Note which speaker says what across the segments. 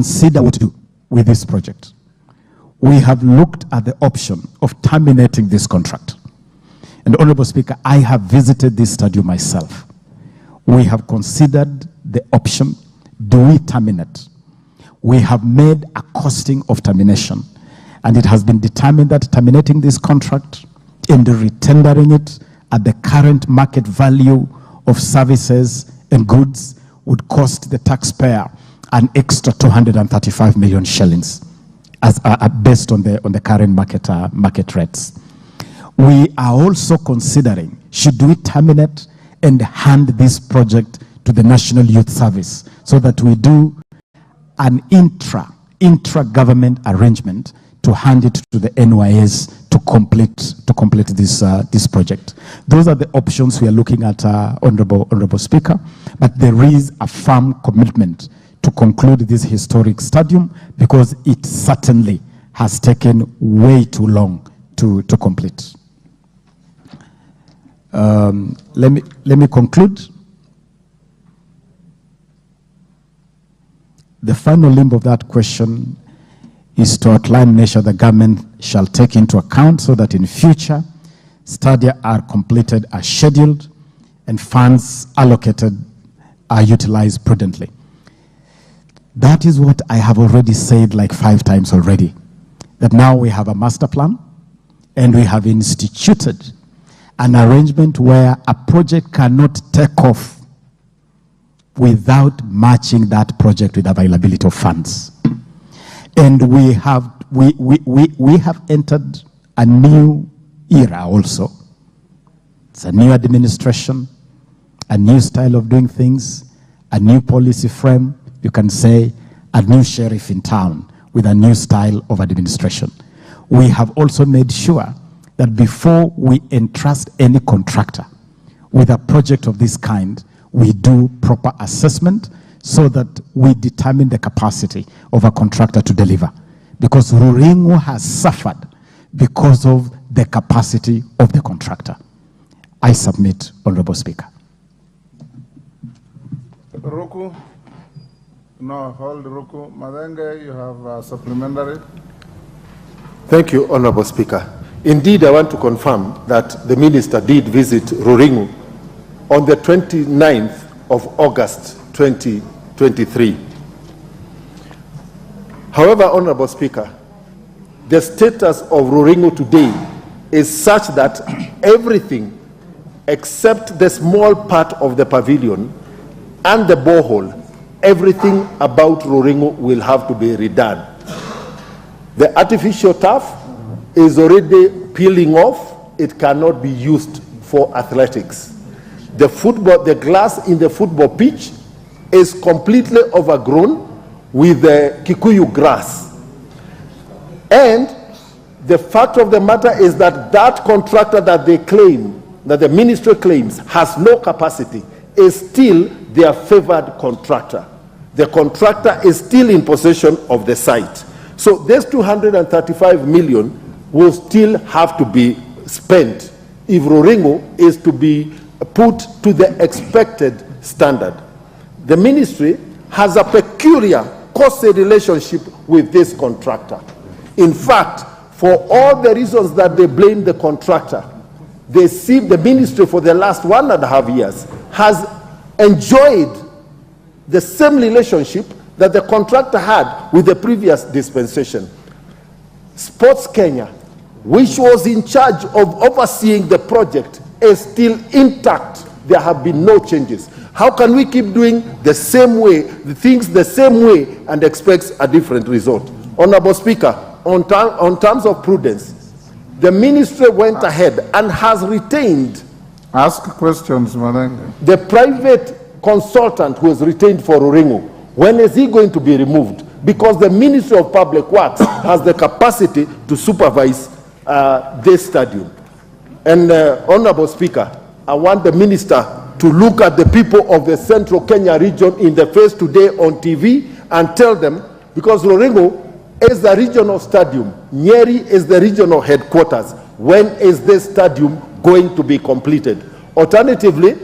Speaker 1: consider what to do with this project. We have looked at the option of terminating this contract. And Honorable Speaker, I have visited this stadium myself. We have considered the option, do we terminate? We have made a costing of termination, and it has been determined that terminating this contract and retendering it at the current market value of services and goods would cost the taxpayer an extra 235 million shillings, as based on the current market rates. We are also considering, should we terminate and hand this project to the National Youth Service so that we do an intra-government arrangement to hand it to the NYS to complete this project. Those are the options we are looking at, Honorable Speaker, but there is a firm commitment to conclude this historic stadium because it certainly has taken way too long to complete. Let me conclude. The final limb of that question is to outline measures the government shall take into account so that in future stadia are completed as scheduled and funds allocated are utilized prudently. That is what I have already said like 5 times already, that now we have a master plan and we have instituted an arrangement where a project cannot take off without matching that project with availability of funds. And we have entered a new era also. It's a new administration, a new style of doing things, a new policy frame. You can say a new sheriff in town with a new style of administration. We have also made sure that before we entrust any contractor with a project of this kind, we do proper assessment so that we determine the capacity of a contractor to deliver. Because Ruringo has suffered because of the capacity of the contractor. I submit, Honorable Speaker.
Speaker 2: Ruku. No, hold Ruku. Madenge, you have a supplementary.
Speaker 3: Thank you, Honorable Speaker. Indeed, I want to confirm that the Minister did visit Ruringo on the 29th of August 2023. However, Honorable Speaker, the status of Ruringo today is such that everything except the small part of the pavilion and the borehole, everything about Ruringo will have to be redone. The artificial turf is already peeling off. It cannot be used for athletics. The glass in the football pitch is completely overgrown with the Kikuyu grass. And the fact of the matter is that that contractor that they claim, that the ministry claims has no capacity, is still their favored contractor. The contractor is still in possession of the site. So this 235 million will still have to be spent if Ruringo is to be put to the expected standard. The ministry has a peculiar costly relationship with this contractor. In fact, for all the reasons that they blame the contractor, they see the ministry for the last 1.5 years has enjoyed the same relationship that the contractor had with the previous dispensation. Sports Kenya, which was in charge of overseeing the project, is still intact. There have been no changes. How can we keep doing the same way, the things the same way, and expect a different result? Honorable Speaker, on terms of prudence, the ministry went ahead and has retained.
Speaker 2: Ask questions, Madenge.
Speaker 3: The private consultant who is retained for Ruringo. When is he going to be removed? Because the Ministry of Public Works has the capacity to supervise this stadium. And Honorable Speaker, I want the minister to look at the people of the Central Kenya region in the face today on TV and tell them, because Ruringo is the regional stadium, Nyeri is the regional headquarters. When is this stadium going to be completed? Alternatively,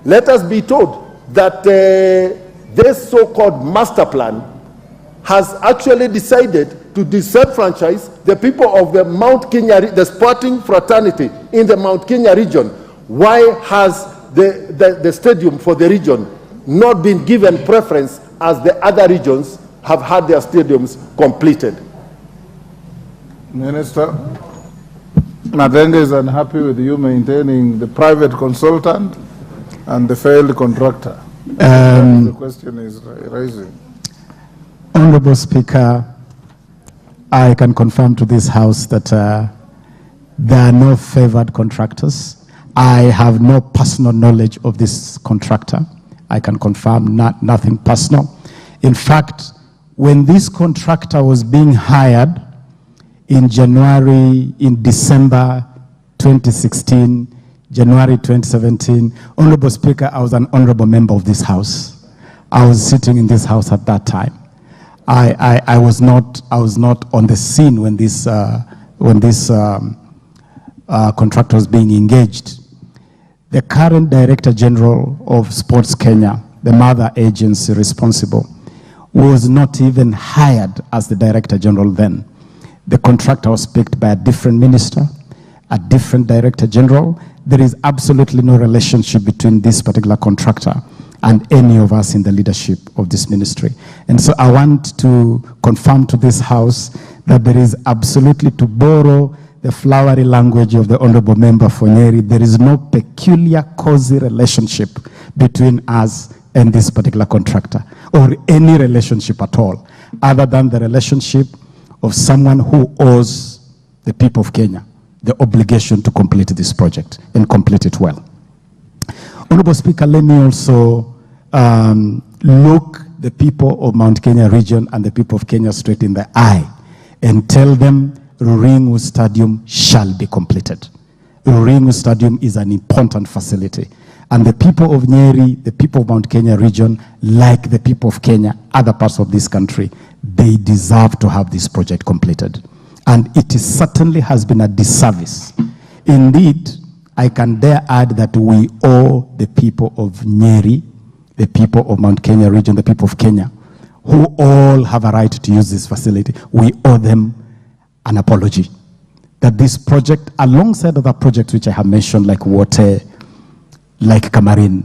Speaker 3: let us be told that this so-called master plan has actually decided to disenfranchise the people of the Mount Kenya, the sporting fraternity in the Mount Kenya region. Why has the stadium for the region not been given preference as the other regions have had their stadiums completed?
Speaker 2: Minister, Madenga is unhappy with you maintaining the private consultant and the failed contractor. The question is raising.
Speaker 1: Honorable Speaker, I can confirm to this House that there are no favored contractors. I have no personal knowledge of this contractor. I can confirm nothing personal. In fact, when this contractor was being hired in December 2016, January 2017, Honorable Speaker, I was an honorable member of this House. I was sitting in this House at that time. I was not on the scene when this contractor was being engaged. The current Director General of Sports Kenya, the mother agency responsible, was not even hired as the Director General then. The contractor was picked by a different minister, a different Director General. There is absolutely no relationship between this particular contractor and any of us in the leadership of this ministry. And so I want to confirm to this House that there is absolutely, to borrow the flowery language of the Honorable Member for Nyeri, there is no peculiar cozy relationship between us and this particular contractor, or any relationship at all, other than the relationship of someone who owes the people of Kenya the obligation to complete this project and complete it well. Honorable Speaker, let me also look the people of Mount Kenya region and the people of Kenya straight in the eye and tell them Ruringu Stadium shall be completed. Ruringu Stadium is an important facility. And the people of Nyeri, the people of Mount Kenya region, like the people of Kenya, other parts of this country, they deserve to have this project completed. And it certainly has been a disservice. Indeed, I can dare add that we owe the people of Nyeri, the people of Mount Kenya region, the people of Kenya, who all have a right to use this facility, we owe them an apology. That this project, alongside other projects which I have mentioned, like water, like Kamarin,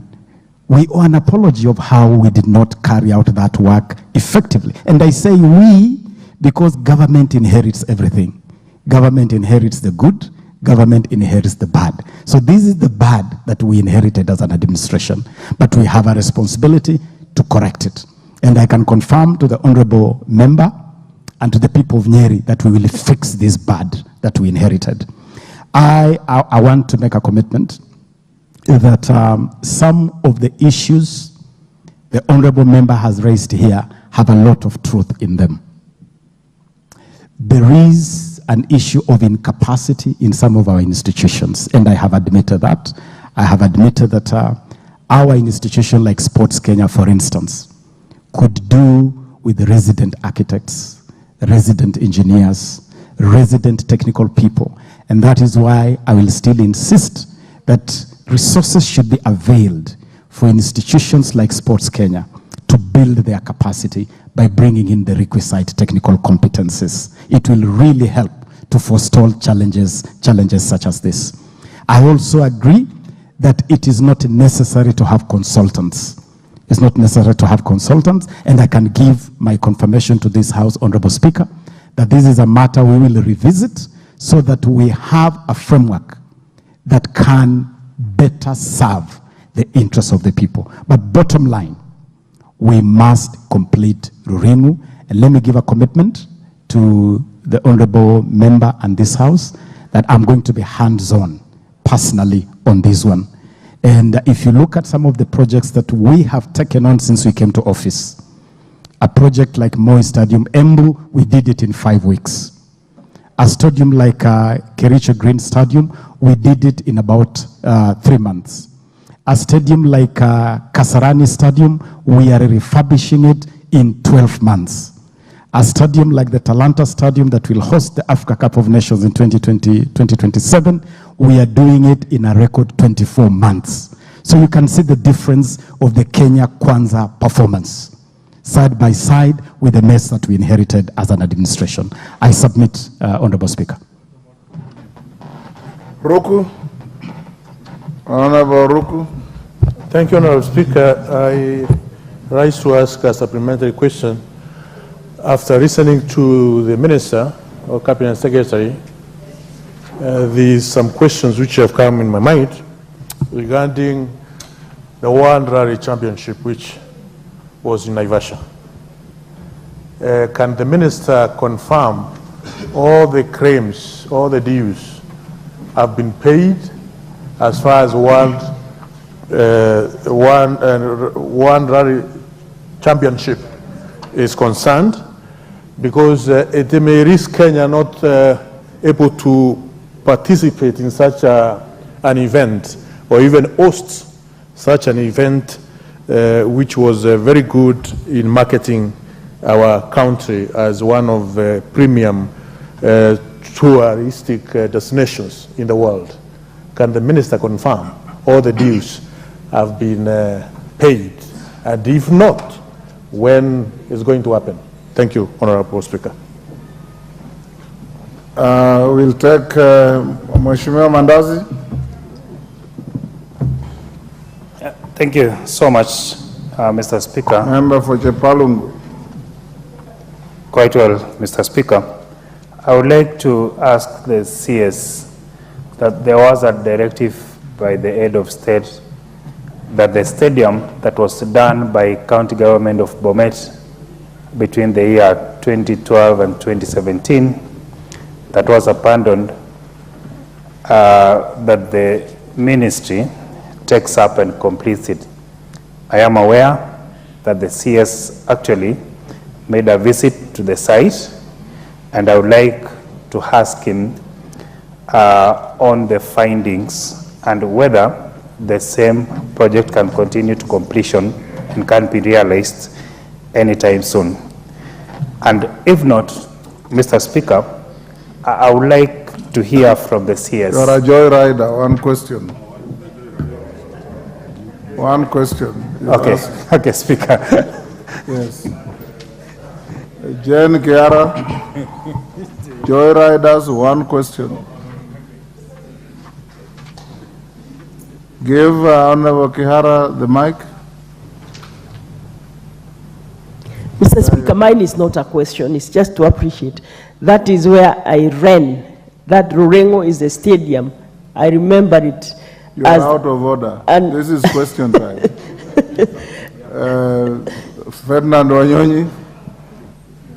Speaker 1: we owe an apology of how we did not carry out that work effectively. And I say we, because government inherits everything. Government inherits the good, government inherits the bad. So this is the bad that we inherited as an administration, but we have a responsibility to correct it. And I can confirm to the honorable member and to the people of Nyeri that we will fix this bad that we inherited. I want to make a commitment that some of the issues the honorable member has raised here have a lot of truth in them. There is an issue of incapacity in some of our institutions, and I have admitted that. I have admitted that our institution like Sports Kenya, for instance, could do with resident architects, resident engineers, resident technical people. And that is why I will still insist that resources should be availed for institutions like Sports Kenya to build their capacity by bringing in the requisite technical competencies. It will really help to forestall challenges such as this. I also agree that it is not necessary to have consultants. It's not necessary to have consultants, and I can give my confirmation to this House, Honorable Speaker, that this is a matter we will revisit so that we have a framework that can better serve the interests of the people. But bottom line, we must complete Ruringu. And let me give a commitment to the honorable member and this House that I'm going to be hands-on personally on this one. And if you look at some of the projects that we have taken on since we came to office, a project like Moi Stadium, Embu, we did it in 5 weeks. A stadium like Kericho Green Stadium, we did it in about 3 months. A stadium like Kasarani Stadium, we are refurbishing it in 12 months. A stadium like the Talanta Stadium that will host the Africa Cup of Nations in 2027, we are doing it in a record 24 months. So you can see the difference of the Kenya Kwanza performance. side by side with the mess that we inherited as an administration. I submit, Honorable Speaker.
Speaker 2: Roku. Honorable Roku.
Speaker 4: Thank you, Honorable Speaker. I rise to ask a supplementary question. After listening to the Minister or Cabinet Secretary, there's some questions which have come in my mind regarding the World Rally Championship, which was in Naivasha. Can the Minister confirm all the claims, all the dues have been paid as far as World Rally Championship is concerned? Because it may risk Kenya not able to participate in such an event or even host such an event, which was very good in marketing our country as one of the premium touristic destinations in the world. Can the Minister confirm all the dues have been paid? And if not, when is going to happen? Thank you, Honorable Speaker.
Speaker 2: We'll take Mheshimiwa Mandazi.
Speaker 5: Thank you so much, Mr. Speaker.
Speaker 2: Member for Chepalungu.
Speaker 5: Quite well, Mr. Speaker. I would like to ask the CS that there was a directive by the head of state that the stadium that was done by county government of Bomet between the year 2012 and 2017 that was abandoned, that the ministry takes up and completes it. I am aware that the CS actually made a visit to the site, and I would like to ask him on the findings and whether the same project can continue to completion and can be realized anytime soon. And if not, Mr. Speaker, I would like to hear from the CS.
Speaker 2: You're a joyrider. One question. One question.
Speaker 5: Okay, okay, Speaker.
Speaker 2: Yes. Jane Kiara, joyriders, one question. Give Honorable Kihara the mic.
Speaker 6: Mr. Speaker, mine is not a question, it's just to appreciate. That is where I ran. That Rurengo is a stadium. I remember it.
Speaker 2: You are out of order. And this is question time. Ferdinand Wanyonyi,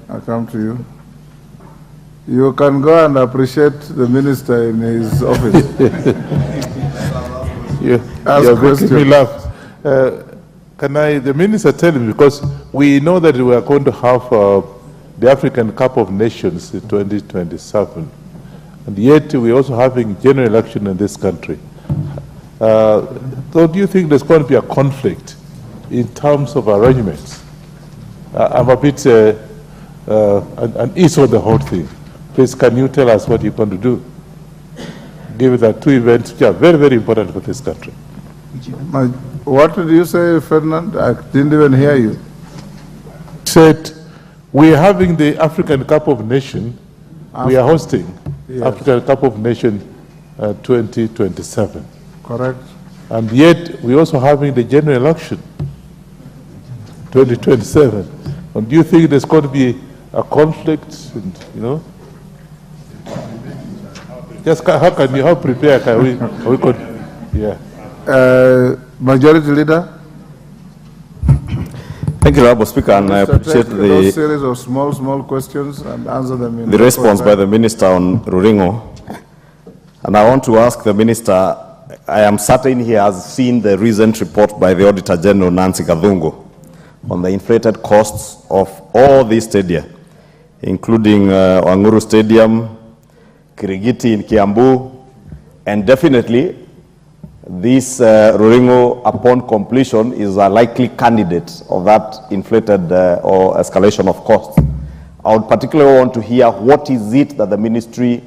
Speaker 2: I come to you. You can go and appreciate the minister in his office.
Speaker 7: You're making me laugh. Can the minister tell me, because we know that we are going to have the African Cup of Nations in 2027, and yet we're also having general election in this country. So do you think there's going to be a conflict in terms of arrangements? I'm a bit uneasy on the whole thing. Please, can you tell us what you're going to do, given that two events which are very, very important for this country?
Speaker 2: What did you say, Ferdinand? I didn't even hear you.
Speaker 7: Said, we're having the African Cup of Nations. We are hosting African Cup of Nations 2027.
Speaker 2: Correct.
Speaker 7: And yet, we're also having the general election 2027. And do you think there's going to be a conflict? And, you know, just how prepared can we yeah.
Speaker 2: Majority Leader.
Speaker 8: Thank you, Honorable Speaker, and I appreciate
Speaker 2: the series of small questions and answer them in
Speaker 8: the response by the Minister on Ruringo. And I want to ask the Minister, I am certain he has seen the recent report by the Auditor General Nancy Gathungu on the inflated costs of all these stadia, including Wanguru Stadium, Kirigiti in Kiambu, and definitely this Ruringo, upon completion, is a likely candidate of that inflated or escalation of costs. I would particularly want to hear what is it that the Ministry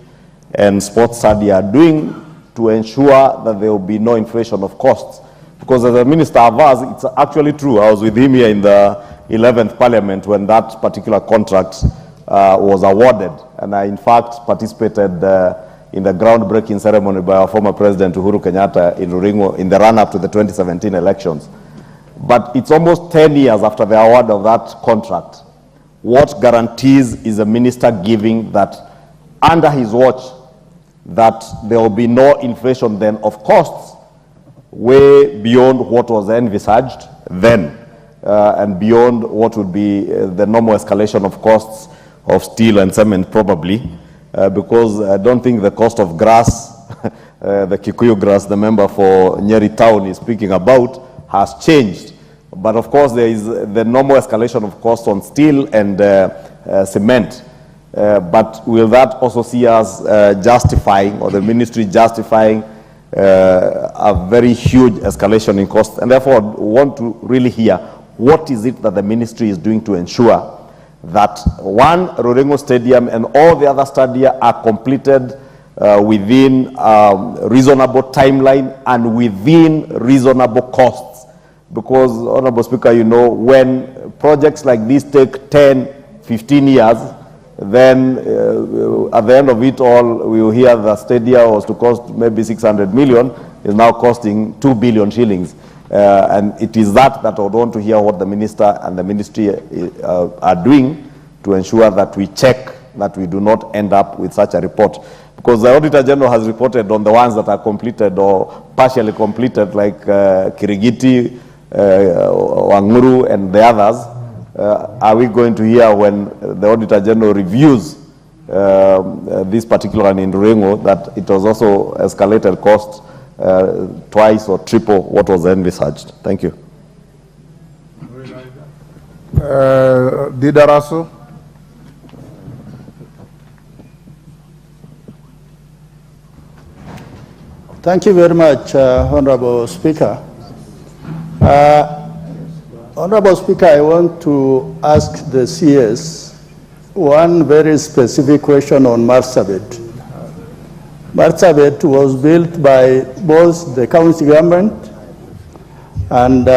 Speaker 8: and Sports Study are doing to ensure that there will be no inflation of costs. Because as the Minister of ours, it's actually true. I was with him here in the 11th Parliament when that particular contract was awarded. And I, in fact, participated in the groundbreaking ceremony by our former President Uhuru Kenyatta in Ruringo in the run-up to the 2017 elections. But it's almost 10 years after the award of that contract. What guarantees is the minister giving that under his watch that there will be no inflation then of costs way beyond what was envisaged then and beyond what would be the normal escalation of costs of steel and cement probably because I don't think the cost of grass, the Kikuyu grass the member for Nyeri Town is speaking about, has changed. But of course there is the normal escalation of costs on steel and cement. But will that also see us justifying, or the ministry justifying, a very huge escalation in costs? And therefore, I want to really hear what is it that the ministry is doing to ensure that one, Ruringo Stadium and all the other stadia are completed within reasonable timeline and within reasonable costs. Because, Honorable Speaker, you know, when projects like this take 10, 15 years, then at the end of it all, we will hear the stadia was to cost maybe 600 million, is now costing 2 billion shillings. And it is that I would want to hear what the minister and the ministry are doing to ensure that we check that we do not end up with such a report. Because the Auditor General has reported on the ones that are completed or partially completed, like Kirigiti, Wanguru, and the others. Are we going to hear when the Auditor General reviews this particular one in Ruringo that it was also escalated cost twice or triple what was envisaged? Thank you.
Speaker 2: Didaraso.
Speaker 9: Thank you very much, Honorable Speaker. Honorable Speaker, I want to ask the CS one very specific question on Marsabit. Marsabit was built by both the county government and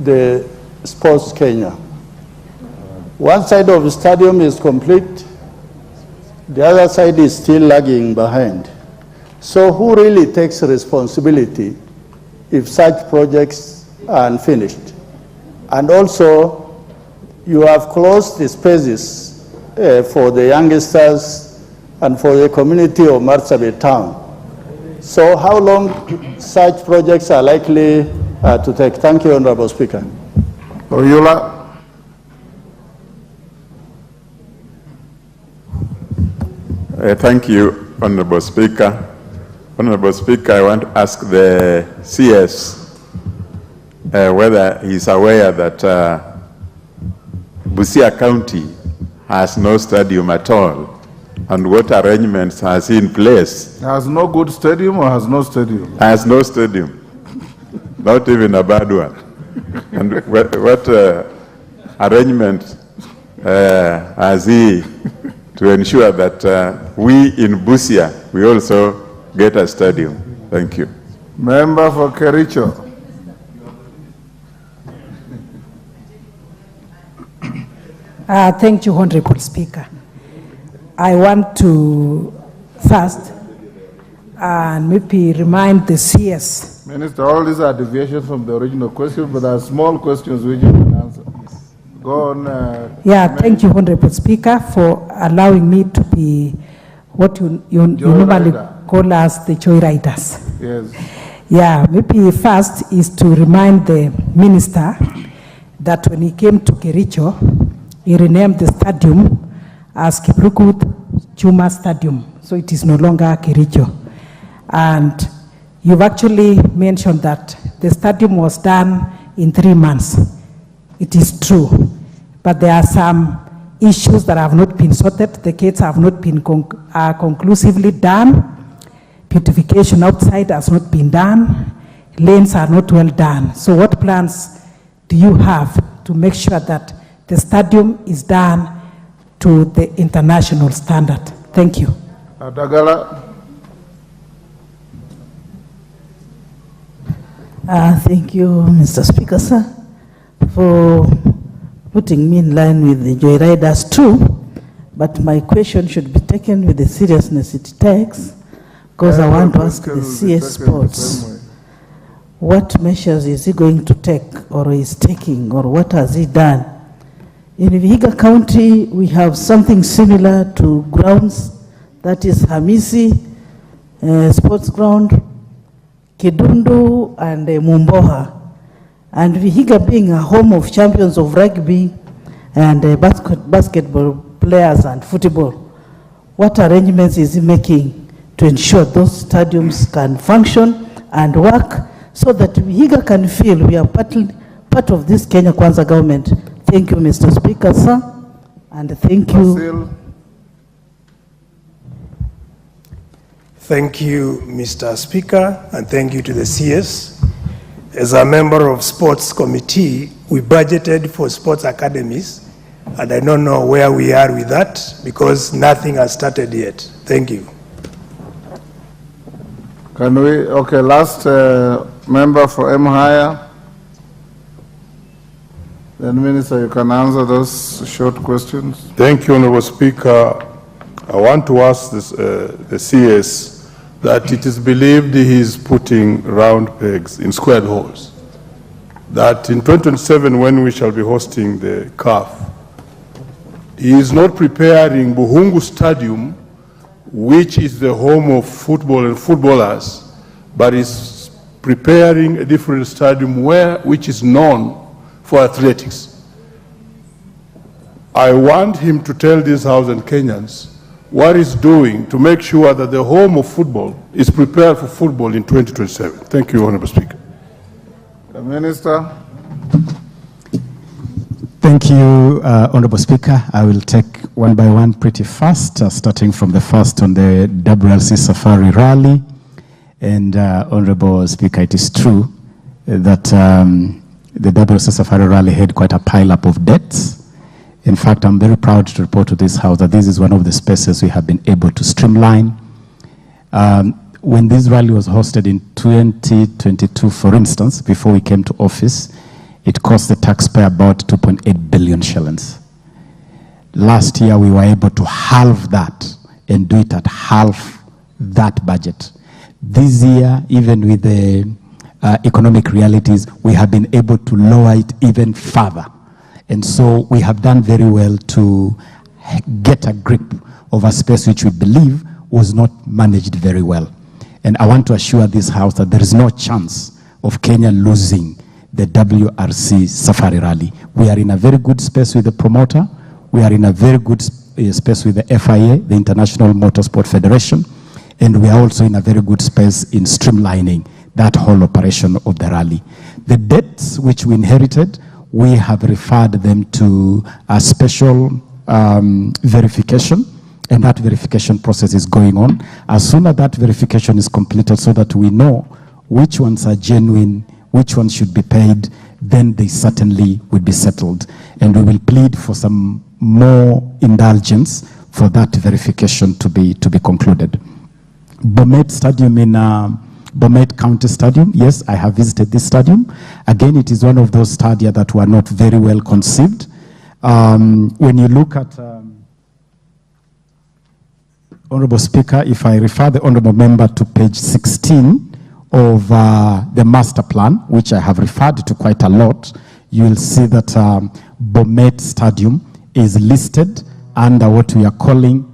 Speaker 9: the Sports Kenya. One side of the stadium is complete, the other side is still lagging behind. So who really takes responsibility if such projects are unfinished? And also, you have closed the spaces for the youngsters and for the community of Marsabit town. So how long such projects are likely to take? Thank you, Honorable Speaker.
Speaker 2: Oyula.
Speaker 10: Thank you, Honorable Speaker. Honorable Speaker, I want to ask the CS whether he's aware that Busia County has no stadium at all, and what arrangements has he in place?
Speaker 2: Has no good stadium or has no stadium?
Speaker 10: Has no stadium, not even a bad one. And what arrangement has he to ensure that we in Busia, we also get a stadium? Thank you.
Speaker 2: Member for Kericho.
Speaker 11: Thank you, Honorable Speaker. I want to first maybe remind the CS.
Speaker 2: Minister, all these are deviations from the original question, but there are small questions which you can answer. Go on.
Speaker 11: Yeah, thank you, Honorable Speaker, for allowing me to be what you normally call us the joyriders.
Speaker 2: Yes.
Speaker 11: Yeah, maybe first is to remind the minister that when he came to Kericho, he renamed the stadium as Kiprukut Chuma Stadium. So it is no longer Kericho. And you've actually mentioned that the stadium was done in 3 months. It is true. But there are some issues that have not been sorted. The gates have not been conclusively done. Beautification outside has not been done. Lanes are not well done. So what plans do you have to make sure that the stadium is done to the international standard? Thank you.
Speaker 2: Adagala.
Speaker 12: Thank you, Mr. Speaker, sir, for putting me in line with the joyriders too. But my question should be taken with the seriousness it takes, because I want to ask the CS Sports, what measures is he going to take, or is taking, or what has he done? In Vihiga County, we have something similar to grounds, that is Hamisi Sports Ground, Kidundu, and Mumboha. And Vihiga being a home of champions of rugby and basketball players and football, what arrangements is he making to ensure those stadiums can function and work so that Vihiga can feel we are part of this Kenya Kwanza government? Thank you, Mr. Speaker, sir, and thank you.
Speaker 13: Thank you, Mr. Speaker, and thank you to the CS. As a member of Sports Committee, we budgeted for sports academies, and I don't know where we are with that because nothing has started yet. Thank you.
Speaker 2: Can we, okay, last member for M-Hire. Then, Minister, you can answer those short questions.
Speaker 4: Thank you, Honorable Speaker. I want to ask this, the CS that it is believed he is putting round pegs in squared holes. That in 2027, when we shall be hosting the CAF, he is not preparing Buhungu Stadium, which is the home of football and footballers, but is preparing a different stadium which is known for athletics. I want him to tell this House and Kenyans what he's doing to make sure that the home of football is prepared for football in 2027. Thank you, Honorable Speaker.
Speaker 2: The Minister.
Speaker 1: Thank you, Honorable Speaker. I will take one by one pretty fast, starting from the first on the WLC Safari Rally. And Honorable Speaker, it is true that the WLC Safari Rally had quite a pile-up of debts. In fact, I'm very proud to report to this House that this is one of the spaces we have been able to streamline. When this rally was hosted in 2022, for instance, before we came to office, it cost the taxpayer about 2.8 billion shillings. Last year, we were able to halve that and do it at half that budget. This year, even with the economic realities, we have been able to lower it even further. And so we have done very well to get a grip of a space which we believe was not managed very well. And I want to assure this House that there is no chance of Kenya losing the WRC Safari Rally. We are in a very good space with the promoter. We are in a very good space with the FIA, the International Motorsport Federation. And we are also in a very good space in streamlining that whole operation of the rally. The debts which we inherited, we have referred them to a special verification, and that verification process is going on. As soon as that verification is completed so that we know which ones are genuine, which ones should be paid, then they certainly will be settled. And we will plead for some more indulgence for that verification to be concluded. Bomet Stadium in Bomet County Stadium, yes, I have visited this stadium. Again, it is one of those stadia that were not very well conceived. When you look at, Honorable Speaker, if I refer the Honorable Member to page 16 of the master plan, which I have referred to quite a lot, you will see that Bomet Stadium is listed under what we are calling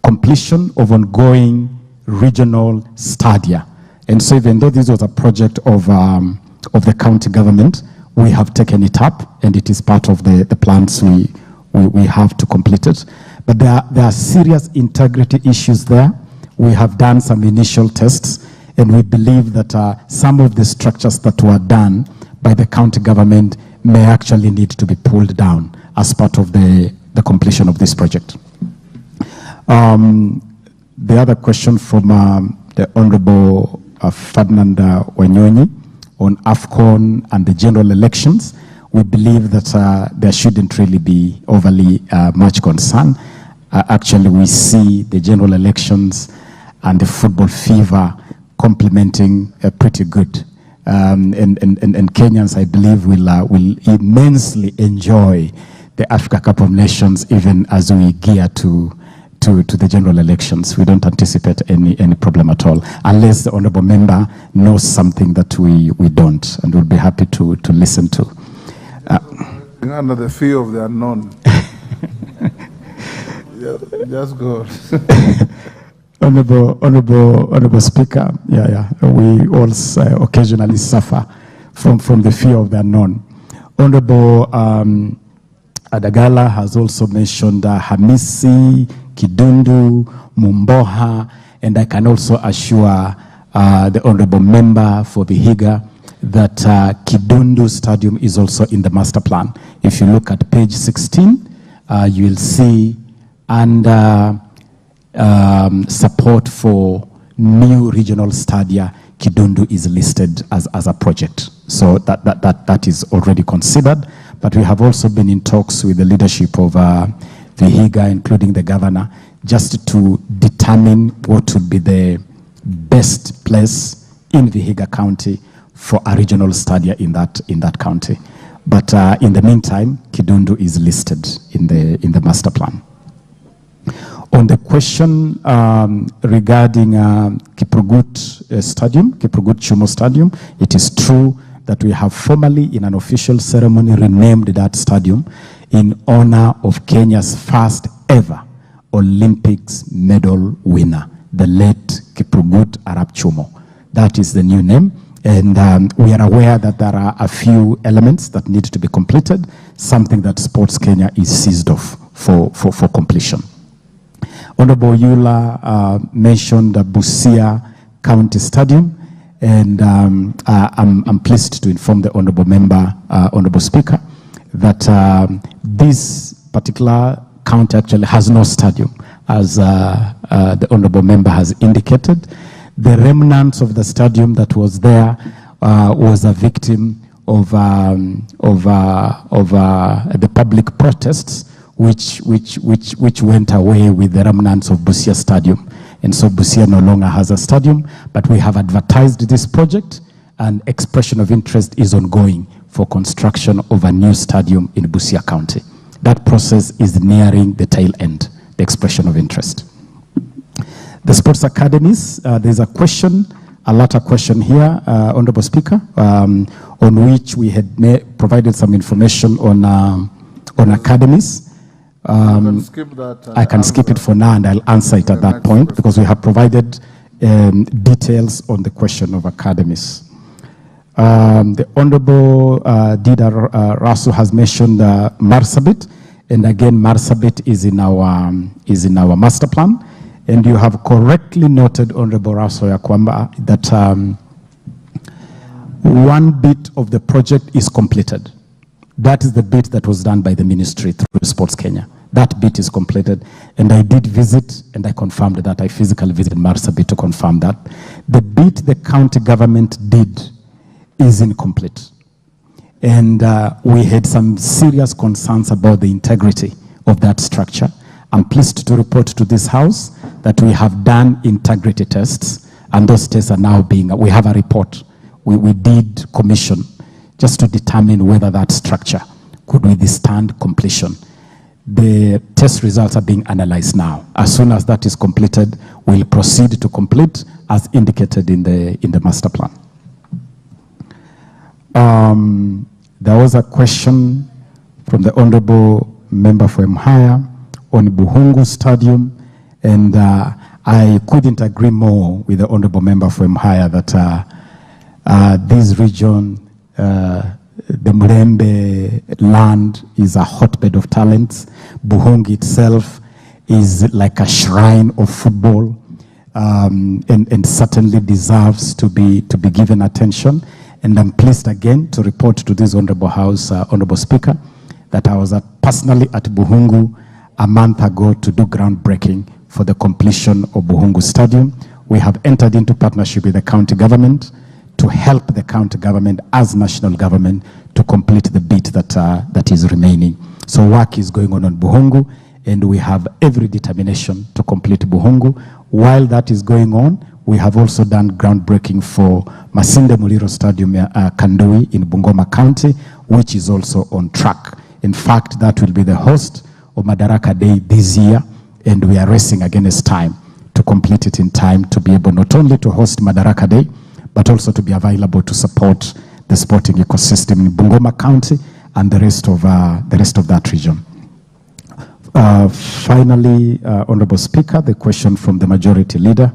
Speaker 1: completion of ongoing regional stadia. And so even though this was a project of the county government, we have taken it up and it is part of the plans we have to complete it. But there are serious integrity issues there. We have done some initial tests and we believe that some of the structures that were done by the county government may actually need to be pulled down as part of the completion of this project. The other question from the Honorable Ferdinand Wanyonyi on AFCON and the general elections, we believe that there shouldn't really be overly much concern. Actually, we see the general elections and the football fever complementing pretty good. And Kenyans, I believe, will immensely enjoy the Africa Cup of Nations even as we gear to the general elections. We don't anticipate any problem at all, unless the honorable member knows something that we don't, and we'll be happy to listen to.
Speaker 2: Under the fear of the unknown. Just go. Honorable Speaker, we all occasionally suffer from the fear of the unknown. Honorable Adagala has also mentioned Hamisi, Kidundu, Mumboha, and I can also assure the honorable member for Vihiga that Kidundu Stadium is also in the master plan. If you look at page 16, you will see under support for new regional stadia, Kidundu is listed as a project. So that is already considered. But we have also been in talks with the leadership of Vihiga, including the governor, just to determine what would be the best place in Vihiga County for a regional stadia in that county. But in the meantime, Kidundu is listed in the master plan. On the question regarding Kiprugut Stadium, Kiprugut Chumo Stadium, it is true that we have formally, in an official ceremony, renamed that stadium in honor of Kenya's first ever Olympics medal winner, the late Kiprugut Arap Chumo. That is the new name. And we are aware that there are a few elements that need to be completed, something that Sports Kenya is seized of for completion. Honorable Yula mentioned the Busia County Stadium, and I'm pleased to inform the honorable member, honorable speaker, that this particular county actually has no stadium, as the honorable member has indicated. The remnants of the stadium that was there was a victim of the public protests, which went away with the remnants of Busia Stadium. And so Busia no longer has a stadium, but we have advertised this project, and expression of interest is ongoing for construction of a new stadium in Busia County. That process is nearing the tail end, the expression of interest. The sports academies, there's a question, a latter question here, Honorable Speaker, on which we had provided some information on academies. I can skip it for now, and I'll answer it at that point, because we have provided details on the question of academies. The Honorable Dida Rasu has mentioned Marsabit, and again, Marsabit is in our master plan. And you have correctly noted, Honorable Rasu Yakwamba, that one bit of the project is completed. That is the bit that was done by the ministry through Sports Kenya. That bit is completed, and I did visit, and I confirmed that. I physically visited Marsabit to confirm that. The bit the county government did is incomplete. And we had some serious concerns about the integrity of that structure. I'm pleased to report to this House that we have done integrity tests, and those tests are now we have a report we did commission just to determine whether that structure could withstand completion. The test results are being analyzed now. As soon as that is completed, we'll proceed to complete as indicated in the master plan. There was a question from the Honorable Member for Mhaya on Buhungu Stadium, and I couldn't agree more with the Honorable Member for Mhaya that this region, the Murembe land, is a hotbed of talents. Buhungu itself is like a shrine of football, and certainly deserves to be given attention. And I'm pleased again to report to this Honorable House, Honorable Speaker, that I was personally at Buhungu a month ago to do groundbreaking for the completion of Buhungu Stadium. We have entered into partnership with the county government to help the county government as national government to complete the bit that is remaining. So work is going on Buhungu, and we have every determination to complete Buhungu. While that is going on, We have also done groundbreaking for Masinde Muliro Stadium, Kandui in Bungoma County, which is also on track. In fact, that will be the host of Madaraka Day this year, and we are racing against time to complete it in time to be able not only to host Madaraka Day, but also to be available to support the sporting ecosystem in Bungoma County and the rest of that region. Finally, Honorable Speaker, the question from the Majority Leader.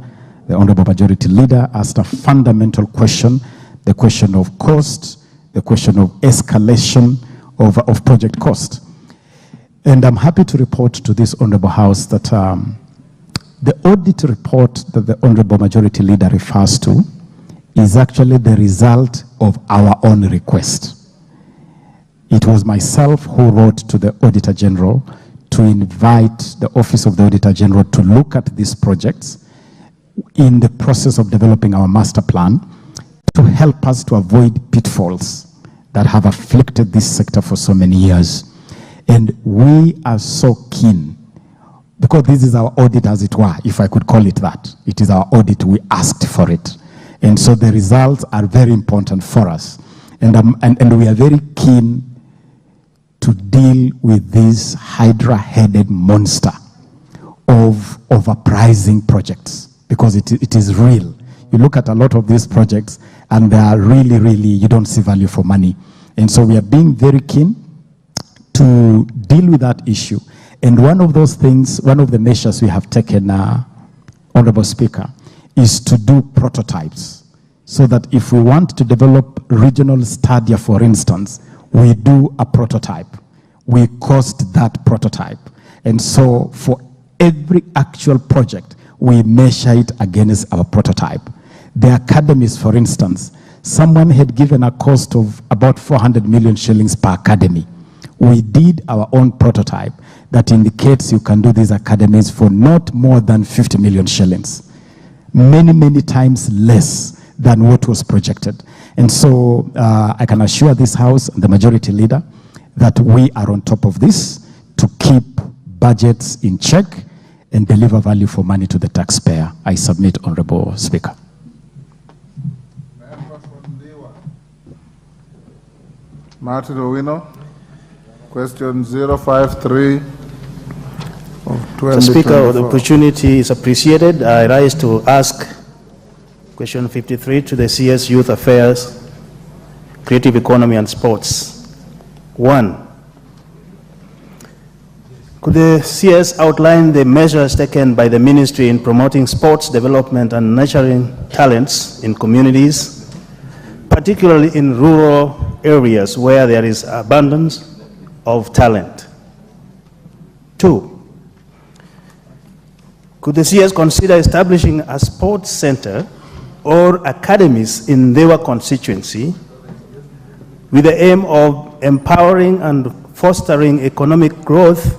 Speaker 2: The Honorable Majority Leader asked a fundamental question, the question of cost, the question of escalation of project cost. And I'm happy to report to this Honorable House that the audit report that the Honorable Majority Leader refers to is actually the result of our own request. It was myself who wrote to the Auditor General to invite the Office of the Auditor General to look at these projects in the process of developing our master plan to help us to avoid pitfalls that have afflicted this sector for so many years. And we are so keen, because this is our audit, as it were, if I could call it that. It is our audit, we asked for it. And so the results are very important for us. And we are very keen to deal with this hydra-headed monster of overpricing projects, because it is real. You look at a lot of these projects and they are really, really, you don't see value for money. And so we are being very keen to deal with that issue. And one of those things, one of the measures we have taken, Honorable Speaker, is to do prototypes. So that if we want to develop regional stadia, for instance, we do a prototype. We cost that prototype. And so for every actual project, we measure it against our prototype. The academies, for instance, someone had given a cost of about 400 million shillings per academy. We did our own prototype that indicates you can do these academies for not more than 50 million shillings. Many, many times less than what was projected. And so I can assure this House, the Majority Leader, that we are on top of this to keep budgets in check and deliver value for money to the taxpayer. I submit, Honorable Speaker.
Speaker 7: Martin Owino, question 053 of 2024.
Speaker 14: Mr. Speaker, the opportunity is appreciated. I rise to ask question 53 to the CS Youth Affairs, Creative Economy and Sports. 1. Could the CS outline the measures taken by the Ministry in promoting sports development and nurturing talents in communities, particularly in rural areas where there is abundance of talent? 2. Could the CS consider establishing a sports center or academies in their constituency with the aim of empowering and fostering economic growth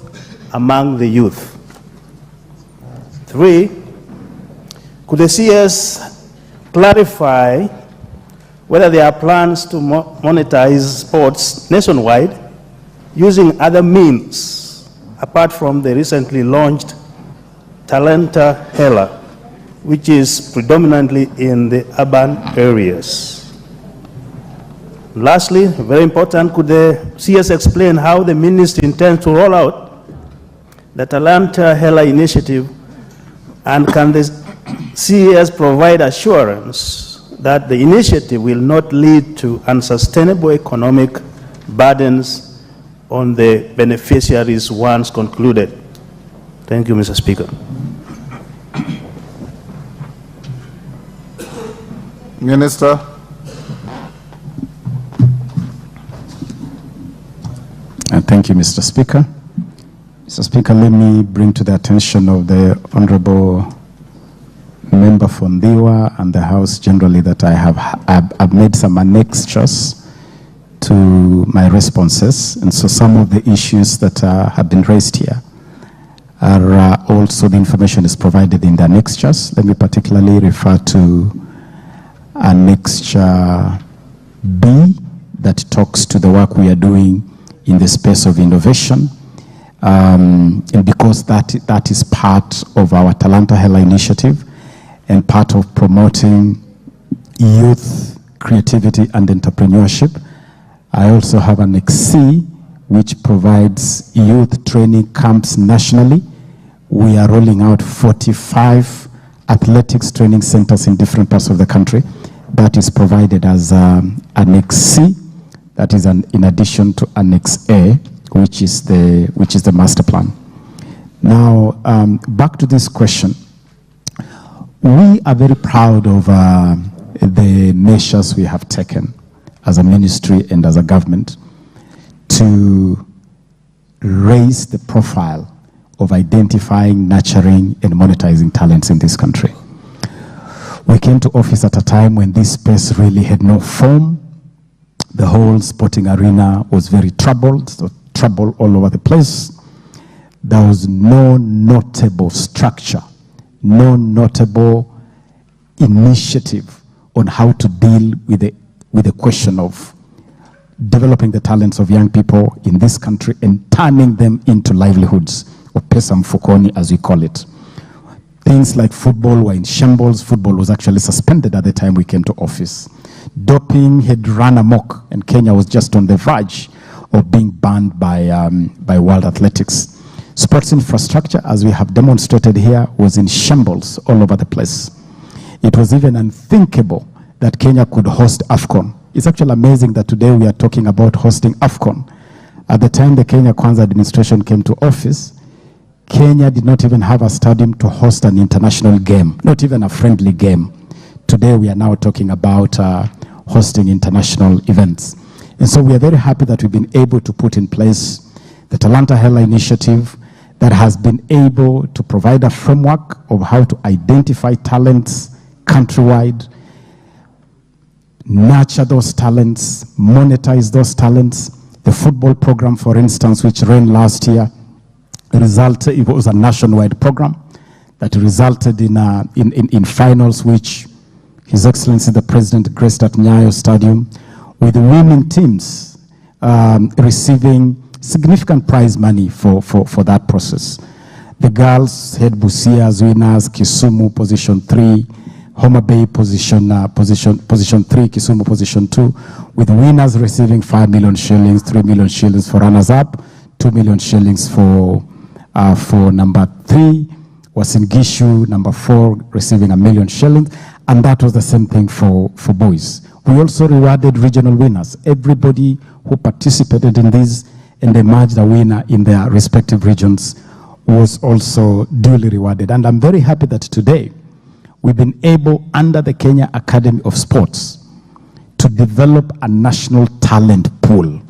Speaker 14: among the youth? 3, could the CS clarify whether there are plans to monetize sports nationwide using other means apart from the recently launched Talenta Hela, which is predominantly in the urban areas? Lastly, very important, could the CS explain how the ministry intends to roll out the Talenta Hela initiative, and can the CS provide assurance that the initiative will not lead to unsustainable economic burdens on the beneficiaries once concluded? Thank you, Mr. Speaker.
Speaker 7: Minister.
Speaker 2: Thank you, Mr. Speaker. Mr. Speaker, let me bring to the attention of the Honorable Member Fondiwa and the House generally that I've made some annexures to my responses. And so some of the issues that have been raised here are also, the information is provided in the annexures. Let me particularly refer to Annexure B that talks to the work we are doing in the space of innovation. And because that is part of our Talenta Hela initiative, and part of promoting youth creativity and entrepreneurship. I also have an XC, which provides youth training camps nationally. We are rolling out 45 athletics training centers in different parts of the country. That is provided as an XC, that is in addition to Annex A, which is the master plan. Now, back to this question. We are very proud of the measures we have taken as a ministry and as a government to raise the profile of identifying, nurturing, and monetizing talents in this country. We came to office at a time when this space really had no form. The whole sporting arena was very troubled, so trouble all over the place. There was no notable structure, no notable initiative on how to deal with the question of developing the talents of young people in this country and turning them into livelihoods, or pesa mfukoni as we call it. Things like football were in shambles. Football was actually suspended at the time we came to office. Doping had run amok, and Kenya was just on the verge of being banned by World Athletics. Sports infrastructure, as we have demonstrated here, was in shambles all over the place. It was even unthinkable that Kenya could host AFCON. It's actually amazing that today we are talking about hosting AFCON. At the time the Kenya Kwanza administration came to office, Kenya did not even have a stadium to host an international game, not even a friendly game. Today we are now talking about hosting international events. And so we are very happy that we've been able to put in place the Talanta Hela initiative that has been able to provide a framework of how to identify talents countrywide, nurture those talents, monetize those talents. The football program, for instance, which ran last year, it was a nationwide program that resulted in finals, which His Excellency the President graced at Nyayo Stadium, with the women teams receiving significant prize money for that process. The girls had Busia as winners, Kisumu position 3, Homa Bay position 3, Kisumu position 2, with winners receiving 5 million shillings, 3 million shillings for runners-up, 2 million shillings for number 3, Uasin Gishu, number 4, receiving 1 million shillings, and that was the same thing for boys. We also rewarded regional winners. Everybody who participated in this and emerged a winner in their respective regions was also duly rewarded. And I'm very happy that today we've been able, under the Kenya Academy of Sports, to develop a national talent pool.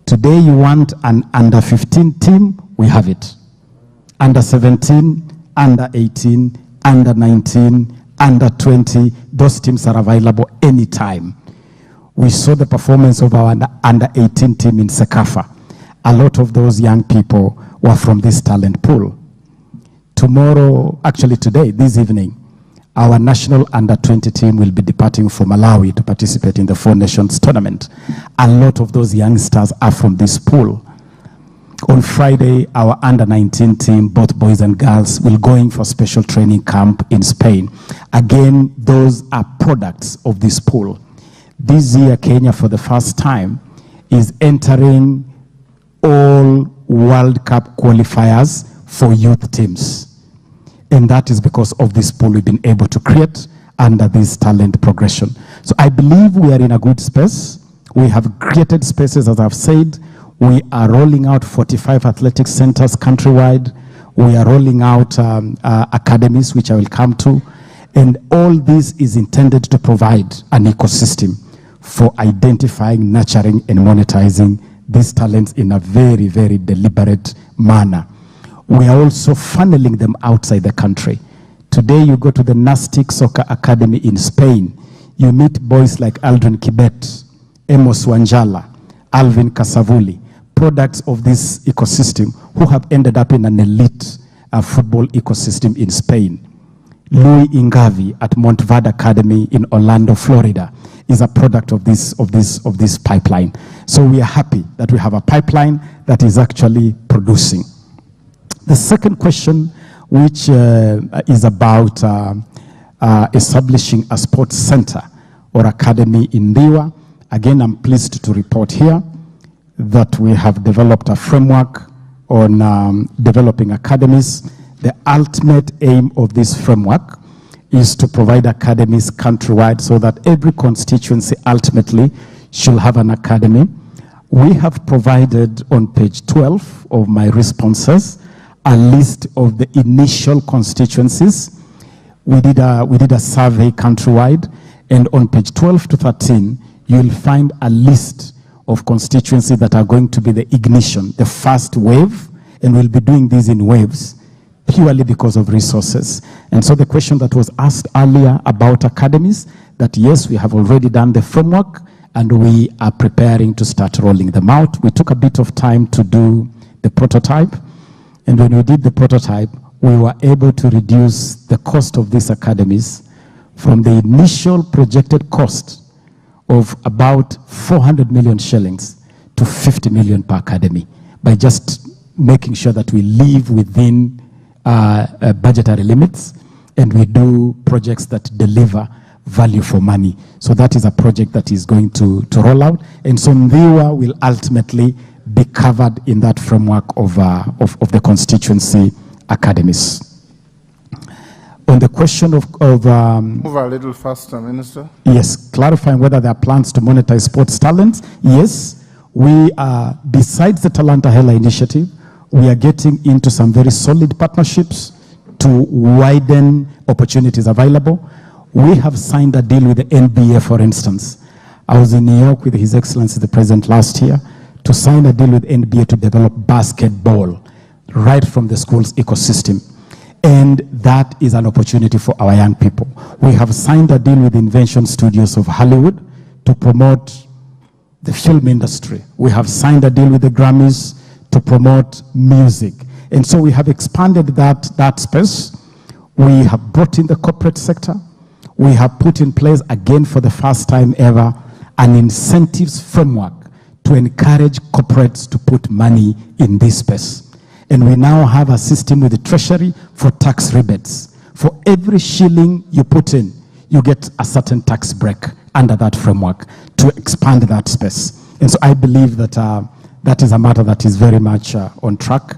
Speaker 2: Today you want an under 15 team, we have it. Under 17, under 18, under 19, under 20, those teams are available anytime. We saw the performance of our under 18 team in Sekafa. A lot of those young people were from this talent pool. Tomorrow, actually today, this evening, our national under 20 team will be departing for Malawi to participate in the Four Nations tournament. A lot of those youngsters are from this pool. On Friday, our under 19 team, both boys and girls, will go in for special training camp in Spain. Again, those are products of this pool. This year, Kenya, for the first time, is entering all World Cup qualifiers for youth teams. And that is because of this pool we've been able to create under this talent progression. So I believe we are in a good space. We have created spaces, as I've said. We are rolling out 45 athletic centers countrywide. We are rolling out academies, which I will come to. And all this is intended to provide an ecosystem for identifying, nurturing, and monetizing these talents in a very, very deliberate manner. We are also funneling them outside the country. Today, you go to the Nastic Soccer Academy in Spain. You meet boys like Aldrin Kibet, Amos Wanjala, Alvin Kasavuli, products of this ecosystem who have ended up in an elite football ecosystem in Spain. Louis Ingavi at Montverde Academy in Orlando, Florida, is a product of this pipeline. So we are happy that we have a pipeline that is actually producing. The second question, which is about establishing a sports center or academy in Ndiwa. Again, I'm pleased to report here that we have developed a framework on developing academies. The ultimate aim of this framework is to provide academies countrywide so that every constituency ultimately should have an academy. We have provided on page 12 of my responses a list of the initial constituencies. We did a survey countrywide, and on page 12 to 13, you'll find a list of constituencies that are going to be the ignition, the first wave, and we'll be doing these in waves purely because of resources. And so the question that was asked earlier about academies, that yes, we have already done the framework and we are preparing to start rolling them out. We took a bit of time to do the prototype, and when we did the prototype, we were able to reduce the cost of these academies from the initial projected cost of about 400 million shillings to 50 million per academy by just making sure that we live within budgetary limits and we do projects that deliver value for money. So that is a project that is going to roll out. And so Ndiwa will ultimately be covered in that framework of the constituency academies. On the question of
Speaker 7: move a little faster, Minister.
Speaker 2: Yes, clarifying whether there are plans to monetize sports talents. Yes, we are, besides the Talanta Hela initiative, we are getting into some very solid partnerships to widen opportunities available. We have signed a deal with the NBA, for instance. I was in New York with His Excellency the President last year to sign a deal with NBA to develop basketball right from the school's ecosystem. And that is an opportunity for our young people. We have signed a deal with Invention Studios of Hollywood to promote the film industry. We have signed a deal with the Grammys to promote music. And so we have expanded that space. We have brought in the corporate sector. We have put in place, again for the first time ever, an incentives framework to encourage corporates to put money in this space. And we now have a system with the Treasury for tax rebates. For every shilling you put in, you get a certain tax break under that framework to expand that space. And so I believe that that is a matter that is very much on track.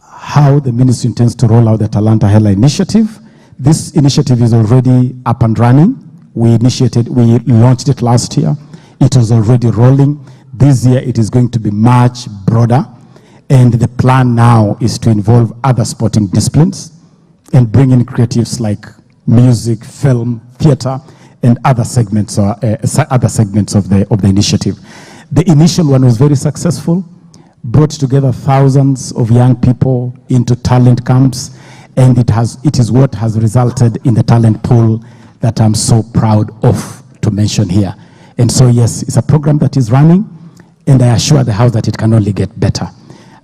Speaker 2: How the ministry intends to roll out the Talanta Hela initiative. This initiative is already up and running. We launched it last year. It was already rolling. This year it is going to be much broader, and the plan now is to involve other sporting disciplines and bring in creatives like music, film, theater, and other segments of the initiative. The initial one was very successful, brought together thousands of young people into talent camps, and it is what has resulted in the talent pool that I'm so proud of to mention here. And so yes, it's a program that is running, and I assure the House that it can only get better.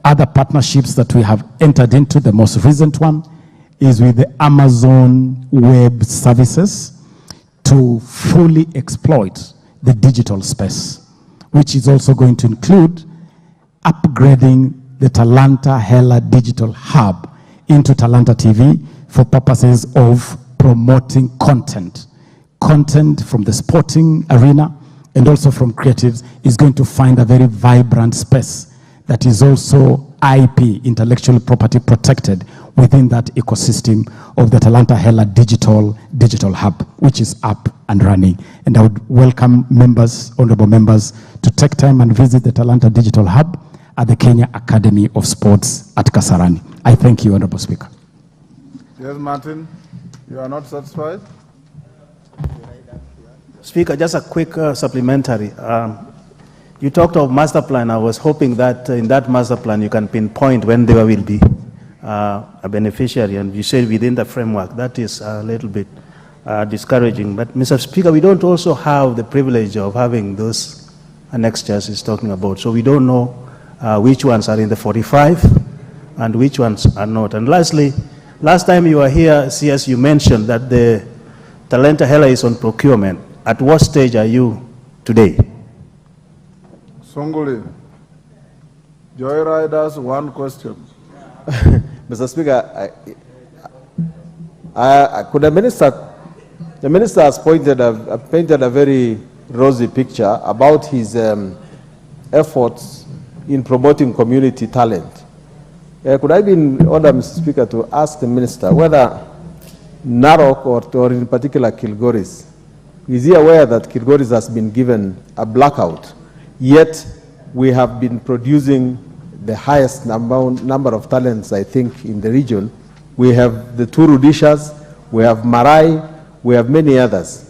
Speaker 2: Other partnerships that we have entered into, the most recent one is with the Amazon Web Services to fully exploit the digital space, which is also going to include upgrading the Talanta Hela Digital Hub into Talanta TV for purposes of promoting content from the sporting arena and also from creatives, is going to find a very vibrant space that is also IP, intellectual property protected within that ecosystem of the Talanta Hela Digital Hub, which is up and running. And I would welcome members, honorable members, to take time and visit the Talanta Digital Hub at the Kenya Academy of Sports at Kasarani. I thank you, Honorable Speaker.
Speaker 7: Yes, Martin, you are not satisfied?
Speaker 14: Speaker, just a quick supplementary. You talked of master plan. I was hoping that in that master plan you can pinpoint when there will be a beneficiary, and you said within the framework. That is a little bit discouraging. But Mr. Speaker, we don't also have the privilege of having those annexures he's talking about. So we don't know which ones are in the 45 and which ones are not. And lastly, last time you were here, CS, you mentioned that the Talanta Hela is on procurement. At what stage are you today?
Speaker 7: Songuli, Joyriders, one question.
Speaker 15: Mr. Speaker, Could the minister has painted a very rosy picture about his efforts in promoting community talent. Could I be in order, Mr. Speaker, to ask the minister whether Narok or in particular Kilgoris, is he aware that Kilgoris has been given a blackout, yet we have been producing the highest number of talents, I think, in the region. We have the two Rudishas, we have Marai, we have many others.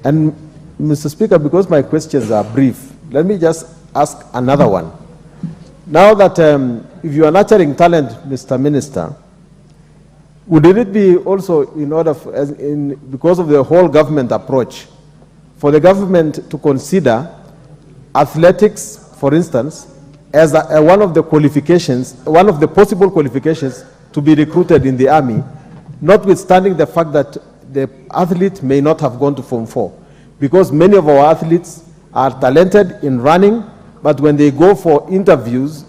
Speaker 15: And Mr. Speaker, because my questions are brief, let me just ask another one. Now that if you are nurturing talent, Mr. Minister, would it be also in order, because of the whole government approach, for the government to consider athletics, for instance, as one of the qualifications, one of the possible qualifications to be recruited in the army, notwithstanding the fact that the athlete may not have gone to Form 4, because many of our athletes are talented in running, but when they go for interviews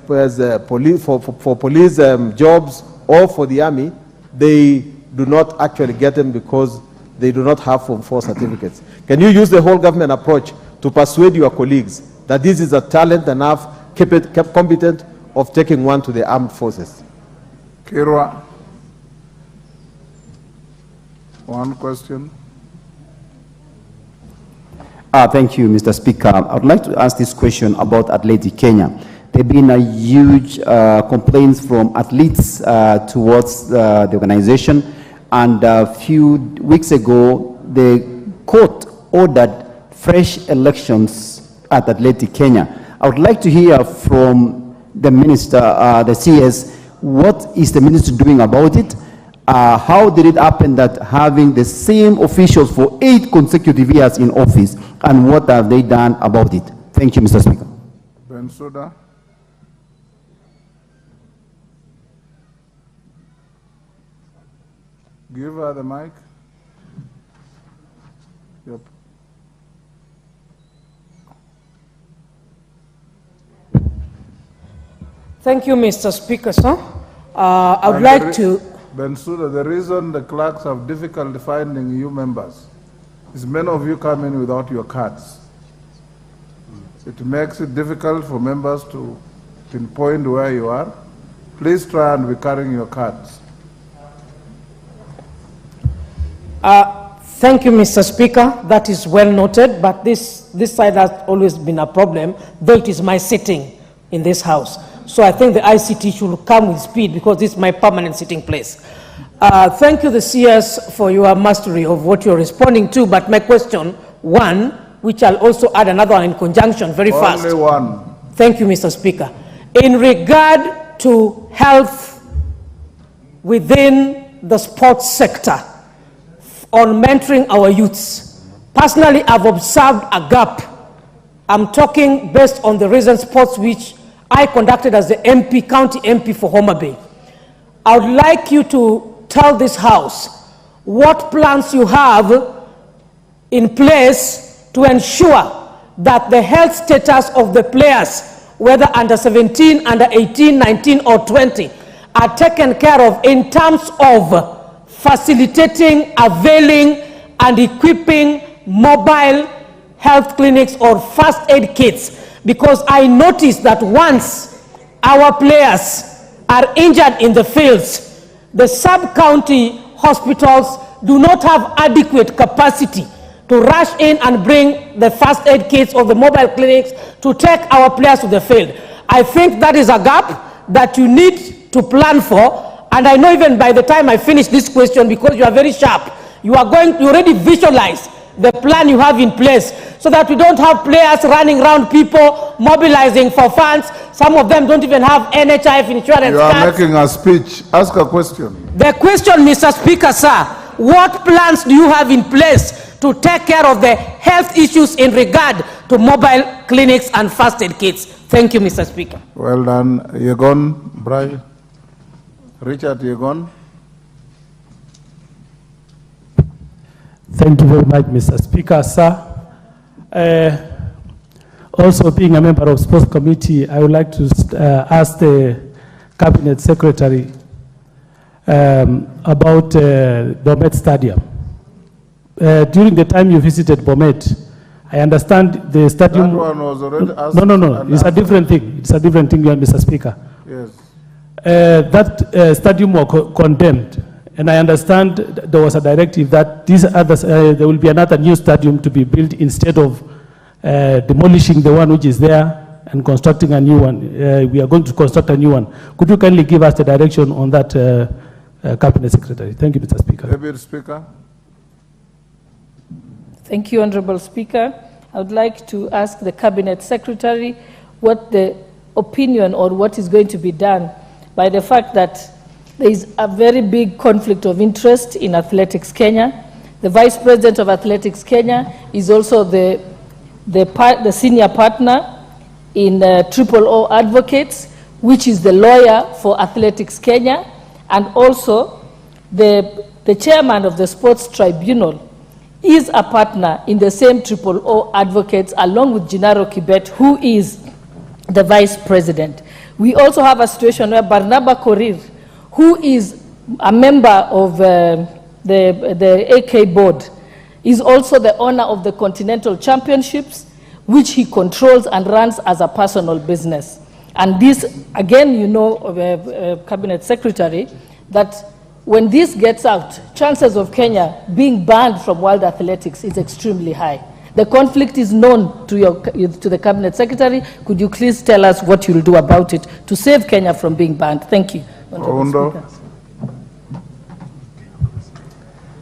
Speaker 15: for police jobs or for the army, they do not actually get them because they do not have Form 4 certificates. Can you use the whole government approach to persuade your colleagues that this is a talent enough, competent of taking one to the armed forces?
Speaker 16: Kirwa, one question.
Speaker 17: Thank you, Mr. Speaker. I would like to ask this question about Athletic Kenya. There have been a huge complaints from athletes towards the organization, and a few weeks ago, the court ordered fresh elections at Athletic Kenya. I would like to hear from the minister, the CS, what is the minister doing about it? How did it happen that having the same officials for 8 consecutive years in office, and what have they done about it? Thank you, Mr. Speaker.
Speaker 16: Bensouda. Give her the mic. Yep.
Speaker 18: Thank you, Mr. Speaker, sir. I would like to...
Speaker 16: Bensouda, the reason the clerks have difficulty finding you members is many of you come in without your cards. It makes it difficult for members to pinpoint where you are. Please try and be carrying your cards.
Speaker 18: Thank you, Mr. Speaker. That is well noted, but this side has always been a problem, though it is my sitting in this house. So I think the ICT should come with speed because this is my permanent sitting place. Thank you, the CS, for your mastery of what you're responding to, but my question, one, which I'll also add another one in conjunction very fast.
Speaker 16: Only one.
Speaker 18: Thank you, Mr. Speaker. In regard to health within the sports sector, on mentoring our youths, personally, I've observed a gap. I'm talking based on the recent sports which I conducted as the MP, county MP for Homa Bay. I would like you to tell this House what plans you have in place to ensure that the health status of the players, whether under 17, under 18, 19, or 20, are taken care of in terms of facilitating, availing, and equipping mobile health clinics or first aid kits. Because I noticed that once our players are injured in the fields, the sub-county hospitals do not have adequate capacity to rush in and bring the first aid kits or the mobile clinics to take our players to the field. I think that is a gap that you need to plan for. And I know even by the time I finish this question, because you are very sharp, you already visualize the plan you have in place so that we don't have players running around people, mobilizing for funds. Some of them don't even have NHIF insurance
Speaker 16: You are
Speaker 18: cards.
Speaker 16: making a speech. Ask a question.
Speaker 18: The question, Mr. Speaker, sir, what plans do you have in place to take care of the health issues in regard to mobile clinics and first aid kits? Thank you, Mr. Speaker.
Speaker 16: Well done. Yegon, Brian. Richard Yegon.
Speaker 19: Thank you very much, Mr. Speaker, sir. Also, being a member of Sports Committee, I would like to ask the Cabinet Secretary, about Bomet Stadium. During the time you visited Bomet, I understand the stadium...
Speaker 16: That one was already asked.
Speaker 19: No. It's a different thing. It's a different thing, Mr. Speaker.
Speaker 16: Yes.
Speaker 19: That stadium was condemned. And I understand there was a directive that these others, there will be another new stadium to be built instead of demolishing the one which is there and constructing a new one. We are going to construct a new one. Could you kindly give us the direction on that, Cabinet Secretary? Thank you, Mr. Speaker.
Speaker 16: Deputy Speaker.
Speaker 18: Thank you, Honorable Speaker. I would like to ask the Cabinet Secretary what the opinion or what is going to be done by the fact that there is a very big conflict of interest in Athletics Kenya. The Vice President of Athletics Kenya is also the senior partner in O Advocates, which is the lawyer for Athletics Kenya, and also the chairman of the Sports Tribunal is a partner in the same O Advocates, along with Gennaro Kibet, who is the vice president. We also have a situation where Barnaba Korir, who is a member of the AK board, is also the owner of the Continental Championships, which he controls and runs as a personal business. And this, again, you know, Cabinet Secretary, that when this gets out, chances of Kenya being banned from world athletics is extremely high. The conflict is known to the Cabinet Secretary. Could you please tell us what you'll do about it to save Kenya from being banned? Thank you.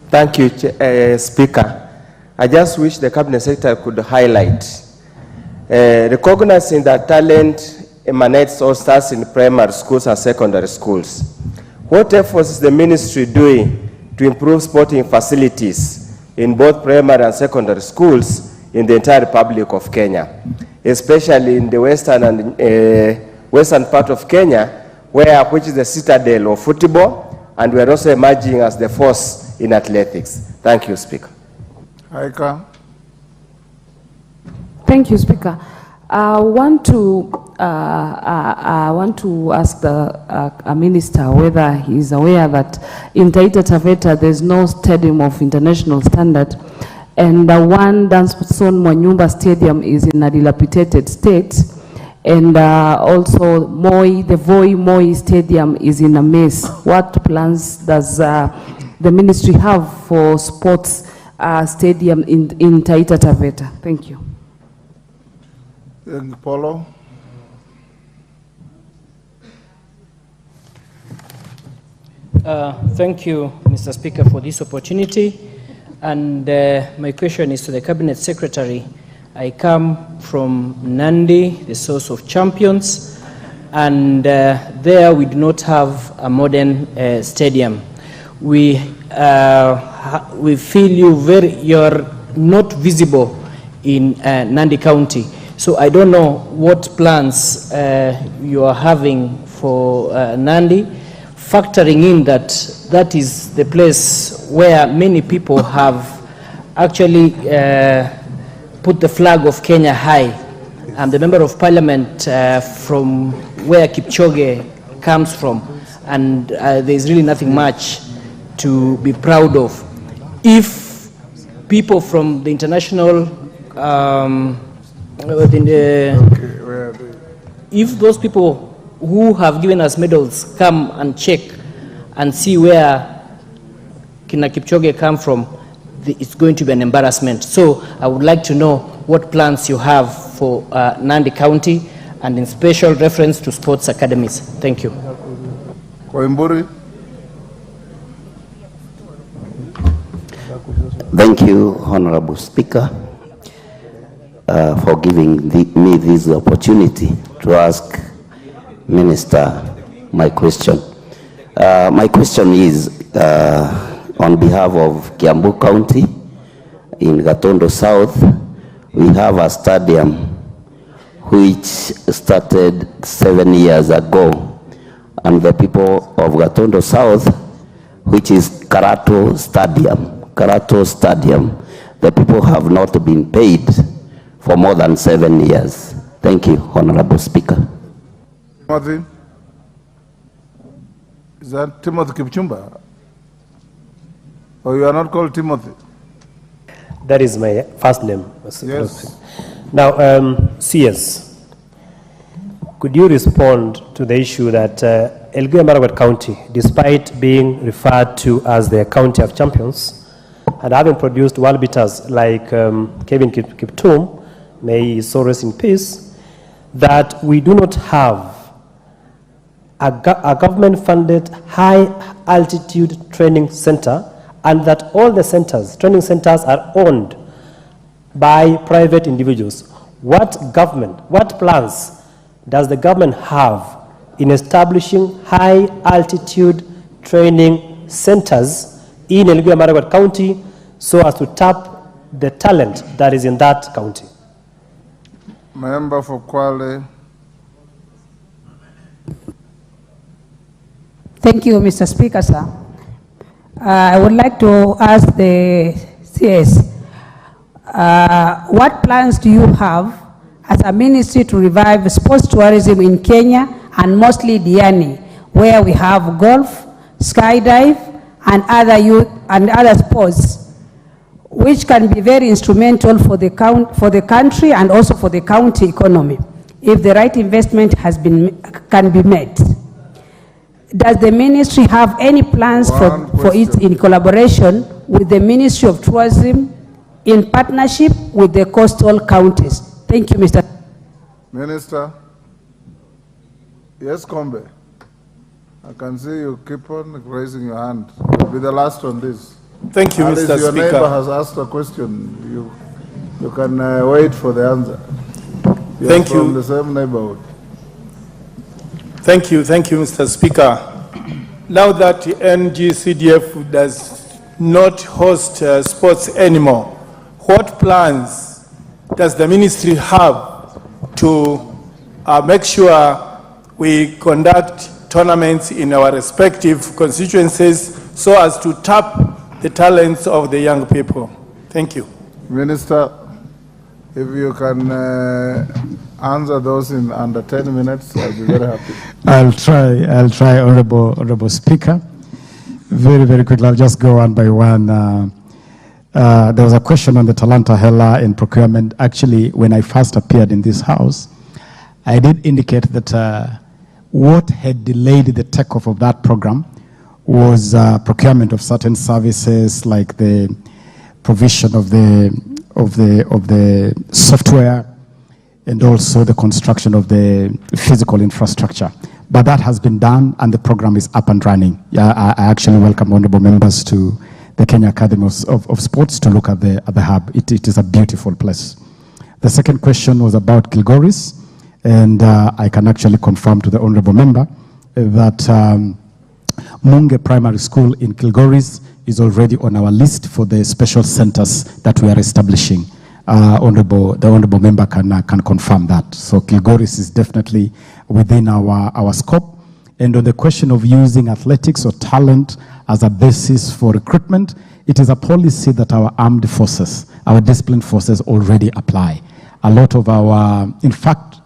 Speaker 20: Thank you, Speaker. I just wish the Cabinet Secretary could highlight, recognizing that talent emanates or starts in primary schools and secondary schools. What efforts is the ministry doing to improve sporting facilities in both primary and secondary schools in the entire Republic of Kenya, especially in the western part of Kenya, which is the citadel of football, and we are also emerging as the force in athletics. Thank you, Speaker.
Speaker 16: Aika.
Speaker 21: Thank you, Speaker. I want to ask the minister whether he is aware that in Taita Taveta there is no stadium of international standard, and the one Danson Mwanyumba Stadium is in a dilapidated state, and also the Voi Moi Stadium is in a mess. What plans does the ministry have for sports stadium in Taita Taveta? Thank you.
Speaker 16: Paulo.
Speaker 22: Thank you, Mr. Speaker, for this opportunity. And my question is to the Cabinet Secretary. I come from Nandi, the source of champions, and there we do not have a modern stadium. We feel you're not visible in Nandi County. So I don't know what plans you are having for Nandi, factoring in that is the place where many people have actually put the flag of Kenya high. I'm the member of parliament from where Kipchoge comes from, and there's really nothing much to be proud of. If people from the international if those people who have given us medals come and check and see where Kina Kipchoge come from, it's going to be an embarrassment. So I would like to know what plans you have for Nandi County and in special reference to sports academies. Thank you.
Speaker 23: Thank you, Honorable Speaker, for giving me this opportunity to ask Minister my question. My question is on behalf of Kiambu County in Gatondo South. We have a stadium which started 7 years ago, and the people of Gatondo South, which is Karato Stadium, the people have not been paid for more than 7 years. Thank you, Honorable Speaker.
Speaker 16: Is Is that Timothy Kipchumba? Or you are not called Timothy?
Speaker 3: That is my first name.
Speaker 16: Yes.
Speaker 3: Now, CS, could you respond to the issue that Elgeyo Marakwet County, despite being referred to as the county of champions and having produced world beaters like Kevin Kiptum, may his soul rest in peace, that we do not have a government-funded high-altitude training center, and that all the centers, training centers, are owned by private individuals. What plans does the government have in establishing high-altitude training centers in Elgeyo Marakwet County so as to tap the talent that is in that county?
Speaker 16: Member for Kwale.
Speaker 11: Thank you, Mr. Speaker, sir. I would like to ask the CS, what plans do you have as a ministry to revive sports tourism in Kenya, and mostly Diani, where we have golf, skydive, and other sports, which can be very instrumental for the country and also for the county economy, if the right investment can be made. Does the ministry have any plans for it in collaboration with the Ministry of Tourism in partnership with the coastal counties? Thank you, Mr.
Speaker 16: Minister. Yes, Kombe. I can see you keep on raising your hand. You'll be the last on this.
Speaker 5: Thank you, Mr. Speaker.
Speaker 16: Your neighbor has asked a question. You can wait for the answer.
Speaker 5: Thank you.
Speaker 16: From the same neighborhood.
Speaker 5: Thank you, Mr. Speaker. Now that the NGCDF does not host sports anymore, what plans does the ministry have to make sure we conduct tournaments in our respective constituencies so as to tap the talents of the young people? Thank you.
Speaker 16: Minister, if you can answer those in under 10 minutes, I'll be very happy.
Speaker 2: I'll try, Honorable Speaker. Very, very quickly, I'll just go one by one. There was a question on the Talanta Hela and procurement. Actually, when I first appeared in this house, I did indicate that what had delayed the takeoff of that program was procurement of certain services, like the provision of the software, and also the construction of the physical infrastructure. But that has been done, and the program is up and running. I actually welcome honorable members to the Kenya Academy of Sports to look at the hub. It is a beautiful place. The second question was about Kilgoris, and I can actually confirm to the honorable member that Munge Primary School in Kilgoris is already on our list for the special centers that we are establishing. The honorable member can confirm that. So Kilgoris is definitely within our scope. And on the question of using athletics or talent as a basis for recruitment, it is a policy that our armed forces, our disciplined forces already apply. A lot of our, in fact,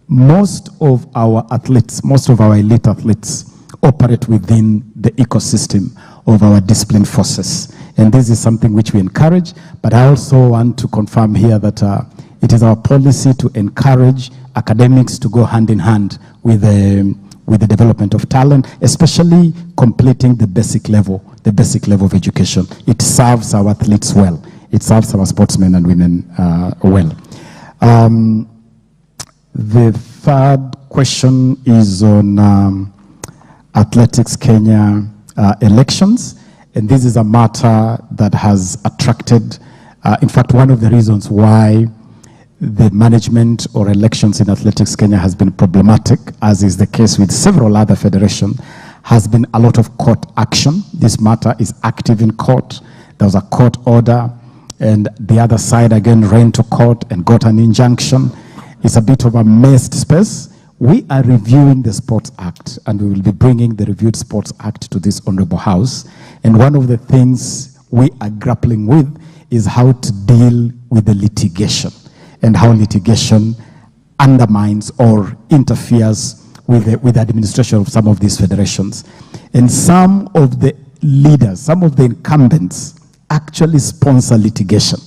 Speaker 2: most of our athletes, most of our elite athletes operate within the ecosystem of our disciplined forces. And this is something which we encourage, but I also want to confirm here that it is our policy to encourage academics to go hand in hand with the development of talent, especially completing the basic level of education. It serves our athletes well. It serves our sportsmen and women well. The third question is on Athletics Kenya elections. And this is a matter that has attracted, in fact, one of the reasons why the management or elections in Athletics Kenya has been problematic, as is the case with several other federations, has been a lot of court action. This matter is active in court. There was a court order, and the other side again ran to court and got an injunction. It's a bit of a messed space. We are reviewing the Sports Act, and we will be bringing the reviewed Sports Act to this honorable house. And one of the things we are grappling with is how to deal with the litigation, and how litigation undermines or interferes with the administration of some of these federations. And some of the leaders, some of the incumbents actually sponsor litigation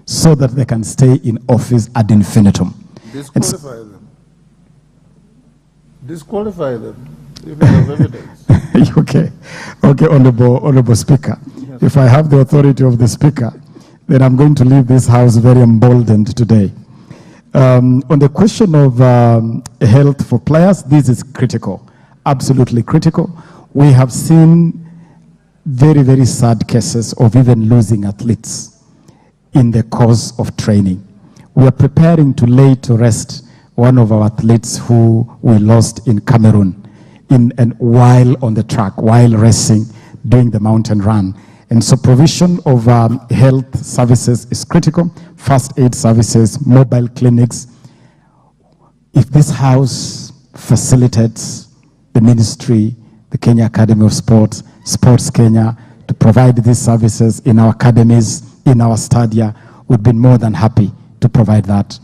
Speaker 2: so that they can stay in office ad infinitum.
Speaker 16: Disqualify them. Disqualify them if you have evidence.
Speaker 2: Okay, Honorable Speaker. Yes. If I have the authority of the Speaker, then I'm going to leave this House very emboldened today. On the question of health for players, this is critical, absolutely critical. We have seen very, very sad cases of even losing athletes in the course of training. We are preparing to lay to rest one of our athletes who we lost in Cameroon while on the track, while racing, doing the mountain run. And so provision of health services is critical, first aid services, mobile clinics. If this House facilitates the ministry, the Kenya Academy of Sports, Sports Kenya, to provide these services in our academies, in our stadia, we've been more than happy to provide that.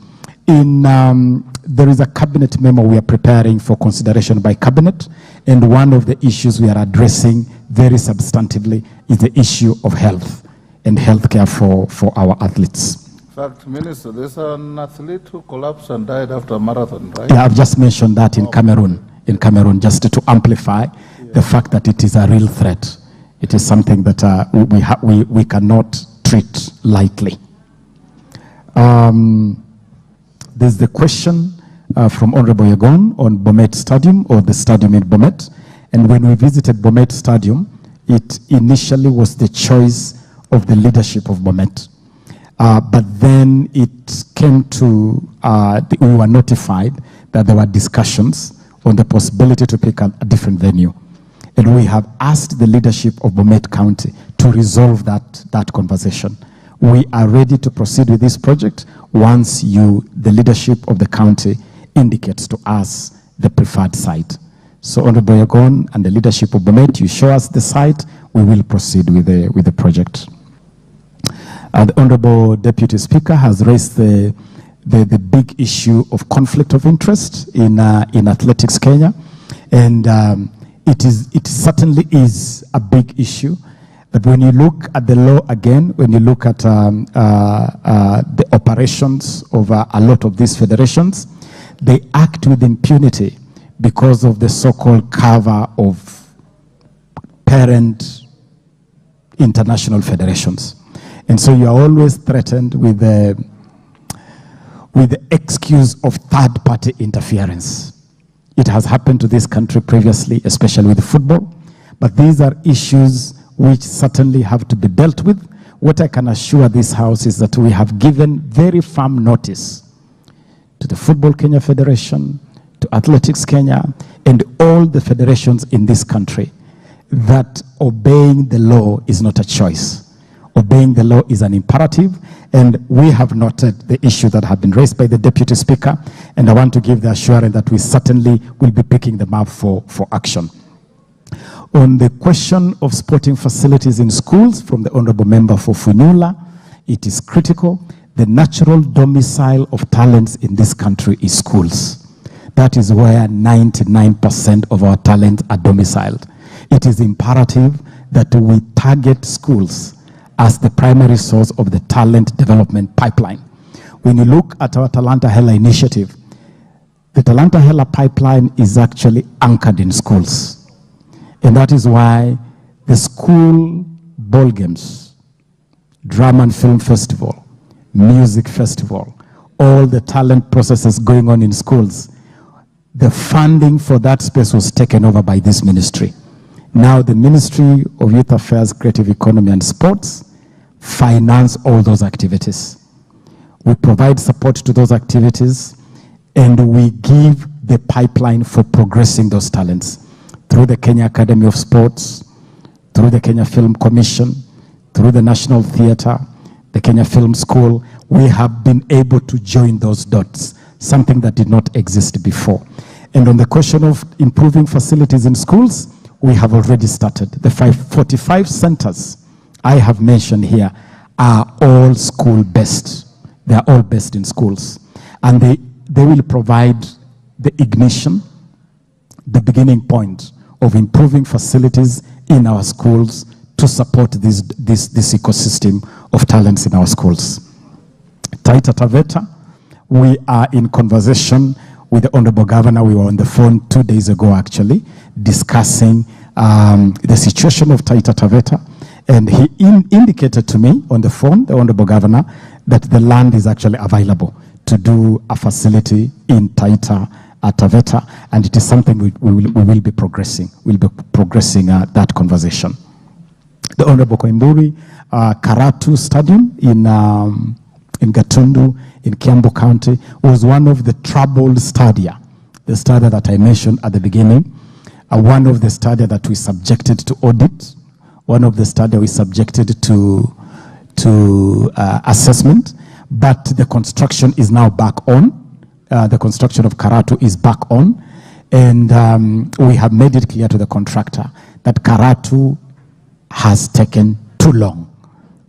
Speaker 2: There is a cabinet memo we are preparing for consideration by cabinet, and one of the issues we are addressing very substantively is the issue of health and healthcare for our athletes.
Speaker 16: In fact, Minister, there's an athlete who collapsed and died after a marathon, right?
Speaker 2: Yeah, I've just mentioned that in Cameroon, just to amplify the fact that it is a real threat. It is something that we cannot treat lightly. There's the question from Honorable Yagon on Bomet Stadium, or the stadium in Bomet. And when we visited Bomet Stadium, it initially was the choice of the leadership of Bomet. But then it came to, we were notified that there were discussions on the possibility to pick a different venue. And we have asked the leadership of Bomet County to resolve that conversation. We are ready to proceed with this project once the leadership of the county indicates to us the preferred site. So Honorable Yagon and the leadership of Bomet, you show us the site, we will proceed with the project. The Honorable Deputy Speaker has raised the big issue of conflict of interest in Athletics Kenya, and it certainly is a big issue. But when you look at the law again, when you look at the operations of a lot of these federations, they act with impunity because of the so-called cover of parent international federations. And so you are always threatened with the excuse of third-party interference. It has happened to this country previously, especially with football, but these are issues which certainly have to be dealt with. What I can assure this House is that we have given very firm notice to the Football Kenya Federation, to Athletics Kenya, and all the federations in this country that obeying the law is not a choice. Obeying the law is an imperative, and we have noted the issue that have been raised by the Deputy Speaker, and I want to give the assurance that we certainly will be picking them up for action. On the question of sporting facilities in schools from the Honorable Member for Funyula, it is critical. The natural domicile of talents in this country is schools. That is where 99% of our talent are domiciled. It is imperative that we target schools as the primary source of the talent development pipeline. When you look at our Talanta Hela initiative, the Talanta Hela pipeline is actually anchored in schools. And that is why the school ball games, drama and film festival, music festival, all the talent processes going on in schools, the funding for that space was taken over by this ministry. Now the Ministry of Youth Affairs, Creative Economy and Sports finance all those activities. We provide support to those activities, and we give the pipeline for progressing those talents through the Kenya Academy of Sports, through the Kenya Film Commission, through the National Theatre, the Kenya Film School. We have been able to join those dots, something that did not exist before. And on the question of improving facilities in schools, we have already started. The 45 centers I have mentioned here are all school-based. They are all based in schools. And they will provide the ignition,
Speaker 1: the beginning point of improving facilities in our schools to support this ecosystem of talents in our schools. Taita Taveta, we are in conversation with the Honorable Governor. We were on the phone 2 days ago, actually, discussing the situation of Taita Taveta. And he indicated to me on the phone, the Honorable Governor, that the land is actually available to do a facility in Taita Taveta, and it is something we will be progressing. We'll be progressing that conversation. The Honorable Koimburi, Karatu Stadium in Gatundu, in Kiambu County, was one of the troubled stadia, the stadia that I mentioned at the beginning, one of the stadia that we subjected to audit, one of the stadia we subjected to assessment, but the construction is now back on. The construction of Karatu is back on, and we have made it clear to the contractor that Karatu has taken too long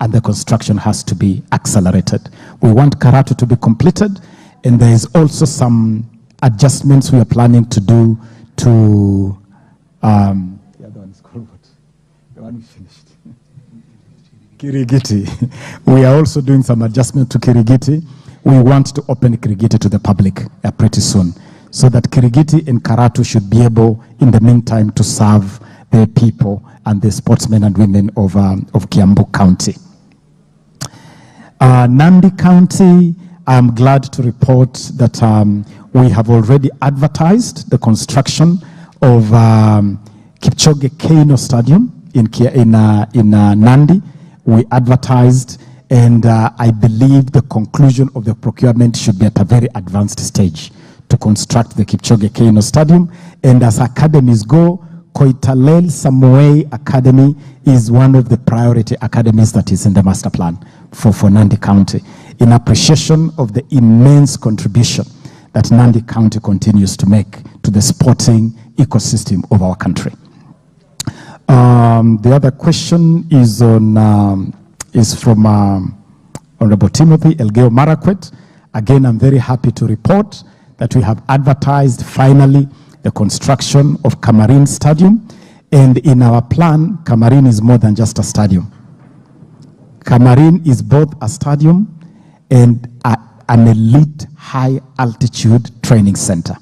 Speaker 1: and the construction has to be accelerated. We want Karatu to be completed, and there is also some adjustments we are planning to do to the other one is called what? The one we finished. Kirigiti. We are also doing some adjustment to Kirigiti. We want to open Kirigiti to the public pretty soon, so that Kirigiti and Karatu should be able, in the meantime, to serve the people and the sportsmen and women of Kiambu County. Nandi County, I'm glad to report that we have already advertised the construction of Kipchoge Keino Stadium in Nandi. We advertised, and I believe the conclusion of the procurement should be at a very advanced stage to construct the Kipchoge Keino Stadium. And as academies go, Koitalel Samoei Academy is one of the priority academies that is in the master plan for Nandi County, in appreciation of the immense contribution that Nandi County continues to make to the sporting ecosystem of our country. The other question is on is from Honorable Timothy Elgeyo Marakwet. Again, I'm very happy to report that we have advertised finally the construction of Kamarin Stadium, and in our plan, Kamarin is more than just a stadium. Kamarin is both a stadium and an elite high altitude training center,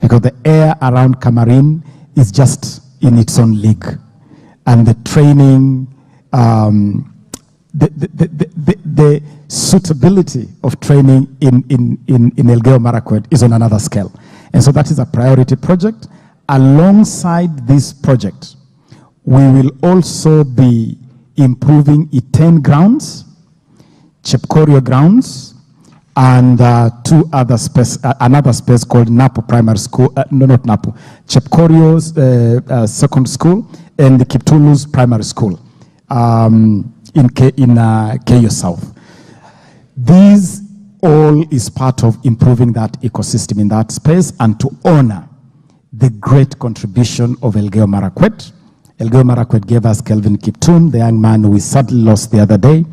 Speaker 1: because the air around Kamarin is just in its own league, and the training, the suitability of training in Elgeyo Marakwet is on another scale. And so that is a priority project. Alongside this project, we will also be improving Iten grounds, Chepkorio grounds, and two other space, another space called Napo Primary School, no, not Napo, Chepkorio's second school, and the Kiptulu's primary school in Keio South. These all is part of improving that ecosystem in that space, and to honor the great contribution of Elgeyo Marakwet. Elgeyo Marakwet gave us Kelvin Kiptum, the young man we sadly lost the other day,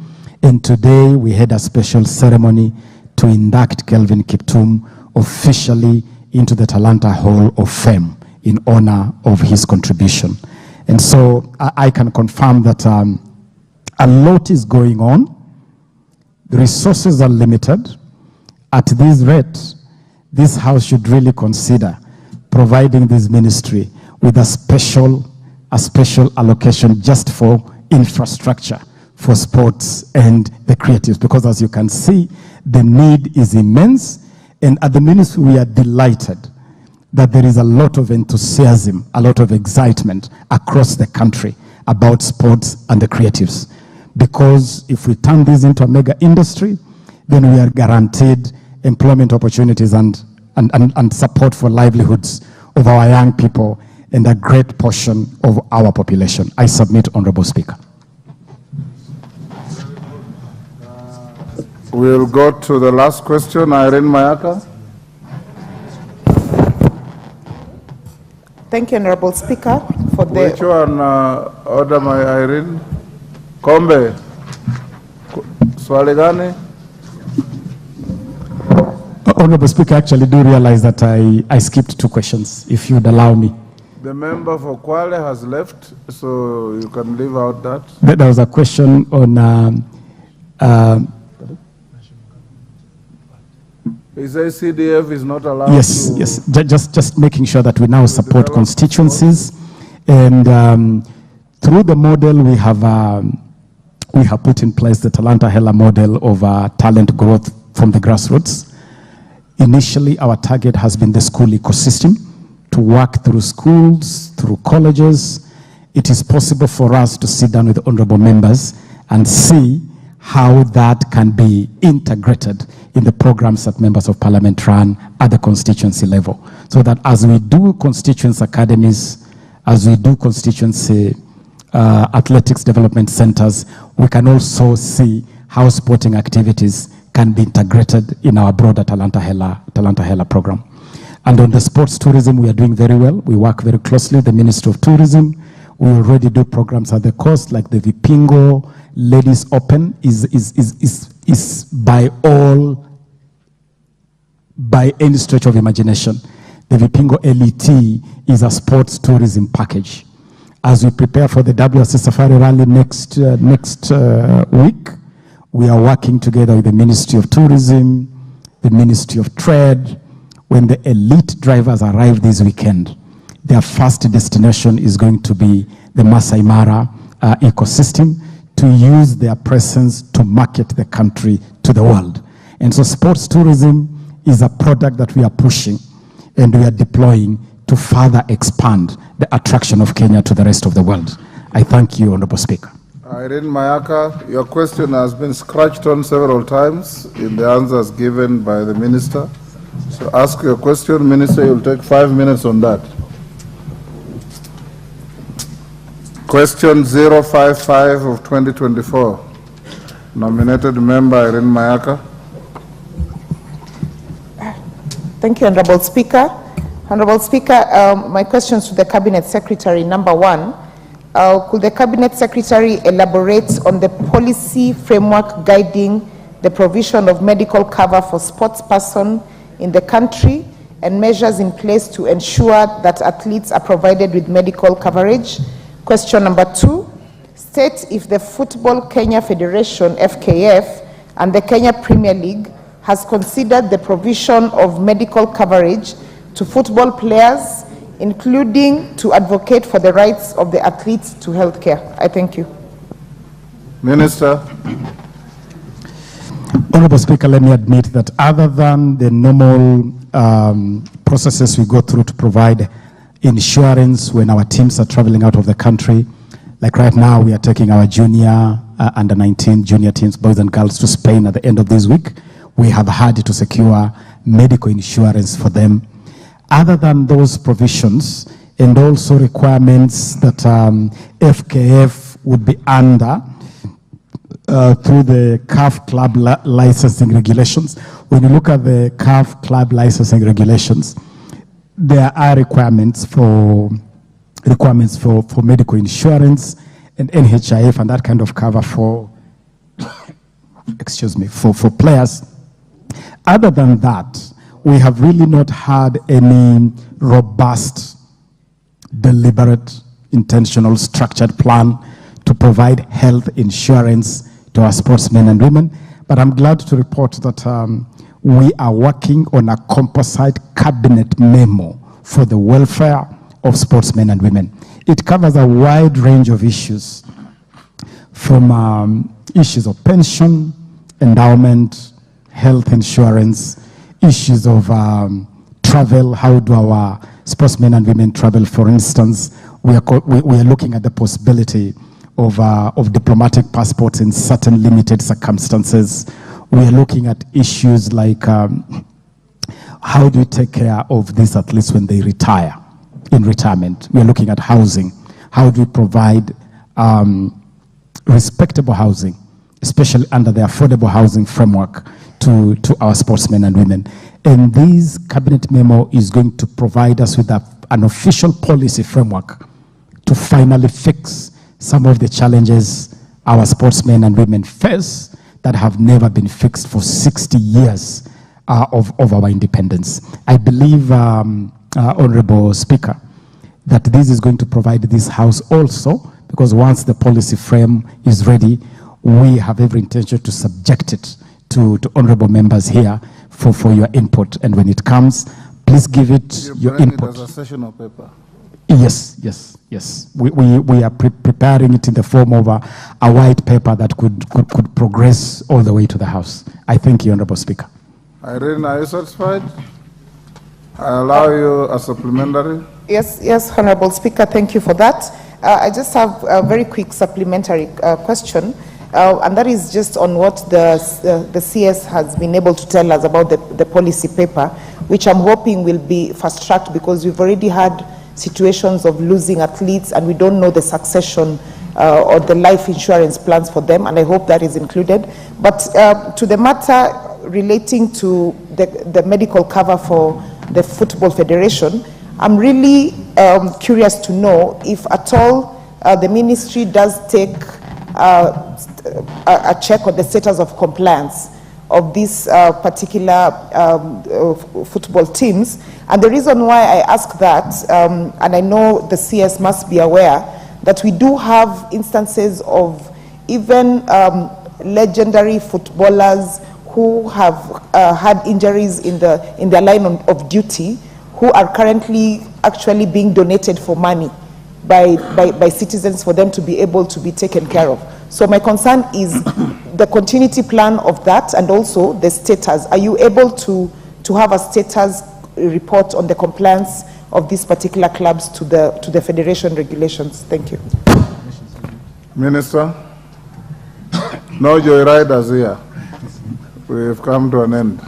Speaker 1: and today we had a special ceremony to induct Kelvin Kiptum officially into the Talanta Hall of Fame in honor of his contribution. And so I can confirm that a lot is going on. The resources are limited. At this rate, this house should really consider providing this ministry with a special allocation just for infrastructure, for sports and the creatives, because as you can see, the need is immense. And at the ministry, we are delighted that there is a lot of enthusiasm, a lot of excitement across the country about sports and the creatives. Because if we turn this into a mega industry, then we are guaranteed employment opportunities and support for livelihoods of our young people and a great portion of our population. I submit, Honorable Speaker.
Speaker 16: We'll go to the last question, Irene Mayaka.
Speaker 6: Thank you, Honorable Speaker, for the...
Speaker 16: Which one, order my Irene? Kombe. Swali gani?
Speaker 2: Honorable Speaker, I actually do realize that I skipped 2 questions, if you'd allow me.
Speaker 16: The member for Kwale has left, so you can leave out that.
Speaker 2: There was a question on...
Speaker 16: He says CDF is not allowed
Speaker 2: yes,
Speaker 16: to...
Speaker 2: yes. Just making sure that we now support constituencies. And through the model we have put in place the Talanta Hela model of talent growth from the grassroots. Initially, our target has been the school ecosystem, to work through schools, through colleges. It is possible for us to sit down with honorable members and see how that can be integrated in the programs that members of parliament run at the constituency level. So that as we do constituency academies, as we do constituency athletics development centers, we can also see how sporting activities can be integrated in our broader Talanta Hela program. And on the sports tourism, we are doing very well. We work very closely with the Ministry of Tourism. We already do programs at the coast, like the Vipingo Ladies Open is by any stretch of imagination. The Vipingo LET is a sports tourism package. As we prepare for the WRC Safari Rally next week, we are working together with the Ministry of Tourism, the Ministry of Trade. When the elite drivers arrive this weekend, their first destination is going to be the Masai Mara ecosystem, to use their presence to market the country to the world. And so sports tourism is a product that we are pushing and we are deploying to further expand the attraction of Kenya to the rest of the world. I thank you, Honorable Speaker.
Speaker 16: Irene Mayaka, your question has been scratched on several times in the answers given by the Minister. So ask your question, Minister, you'll take 5 minutes on that. Question 055 of 2024. Nominated member Irene Mayaka.
Speaker 6: Thank you, Honorable Speaker. Honorable Speaker, my questions to the Cabinet Secretary. Number 1, could the Cabinet Secretary elaborate on the policy framework guiding the provision of medical cover for sports persons in the country and measures in place to ensure that athletes are provided with medical coverage? Question number 2, state if the Football Kenya Federation, FKF, and the Kenya Premier League has considered the provision of medical coverage to football players, including to advocate for the rights of the athletes to health care. I thank you.
Speaker 16: Minister.
Speaker 2: Honorable Speaker, let me admit that other than the normal processes we go through to provide insurance when our teams are traveling out of the country, like right now we are taking our junior, under 19 junior teams, boys and girls, to Spain at the end of this week. We have had to secure medical insurance for them. Other than those provisions and also requirements that FKF would be under through the CAF club licensing regulations. When you look at the CAF club licensing regulations, there are requirements for medical insurance and NHIF and that kind of cover for excuse me, for players. Other than that, we have really not had any robust, deliberate, intentional, structured plan to provide health insurance to our sportsmen and women. But I'm glad to report that we are working on a composite cabinet memo for the welfare of sportsmen and women. It covers a wide range of issues, from issues of pension, endowment, health insurance, issues of travel. How do our sportsmen and women travel? For instance, we are looking at the possibility of diplomatic passports in certain limited circumstances. We are looking at issues like how do we take care of these athletes when they retire, in retirement. We are looking at housing. How do we provide respectable housing, especially under the affordable housing framework to our sportsmen and women. And this cabinet memo is going to provide us with an official policy framework to finally fix some of the challenges our sportsmen and women face that have never been fixed for 60 years of our independence. I believe, Honorable Speaker, that this is going to provide this House also, because once the policy frame is ready, we have every intention to subject it to honorable members here for your input. And when it comes, please give it your input.
Speaker 16: It as a sessional paper.
Speaker 2: Yes. We are preparing it in the form of a white paper that could progress all the way to the House. I thank you, Honorable Speaker.
Speaker 16: Irene, are you satisfied? I allow you a supplementary.
Speaker 6: Yes, Honorable Speaker, thank you for that. I just have a very quick supplementary question, and that is just on what the CS has been able to tell us about the policy paper, which I'm hoping will be fast-tracked, because we've already had situations of losing athletes and we don't know the succession or the life insurance plans for them, and I hope that is included. But to the matter relating to the medical cover for the Football Federation, I'm really curious to know if at all the ministry does take a check on the status of compliance of these particular football teams. And the reason why I ask that, and I know the CS must be aware, that we do have instances of even legendary footballers who have had injuries in their line of duty, who are currently actually being donated for money by citizens for them to be able to be taken care of. So my concern is the continuity plan of that, and also the status. Are you able to have a status report on the compliance of these particular clubs to the federation regulations? Thank you.
Speaker 16: Minister, no joyriders here. We've come to an end.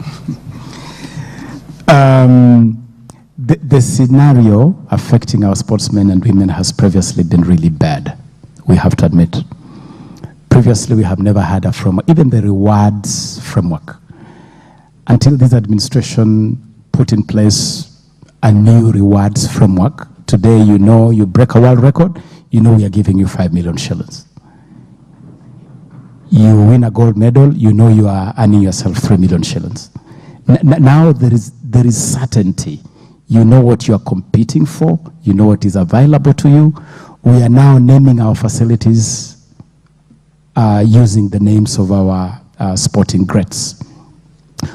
Speaker 2: The scenario affecting our sportsmen and women has previously been really bad, we have to admit. Previously, we have never had a framework, even the rewards framework. Until this administration put in place a new rewards framework, today, you know, you break a world record, you know we are giving you 5 million shillings. You win a gold medal, you know you are earning yourself 3 million shillings. Now there is certainty. You know what you are competing for, you know what is available to you. We are now naming our facilities using the names of our sporting greats.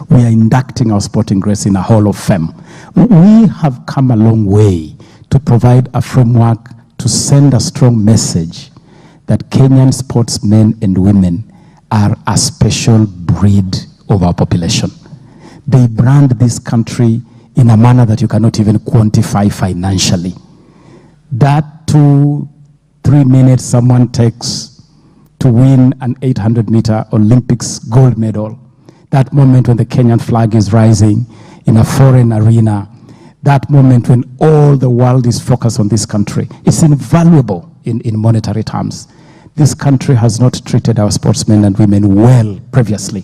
Speaker 2: We are inducting our sporting greats in a Hall of Fame. We have come a long way to provide a framework to send a strong message that Kenyan sportsmen and women are a special breed of our population. They brand this country in a manner that you cannot even quantify financially. That 2-3 minutes someone takes to win an 800-meter Olympics gold medal, that moment when the Kenyan flag is rising in a foreign arena, that moment when all the world is focused on this country, it's invaluable in monetary terms. This country has not treated our sportsmen and women well previously.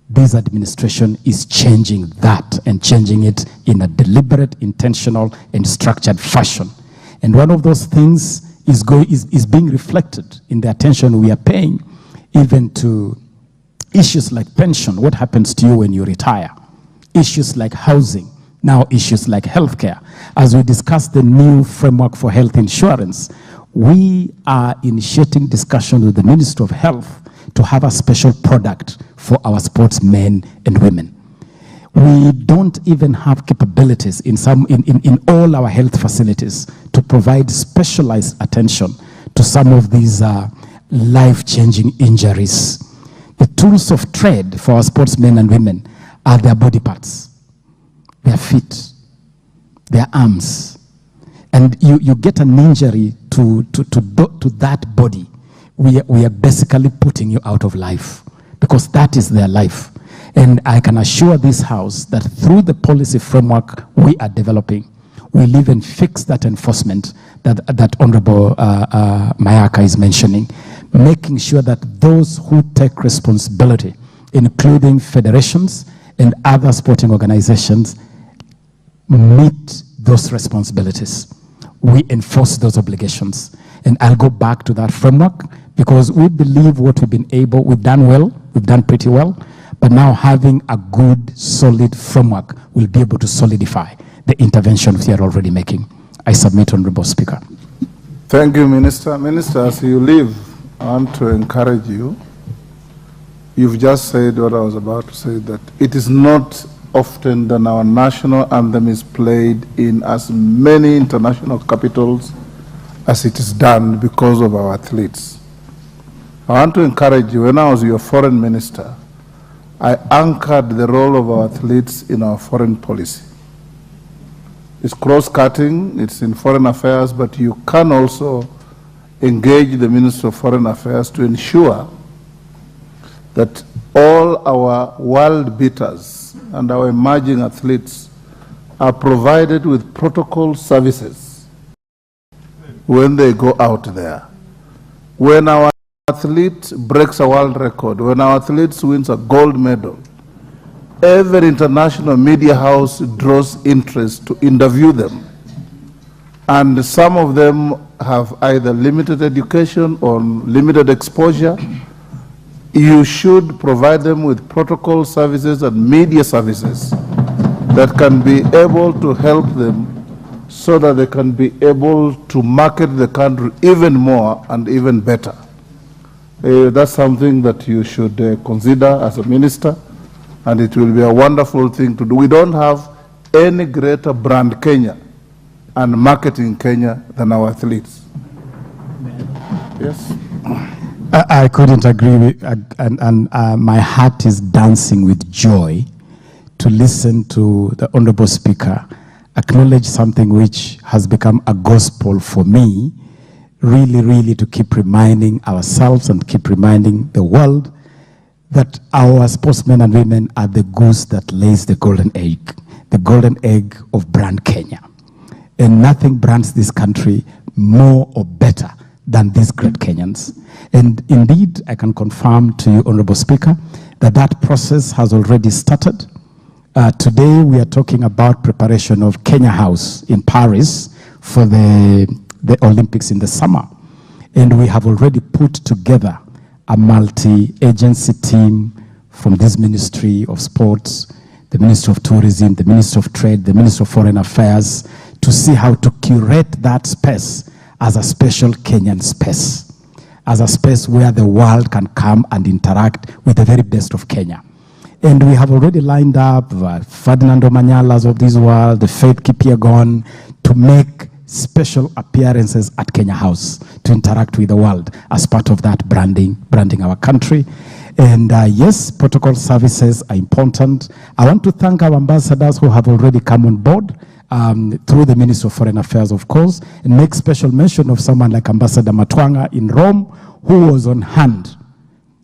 Speaker 2: This administration is changing that, and changing it in a deliberate, intentional, and structured fashion. And one of those things is being reflected in the attention we are paying even to issues like pension. What happens to you when you retire? Issues like housing. Now issues like healthcare. As we discuss the new framework for health insurance, we are initiating discussion with the Ministry of Health to have a special product for our sportsmen and women. We don't even have capabilities in all our health facilities to provide specialized attention to some of these life-changing injuries. The tools of trade for our sportsmen and women are their body parts, their feet, their arms. And you get an injury to that body, we are basically putting you out of life, because that is their life. And I can assure this House that through the policy framework we are developing, we'll even fix that enforcement that Honorable Mayaka is mentioning, making sure that those who take responsibility, including federations and other sporting organizations, meet those responsibilities. We enforce those obligations. And I'll go back to that framework, because we believe what we've done well, we've done pretty well, But now having a good, solid framework will be able to solidify the intervention we are already making. I submit, Honorable Speaker.
Speaker 16: Thank you, Minister. Minister, as you leave, I want to encourage you. You've just said what I was about to say, that it is not often that our national anthem is played in as many international capitals as it is done because of our athletes. I want to encourage you, when I was your foreign minister, I anchored the role of our athletes in our foreign policy. It's cross-cutting, it's in foreign affairs, but you can also engage the Minister of Foreign Affairs to ensure that all our world beaters and our emerging athletes are provided with protocol services when they go out there. When our athlete breaks a world record, when our athlete wins a gold medal, every international media house draws interest to interview them. And some of them have either limited education or limited exposure. You should provide them with protocol services and media services that can be able to help them so that they can be able to market the country even more and even better. That's something that you should consider as a minister, and it will be a wonderful thing to do. We don't have any greater brand Kenya and marketing Kenya than our athletes. Yes.
Speaker 2: I couldn't agree with, and my heart is dancing with joy to listen to the Honorable Speaker acknowledge something which has become a gospel for me, really to keep reminding ourselves and keep reminding the world that our sportsmen and women are the goose that lays the golden egg of brand Kenya. And nothing brands this country more or better than these great Kenyans. And indeed, I can confirm to you, Honorable Speaker, that that process has already started. Today, we are talking about preparation of Kenya House in Paris for the Olympics in the summer. And we have already put together a multi-agency team from this Ministry of Sports, the Ministry of Tourism, the Ministry of Trade, the Ministry of Foreign Affairs, to see how to curate that space as a special Kenyan space, as a space where the world can come and interact with the very best of Kenya. And we have already lined up Ferdinand Omanyalas of this world, the Faith Kipyegon, to make special appearances at Kenya House to interact with the world as part of that branding our country. And yes, protocol services are important. I want to thank our ambassadors who have already come on board through the Ministry of Foreign Affairs, of course, and make special mention of someone like Ambassador Matwanga in Rome, who was on hand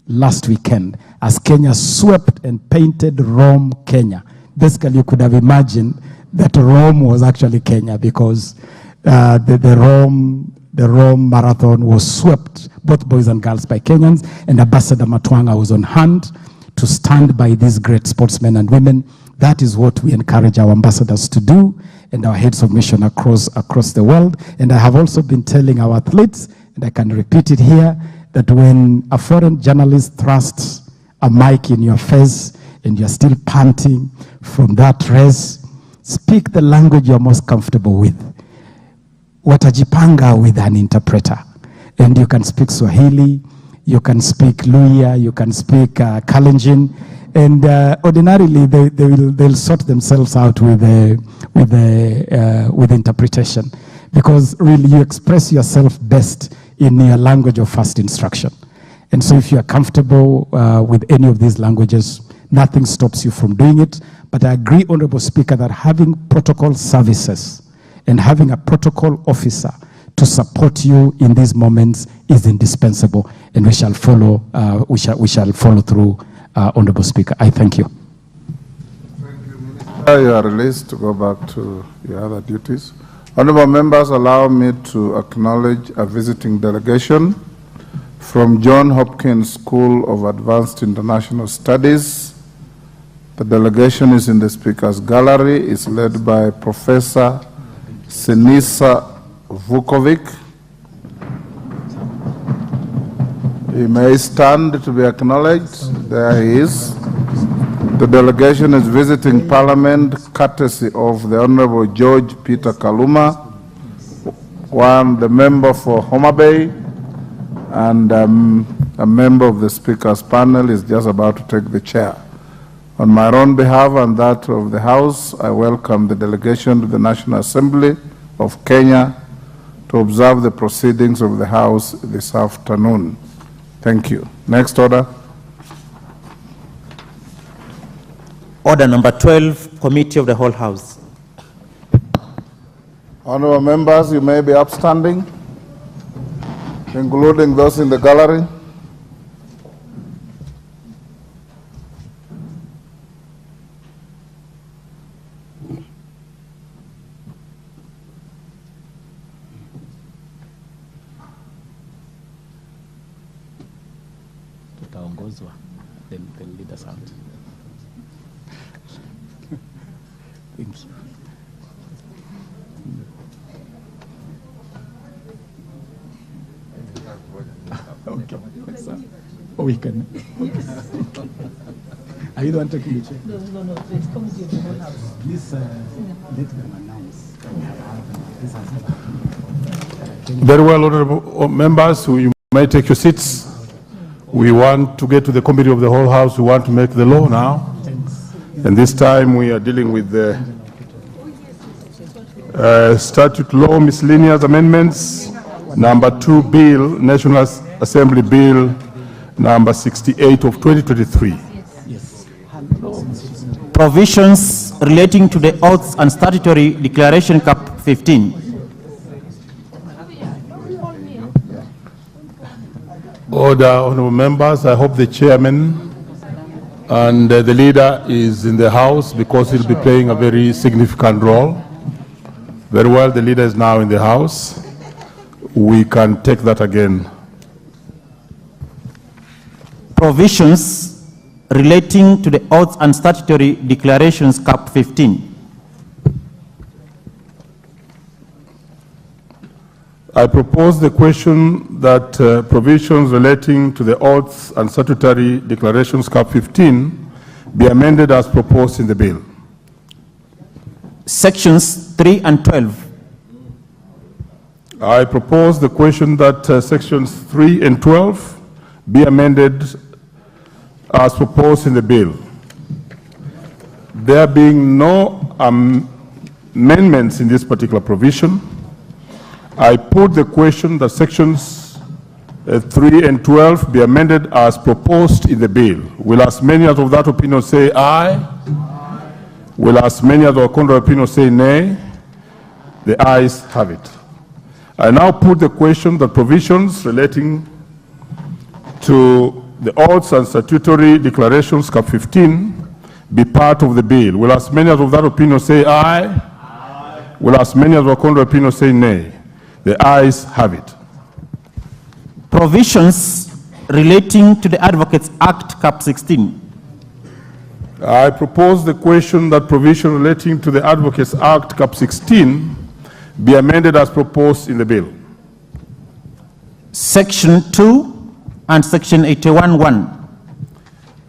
Speaker 2: last weekend as Kenya swept and painted Rome, Kenya. Basically, you could have imagined that Rome was actually Kenya because the Rome Marathon was swept, both boys and girls, by Kenyans, and Ambassador Matwanga was on hand to stand by these great sportsmen and women. That is what we encourage our ambassadors to do and our heads of mission across the world. And I have also been telling our athletes, and I can repeat it here, that when a foreign journalist thrusts a mic in your face and you're still panting from that race, speak the language you're most comfortable with. Watajipanga with an interpreter. And you can speak Swahili, you can speak Luhya, you can speak Kalenjin, and ordinarily they'll sort themselves out with interpretation, because really you express yourself best in your language of first instruction. And so if you are comfortable with any of these languages, nothing stops you from doing it. But I agree, Honorable Speaker, that having protocol services and having a protocol officer to support you in these moments is indispensable, and we shall follow. We shall follow through, Honorable Speaker. I thank you.
Speaker 16: Thank you, Minister. You are released to go back to your other duties. Honorable members, allow me to acknowledge a visiting delegation from John Hopkins School of Advanced International Studies. The delegation is in the Speaker's Gallery. It's led by Professor Sinisa Vukovic. He may stand to be acknowledged. There he is. The delegation is visiting Parliament courtesy of the Honorable George Peter Kaluma, the member for Homa Bay, and a member of the Speaker's panel is just about to take the chair. On my own behalf and that of the House, I welcome the delegation to the National Assembly of Kenya to observe the proceedings of the House this afternoon. Thank you. Next order.
Speaker 8: Order number 12, Committee of the Whole House.
Speaker 16: Honorable members, you may be upstanding, including those in the gallery.
Speaker 2: Then lead us out. Thank you. Okay. Oh, we can. Are you the one taking the chair?
Speaker 11: No. It's committee of the whole house.
Speaker 2: Please let them announce.
Speaker 4: Very well, honorable members, you may take your seats. We want to get to the committee of the whole house. We want to make the law now. And this time we are dealing with the statute law miscellaneous amendments, number 2 bill, National Assembly Bill number 68 of 2023.
Speaker 8: Provisions relating to the oaths and statutory declaration cap 15.
Speaker 4: Order, honorable members. I hope the chairman and the leader is in the house because he'll be playing a very significant role. Very well, the leader is now in the house. We can take that again.
Speaker 8: Provisions relating to the oaths and statutory declarations cap 15.
Speaker 4: I propose the question that provisions relating to the oaths and statutory declarations cap 15 be amended as proposed in the bill.
Speaker 8: Sections 3 and 12.
Speaker 4: I propose the question that sections 3 and 12 be amended as proposed in the bill. There being no amendments in this particular provision, I put the question that sections 3 and 12 be amended as proposed in the bill. Will as many as of that opinion say aye? Will as many as of contrary opinion say nay? The ayes have it. I now put the question that provisions relating to the oaths and statutory declarations cap 15 be part of the bill. Will as many as of that opinion say aye? Will as many as of contrary opinion say nay? The ayes have it.
Speaker 8: Provisions relating to the Advocates Act cap 16.
Speaker 4: I propose the question that provision relating to the Advocates Act cap 16 be amended as proposed in the bill.
Speaker 8: Section 2 and section 81(1).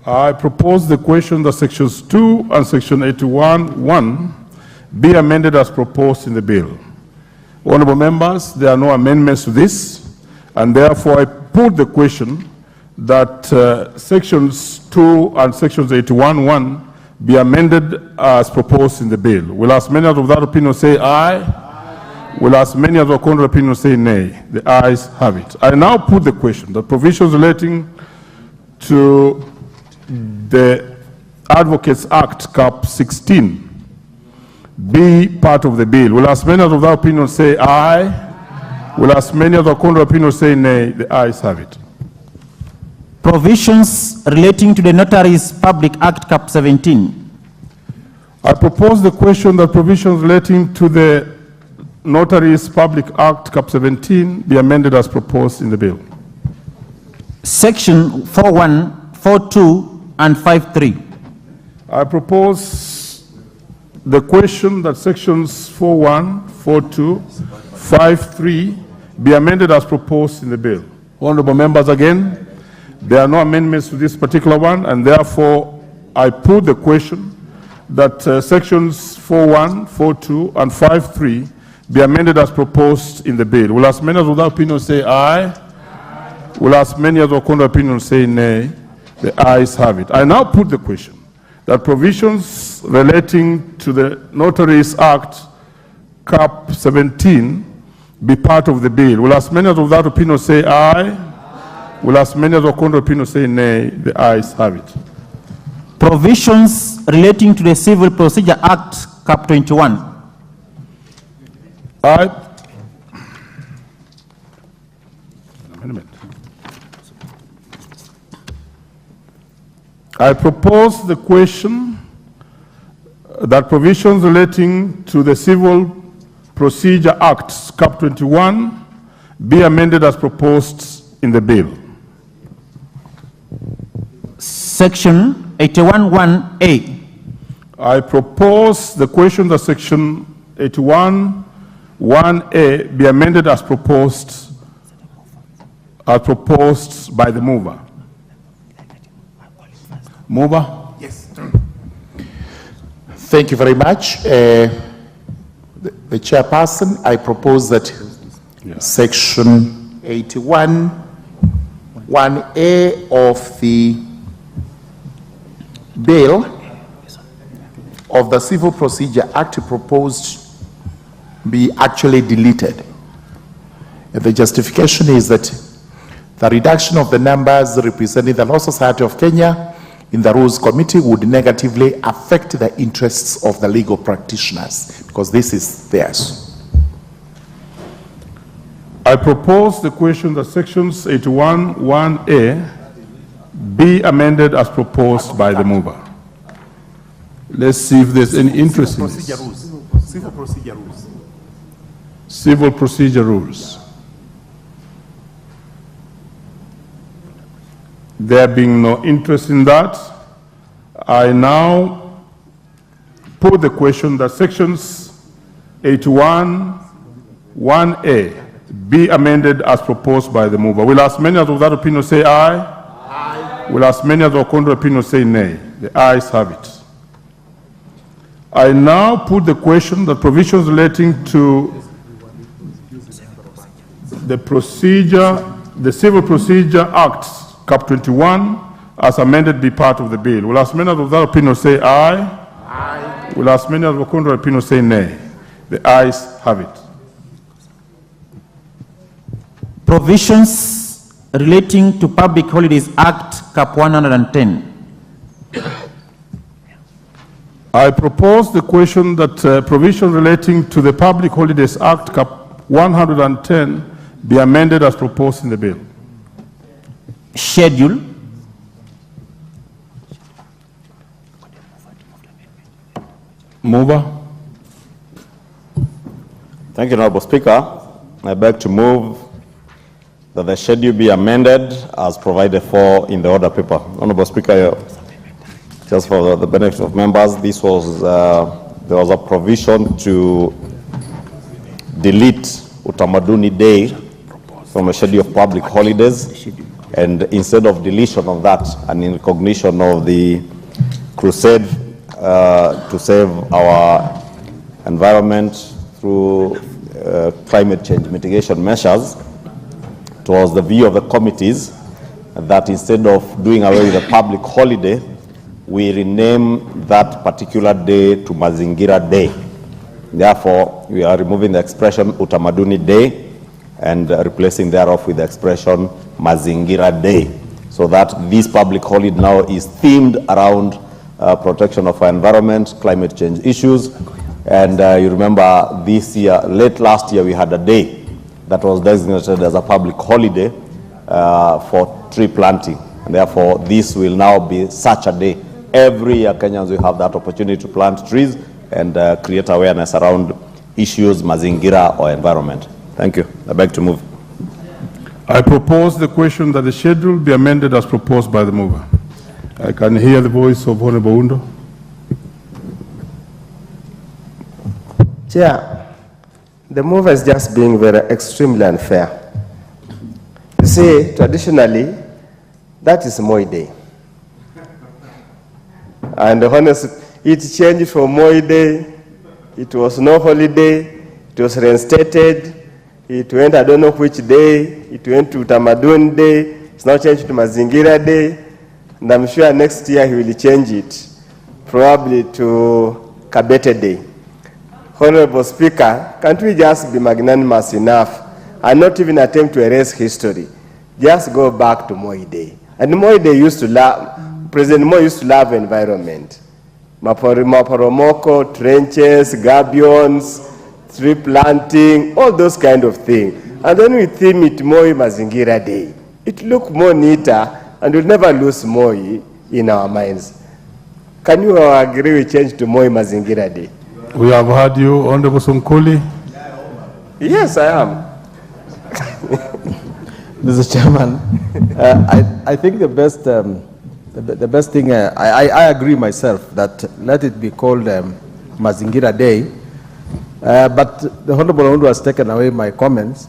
Speaker 4: I propose the question that sections 2 and section 81(1) be amended as proposed in the bill. Honorable members, there are no amendments to this, and therefore I put the question that sections 2 and sections 81(1) be amended as proposed in the bill. Will as many as of that opinion say aye? Will as many as of contrary opinion say nay? The ayes have it. I now put the question that provisions relating to the Advocates Act cap 16 be part of the bill. Will as many as of that opinion say aye? Will as many as of contrary opinion say nay? The ayes have it.
Speaker 8: Provisions relating to the Notaries Public Act cap 17.
Speaker 4: I propose the question that provisions relating to the Notaries Public Act cap 17 be amended as proposed in the bill.
Speaker 8: Section 4.1, 4.2 and 5.3.
Speaker 4: I propose the question that sections 4.1, 4.2, 5.3 be amended as proposed in the bill. Honorable members, again, there are no amendments to this particular one, and therefore I put the question that sections 4.1, 4.2, and 5.3 be amended as proposed in the bill. Will as many as without opinion say aye? Aye. Will as many as with opinion say nay? The ayes have it. I now put the question that provisions relating to the Notaries Act, Cap 17, be part of the bill. Will as many as without opinion say aye? Aye. Will as many as with opinion say nay? The ayes have it.
Speaker 8: Provisions relating to the Civil Procedure Act, Cap 21.
Speaker 4: I propose the question that provisions relating to the Civil Procedure Act, Cap 21, be amended as proposed in the bill.
Speaker 8: Section 81(1)(a).
Speaker 4: I propose the question that section 81(1)(a) be amended as proposed by the mover. Mover?
Speaker 9: Yes. Thank you very much. The chairperson, I propose that section 81(1)(a) of the bill of the Civil Procedure Act proposed be actually deleted. The justification is that the reduction of the numbers representing the Law Society of Kenya in the Rules Committee would negatively affect the interests of the legal practitioners, because this is theirs.
Speaker 4: I propose the question that sections 81(1)(a) be amended as proposed by the mover. Let's see if there's any interest in this.
Speaker 9: Civil procedure rules.
Speaker 4: Civil procedure rules. There being no interest in that, I now put the question that sections 81(1)(a) be amended as proposed by the mover. Will as many as of that opinion say aye? Aye. Will as many as of contrary opinion say nay? The ayes have it. I now put the question that provisions relating to the Civil Procedure Act, Cap 21, as amended, be part of the bill. Will as many as of that opinion say aye? Aye. Will as many as of contrary opinion say nay? The ayes have it.
Speaker 8: Provisions relating to Public Holidays Act, Cap 110.
Speaker 4: I propose the question that provision relating to the Public Holidays Act, Cap 110, be amended as proposed in the bill.
Speaker 8: Schedule.
Speaker 4: Mover.
Speaker 10: Thank you, Honorable Speaker. I beg to move that the schedule be amended as provided for in the order paper. Honorable Speaker, just for the benefit of members, this was there was a provision to delete Utamaduni Day from the schedule of public holidays, and instead of deletion of that, and in recognition of the crusade to save our environment through climate change mitigation measures, it was the view of the committees that instead of doing away with a public holiday, we rename that particular day to Mazingira Day. Therefore, we are removing the expression Utamaduni Day and replacing thereof with the expression Mazingira Day, so that this public holiday now is themed around protection of our environment, climate change issues. And you remember this year, late last year, we had a day that was designated as a public holiday for tree planting. And therefore, this will now be such a day. Every year, Kenyans will have that opportunity to plant trees and create awareness around issues, Mazingira, or environment. Thank you. I beg to move.
Speaker 4: I propose the question that the schedule be amended as proposed by the mover. I can hear the voice of Honorable Undo.
Speaker 20: Chair, the mover is just being very extremely unfair. You see, traditionally, that is Moi Day. And honestly, it changed from Moi Day. It was no holiday. It was reinstated. It went, I don't know which day. It went to Tamaduni Day. It's now changed to Mazingira Day. And I'm sure next year he will change it, probably to Kabete Day. Honorable Speaker, can't we just be magnanimous enough and not even attempt to erase history? Just go back to Moi Day. And Moi Day used to love, President Moi used to love environment. Maporomoko, trenches, gabions, tree planting, all those kind of things. And then we theme it Moi Mazingira Day. It look more neater and we'll never lose Moi in our minds. Can you agree we change to Moi Mazingira Day?
Speaker 4: We have heard you, Honorable Sonkoli.
Speaker 20: Yes, I am.
Speaker 15: Mr. Chairman, I think the best thing, I agree myself that let it be called Mazingira Day, but the Honorable Oundu has taken away my comments.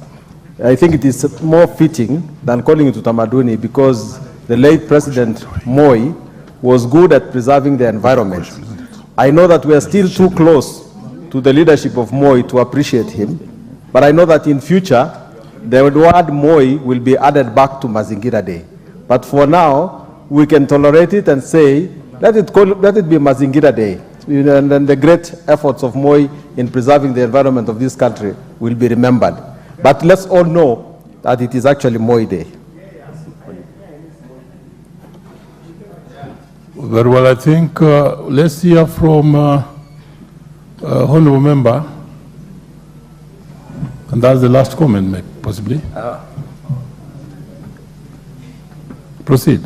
Speaker 15: I think it is more fitting than calling it Utamaduni because the late President Moi was good at preserving the environment. I know that we are still too close to the leadership of Moi to appreciate him, but I know that in future, the word Moi will be added back to Mazingira Day. But for now, we can tolerate it and say, let it be Mazingira Day. And then the great efforts of Moi in preserving the environment of this country will be remembered. But let's all know that it is actually Moi Day.
Speaker 4: Very well, I think let's hear from Honorable Member. And that's the last comment, possibly. Proceed.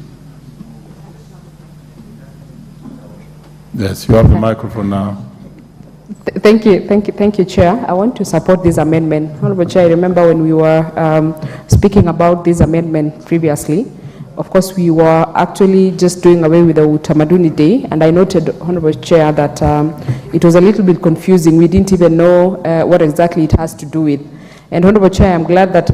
Speaker 4: Yes, you have the microphone now.
Speaker 12: Thank you, Chair. I want to support this amendment. Honorable Chair, I remember when we were speaking about this amendment previously, of course, we were actually just doing away with the Utamaduni Day, and I noted, Honorable Chair, that it was a little bit confusing. We didn't even know what exactly it has to do with. And Honorable Chair, I'm glad that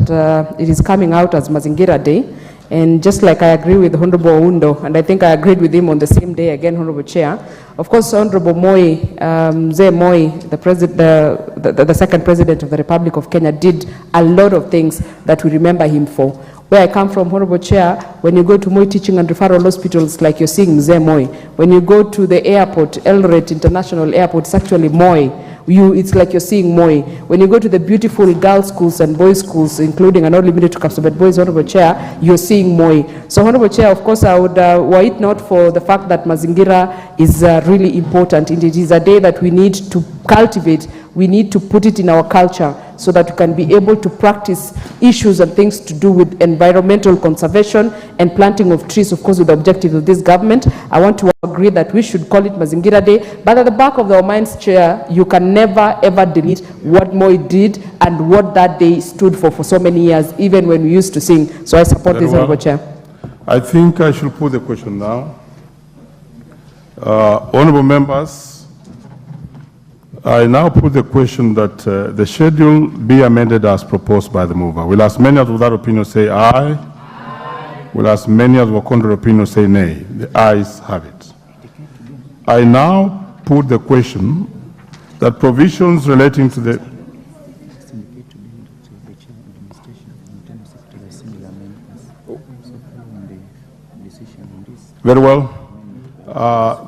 Speaker 12: it is coming out as Mazingira Day. And just like I agree with Honorable Oundo, and I think I agreed with him on the same day again, Honorable Chair. Of course, Honorable Moi, Mzee Moi, the second President of the Republic of Kenya, did a lot of things that we remember him for. Where I come from, Honorable Chair, when you go to Moi Teaching and Referral Hospitals, like you're seeing Mzee Moi. When you go to the airport, Eldoret International Airport, it's actually Moi. It's like you're seeing Moi. When you go to the beautiful girls' schools and boys' schools, including and not limited to Kapsabet Boys, Honorable Chair, you're seeing Moi. So, Honorable Chair, of course, I would, were it not for the fact that Mazingira is really important, it is a day that we need to cultivate, we need to put it in our culture so that we can be able to practice issues and things to do with environmental conservation and planting of trees, of course, with the objective of this government. I want to agree that we should call it Mazingira Day, but at the back of our minds, Chair, you can never ever delete what Moi did and what that day stood for so many years, even when we used to sing. So I support this, Honorable Chair.
Speaker 4: I think I should put the question now. Honorable members, I now put the question that the schedule be amended as proposed by the mover. Will as many as without opinion say aye? Aye. Will as many as were contrary opinion say nay? The ayes have it. I now put the question that provisions relating to the very well.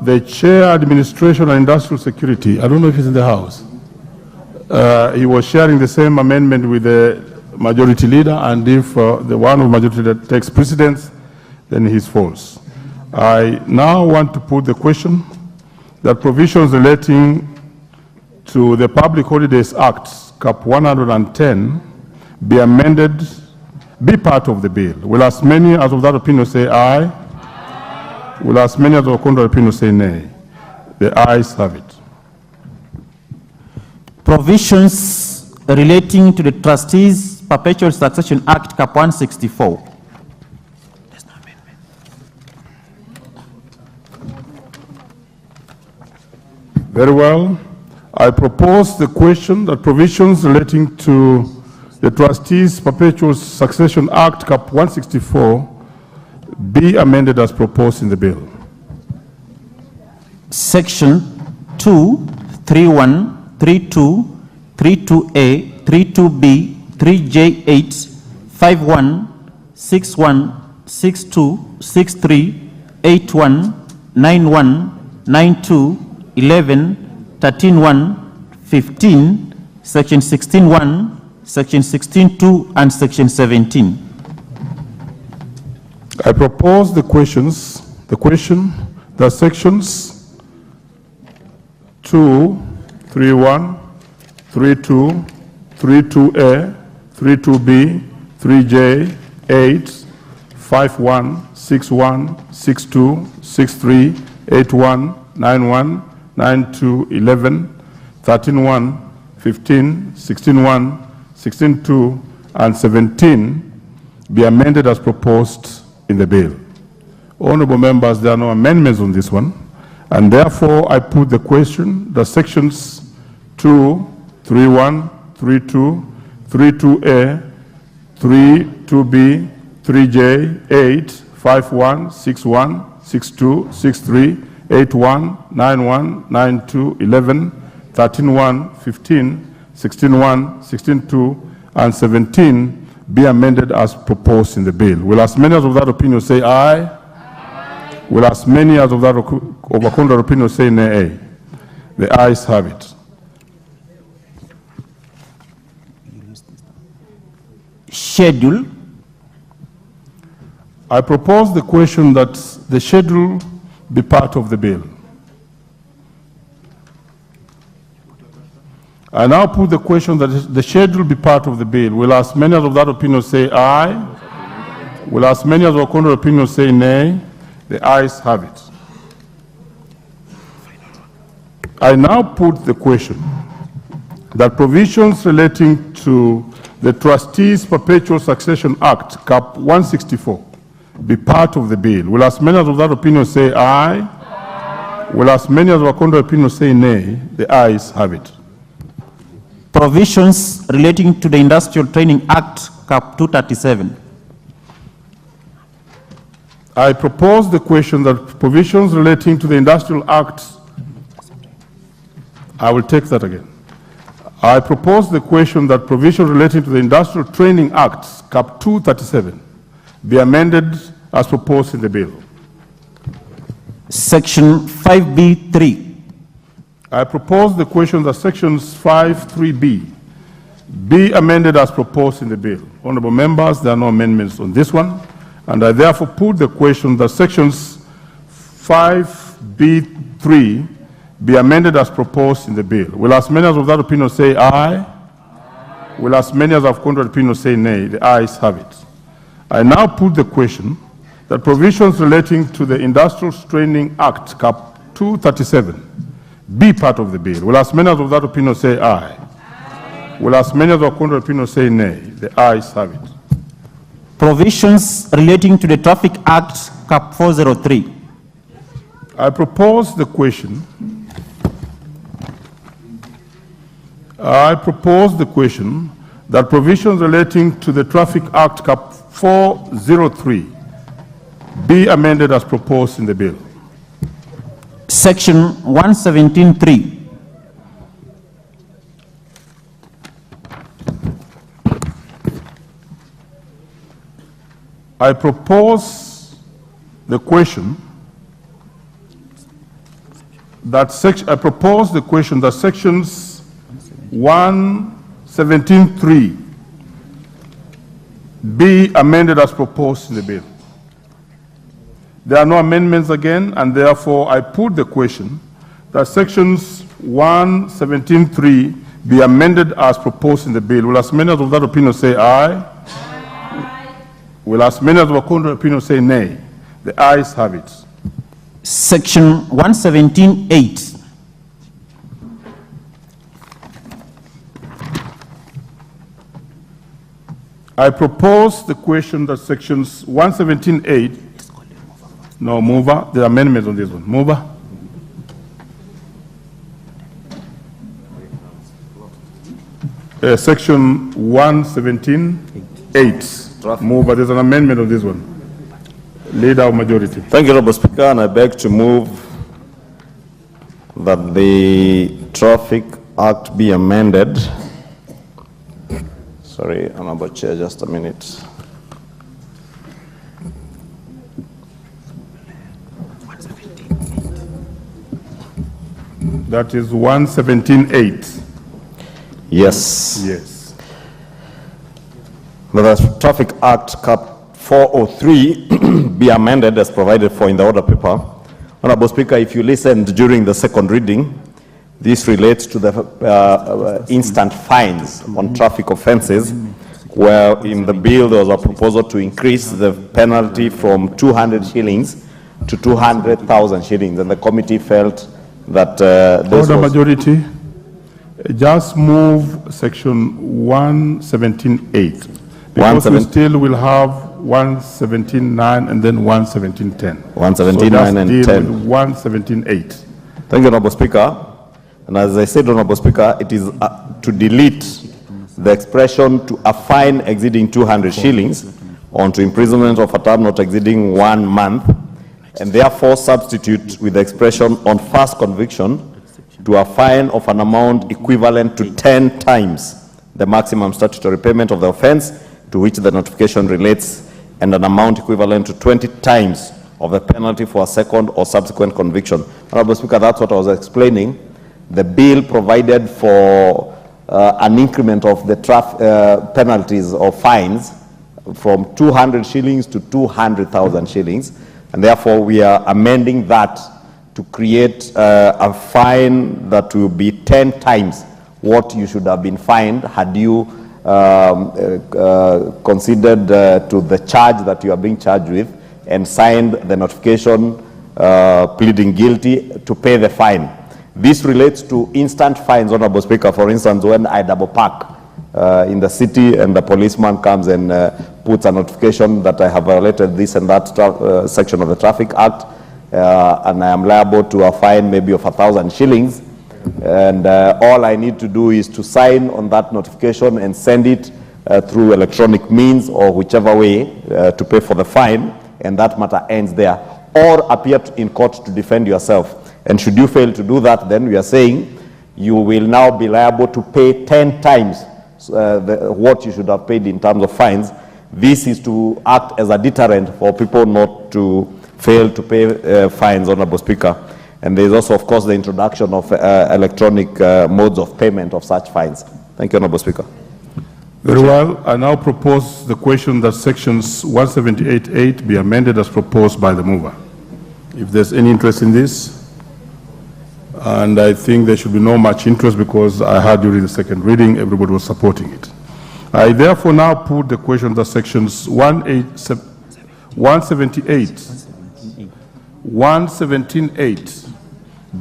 Speaker 4: The Chair, Administration and Industrial Security, I don't know if he's in the House. He was sharing the same amendment with the Majority Leader, and if the one of Majority Leader takes precedence, then he's false. I now want to put the question that provisions relating to the Public Holidays Act, Cap 110, be amended, be part of the bill. Will as many as of that opinion say aye? Will as many as of contrary opinion say nay? The ayes have it.
Speaker 8: Provisions relating to the Trustees Perpetual Succession Act, Cap 164.
Speaker 4: Very well. I propose the question that provisions relating to the Trustees Perpetual Succession Act, Cap 164, be amended as proposed in the bill.
Speaker 8: Section 2, 31, 32, 32A, 32B, 3J8, 51, 61, 62, 63, 81, 91, 92, 11, 13.1, 15, Section 16.1, Section 16.2, and Section 17.
Speaker 4: I propose the question that sections 2, 31, 32, 32A, 32B, 3J, 8, 51, 61, 62, 63, 81, 91, 92, 11, 13.1, 15, 16.1, 16.2, and 17 be amended as proposed in the bill. Honorable members, there are no amendments on this one, and therefore I put the question that sections 2, 31, 32, 32A, 32B, 3J, 8, 51, 61, 62, 63, 81, 91, 92, 11, 13.1, 15, 16.1, 16.2, and 17 be amended as proposed in the bill. Will as many as of that opinion say aye? Aye. Will as many as of that contrary opinion say nay? The ayes have it.
Speaker 8: Schedule.
Speaker 4: I propose the question that the schedule be part of the bill. I now put the question that the schedule be part of the bill. Will as many as of that opinion say aye? Will as many as of contrary opinion say nay? The ayes have it. I now put the question that provisions relating to the Trustees Perpetual Succession Act, Cap 164, be part of the bill. Will as many as of that opinion say aye? Aye. Will as many as of contrary opinion say nay? The ayes have it.
Speaker 8: Provisions relating to the Industrial Training Act, Cap 237.
Speaker 4: I propose the question that provisions relating to the Industrial Act, I will take that again. I propose the question that provisions relating to the Industrial Training Act, Cap 237, be amended as proposed in the bill.
Speaker 8: Section 5B3.
Speaker 4: I propose the question that sections 5(3)(b) be amended as proposed in the bill. Honorable members, there are no amendments on this one, and I therefore put the question that sections 5(b)(3) be amended as proposed in the bill. Will as many as of that opinion say aye? Aye. Will as many as of contrary opinion say nay? The ayes have it. I now put the question that provisions relating to the Industrial Training Act, Cap 237, be part of the bill. Will as many as of that opinion say aye? Aye. Will as many as of contrary opinion say nay? The ayes have it.
Speaker 8: Provisions relating to the Traffic Act, Cap 403.
Speaker 4: I propose the question. That provisions relating to the Traffic Act, Cap 403, be amended as proposed in the bill.
Speaker 8: Section 117.3.
Speaker 4: I propose the question that sections 117.3 be amended as proposed in the bill. There are no amendments again, and therefore I put the question that sections 117.3 be amended as proposed in the bill. Will as many as of that opinion say aye? Aye. Will as many as of a contrary opinion say nay? The ayes have it.
Speaker 8: Section 117.8.
Speaker 4: I propose the question that sections 117.8. No, mover. There are amendments on this one. Mover. Section 117.8. Mover. There's an amendment on this one. Leader of majority.
Speaker 10: Thank you, Honorable Speaker, and I beg to move that the Traffic Act be amended. Sorry, Honorable Chair, just a minute.
Speaker 16: That is 117.8.
Speaker 10: Yes.
Speaker 16: Yes.
Speaker 10: The Traffic Act Cap 403 be amended as provided for in the order paper. Honorable Speaker, if you listened during the second reading, this relates to the instant fines on traffic offences, where in the bill there was a proposal to increase the penalty from 200 shillings to 200,000 shillings, and the committee felt that this
Speaker 16: Order
Speaker 10: was...
Speaker 16: majority, just move section 117.8, because we still will have 117.9 and then 117.10.
Speaker 10: 117.9 and 10.
Speaker 16: 117.8.
Speaker 10: Thank you, Honorable Speaker. And as I said, Honorable Speaker, it is to delete the expression to a fine exceeding 200 shillings onto imprisonment of a term not exceeding 1 month, and therefore substitute with the expression on first conviction to a fine of an amount equivalent to 10 times the maximum statutory payment of the offence to which the notification relates, and an amount equivalent to 20 times of the penalty for a second or subsequent conviction. Honorable Speaker, that's what I was explaining. The bill provided for an increment of the penalties or fines from 200 shillings to 200,000 shillings, and therefore we are amending that to create a fine that will be 10 times what you should have been fined had you considered to the charge that you are being charged with and signed the notification pleading guilty to pay the fine. This relates to instant fines, Honorable Speaker. For instance, when I double park in the city and the policeman comes and puts a notification that I have violated this and that section of the Traffic Act, and I am liable to a fine maybe of 1,000 shillings, and all I need to do is to sign on that notification and send it through electronic means or whichever way to pay for the fine, and that matter ends there. Or appear in court to defend yourself. And should you fail to do that, then we are saying you will now be liable to pay 10 times what you should have paid in terms of fines. This is to act as a deterrent for people not to fail to pay fines, Honorable Speaker. And there is also, of course, the introduction of electronic modes of payment of such fines. Thank you, Honorable Speaker.
Speaker 16: Very well. I now propose the question that sections 178.8 be amended as proposed by the mover. If there's any interest in this, and I think there should be no much interest because I heard during the second reading everybody was supporting it. I therefore now put the question that sections 117.8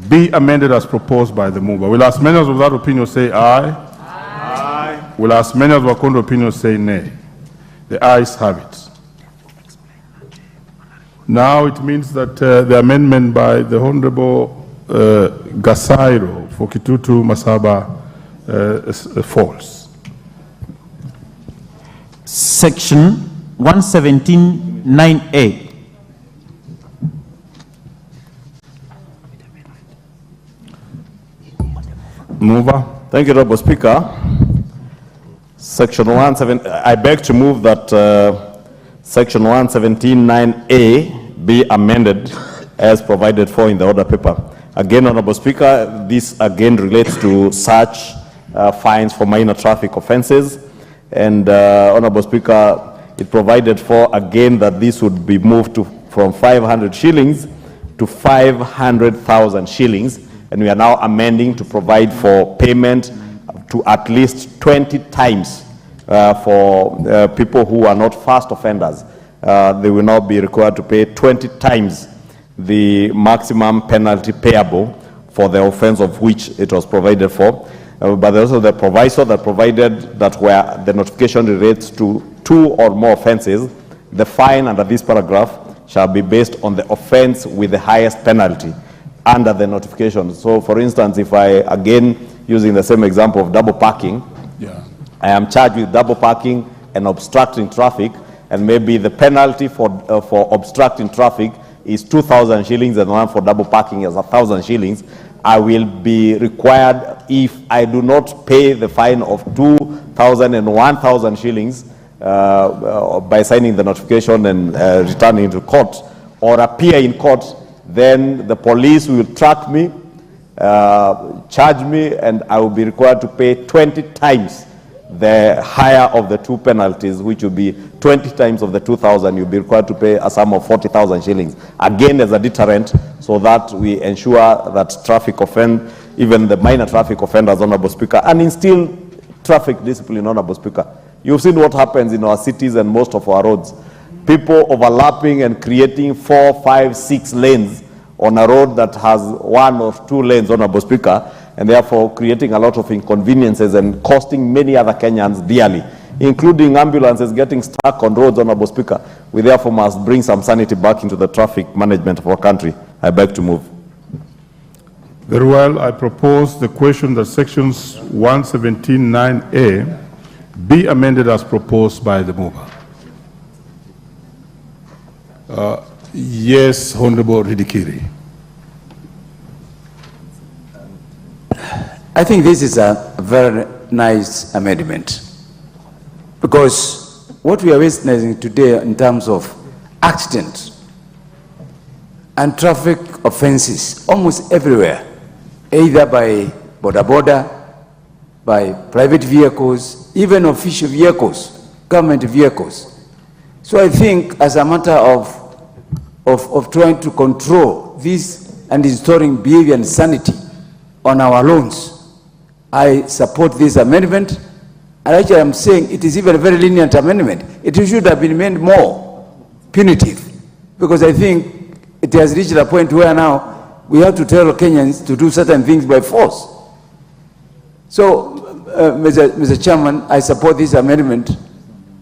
Speaker 16: be amended as proposed by the mover. Will as many as of that opinion say aye? Aye. Will as many as of our opinion say nay? The ayes have it. Now it means that the amendment by the Honorable Gasairo for Kitutu Masaba falls.
Speaker 8: Section 117.9A.
Speaker 16: Mover.
Speaker 10: Thank you, Honorable Speaker. Section 117, I beg to move that Section 117.9A be amended as provided for in the order paper. Again, Honorable Speaker, this again relates to such fines for minor traffic offences. And Honorable Speaker, it provided for again that this would be moved to from 500 shillings to 500,000 shillings. And we are now amending to provide for payment to at least 20 times for people who are not first offenders. They will now be required to pay 20 times the maximum penalty payable for the offense of which it was provided for. But there's also the proviso that provided that where the notification relates to 2 or more offenses, the fine under this paragraph shall be based on the offense with the highest penalty under the notification. So for instance, if I, again, using the same example of double parking, I am charged with double parking and obstructing traffic, and maybe the penalty for obstructing traffic is 2,000 shillings and the one for double parking is 1,000 shillings. I will be required, if I do not pay the fine of 2,000 and 1,000 shillings by signing the notification and returning to court or appear in court, then the police will track me, charge me, and I will be required to pay 20 times the higher of the two penalties, which will be 20 times of the 2,000. You'll be required to pay a sum of 40,000 shillings. Again, as a deterrent, so that we ensure that even the minor traffic offenders, Honorable Speaker, and instill traffic discipline, Honorable Speaker. You've seen what happens in our cities and most of our roads. People overlapping and creating 4, 5, 6 lanes on a road that has 1 or 2 lanes, Honorable Speaker, and therefore creating a lot of inconveniences and costing many other Kenyans dearly, including ambulances getting stuck on roads, Honorable Speaker. We therefore must bring some sanity back into the traffic management of our country. I beg to move.
Speaker 16: Very well. I propose the question that sections 117(9)(a) be amended as proposed by the mover. Yes, Honorable Ridikiri.
Speaker 7: I think this is a very nice amendment, because what we are witnessing today in terms of accidents and traffic offenses almost everywhere, either by border, by private vehicles, even official vehicles, government vehicles. So I think as a matter of trying to control this and installing behavior and sanity on our loans, I support this amendment. And actually I'm saying it is even a very lenient amendment. It should have been made more punitive, because I think it has reached a point where now we have to tell Kenyans to do certain things by force. So, Mr. Chairman, I support this amendment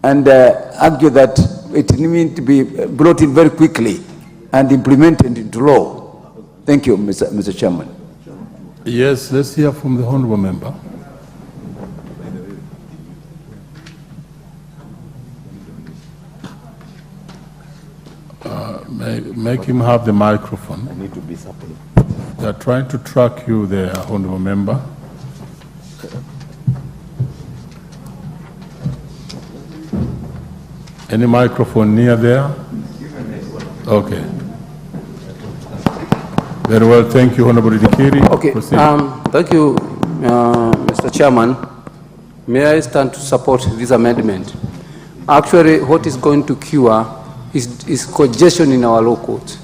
Speaker 7: and argue that it needs to be brought in very quickly and implemented into law. Thank you, Mr. Chairman.
Speaker 16: Yes, let's hear from the honorable member. Make him have the microphone.
Speaker 10: I need to be supple.
Speaker 16: They are trying to track you there, honorable member. Any microphone near there? Okay. Very well, thank you, Honorable Dikiri.
Speaker 13: Okay, thank you, Mr. Chairman. May I stand to support this amendment? Actually, what is going to cure is congestion in our law courts.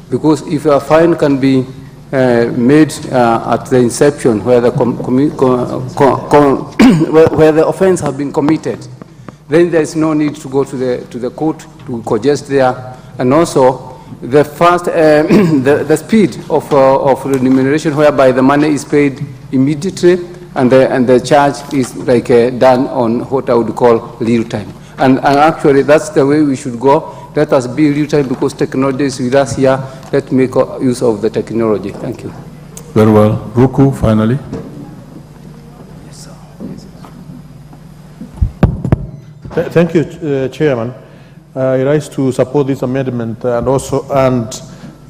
Speaker 13: Because if a fine can be made at the inception where the, where the offense has been committed, then there is no need to go to the court to congest there. And also, the fast, the speed of remuneration, whereby the money is paid immediately and the charge is like done on what I would call real time. And actually, that's the way we should go. Let us be real time, because technology is with us here. Let's make use of the technology. Thank you.
Speaker 16: Very well. Ruku, finally.
Speaker 4: Thank you, Chairman. I rise to support this amendment, and also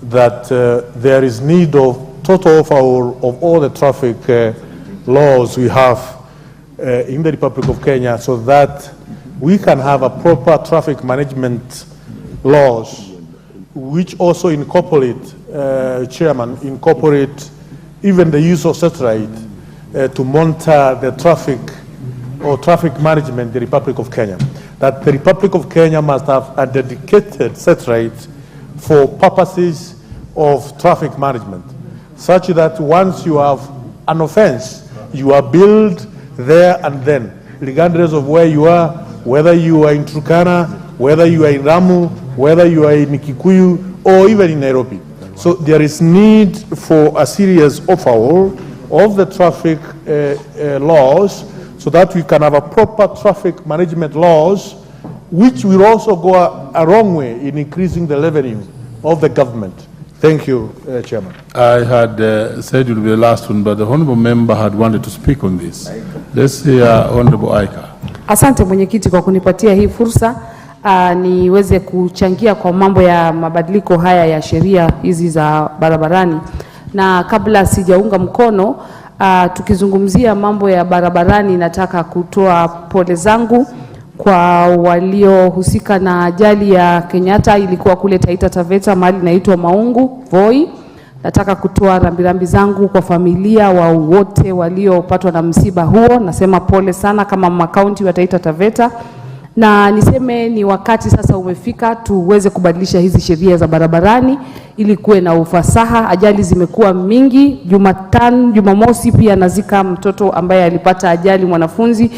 Speaker 4: that there is need of total overhaul of all the traffic laws we have in the Republic of Kenya, so that we can have a proper traffic management laws, which also incorporate, Chairman, incorporate even the use of satellite to monitor the traffic or traffic management in the Republic of Kenya. That the Republic of Kenya must have a dedicated satellite for purposes of traffic management, such that once you have an offense, you are billed there and then, regardless of where you are, whether you are in Turkana, whether you are in Ramu, whether you are in Kikuyu, or even in Nairobi. So there is need for a serious overhaul of the traffic laws, so that we can have a proper traffic management laws, which will also go a wrong way in increasing the revenue of the government. Thank you, Chairman.
Speaker 16: I had said you'll be the last one, but the honorable member had wanted to speak on this. Let's hear Honorable Aika.
Speaker 11: Asante mwenyekiti kwa kunipatia hii fursa niweze kuchangia kwa mambo ya mabadiliko haya ya sheria hizi za barabarani.
Speaker 21: Na kabla sijaunga mkono, tukizungumzia mambo ya barabarani, nataka kutoa pole zangu kwa waliohusika na ajali ya Kenyatta, ilikuwa kule Taita Taveta mahali inaitwa Maungu, Voi. Nataka kutoa rambirambi zangu kwa familia wa wote waliopatwa na msiba huo. Nasema pole sana kama makaunti wa Taita Taveta. Na niseme ni wakati sasa umefika tuweze kubadilisha hizi sheria za barabarani ili kuwe na ufasaha. Ajali zimekuwa mingi. Jumamosi pia nazika mtoto ambaye alipata ajali, mwanafunzi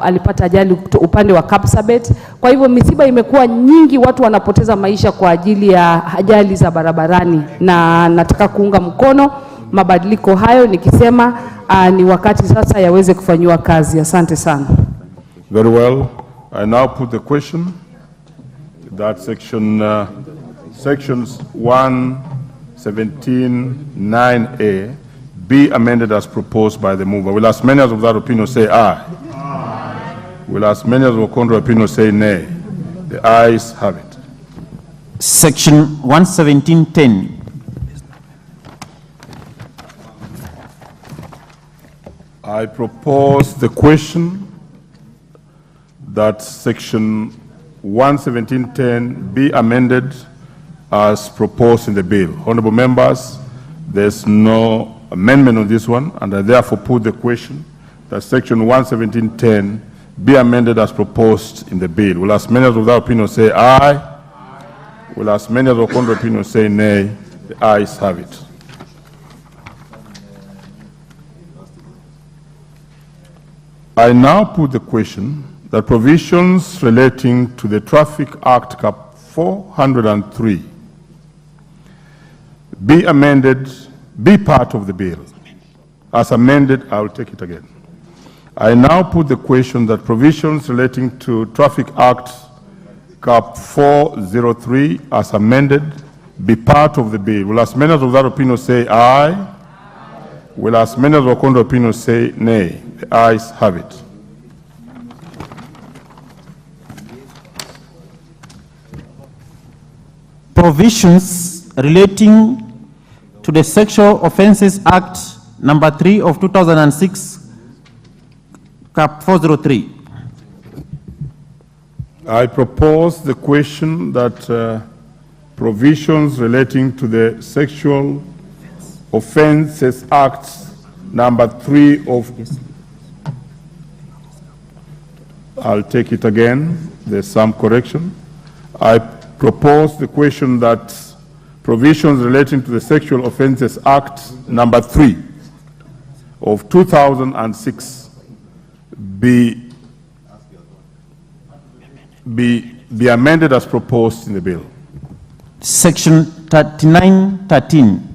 Speaker 21: alipata ajali upande wa Kapsabet. Kwa hivyo misiba imekuwa nyingi, watu wanapoteza maisha kwa ajili ya ajali za barabarani, na nataka kuunga mkono mabadiliko hayo nikisema ni wakati sasa yaweze kufanywa kazi. Asante sana.
Speaker 4: Very well. I now put the question that sections 117(9)(a) be amended as proposed by the mover. Will as many as of that opinion say aye? Aye. Will as many as of contrary opinion say nay? The ayes have it.
Speaker 8: Section 117(10).
Speaker 4: I propose the question that section 117(10) be amended as proposed in the bill. Honorable members, there's no amendment on this one, and I therefore put the question that section 117(10) be amended as proposed in the bill. Will as many as of that opinion say aye? Aye. Will as many as of contrary opinion say nay? The ayes have it. I now put the question that provisions relating to the Traffic Act Cap 403 be amended, be part of the bill. As amended, I will take it again. I now put the question that provisions relating to Traffic Act Cap 403 as amended be part of the bill. Will as many as of that opinion say aye? Aye. Will as many as of contrary opinion say nay? The ayes have it.
Speaker 8: Provisions relating to the Sexual Offences Act number 3 of 2006, Cap 403.
Speaker 4: I propose the question that provisions relating to the Sexual Offences Act number 3 of... I'll take it again. There's some correction. I propose the question that provisions relating to the Sexual Offences Act number 3 of 2006 be amended as proposed in the bill.
Speaker 8: Section 3913.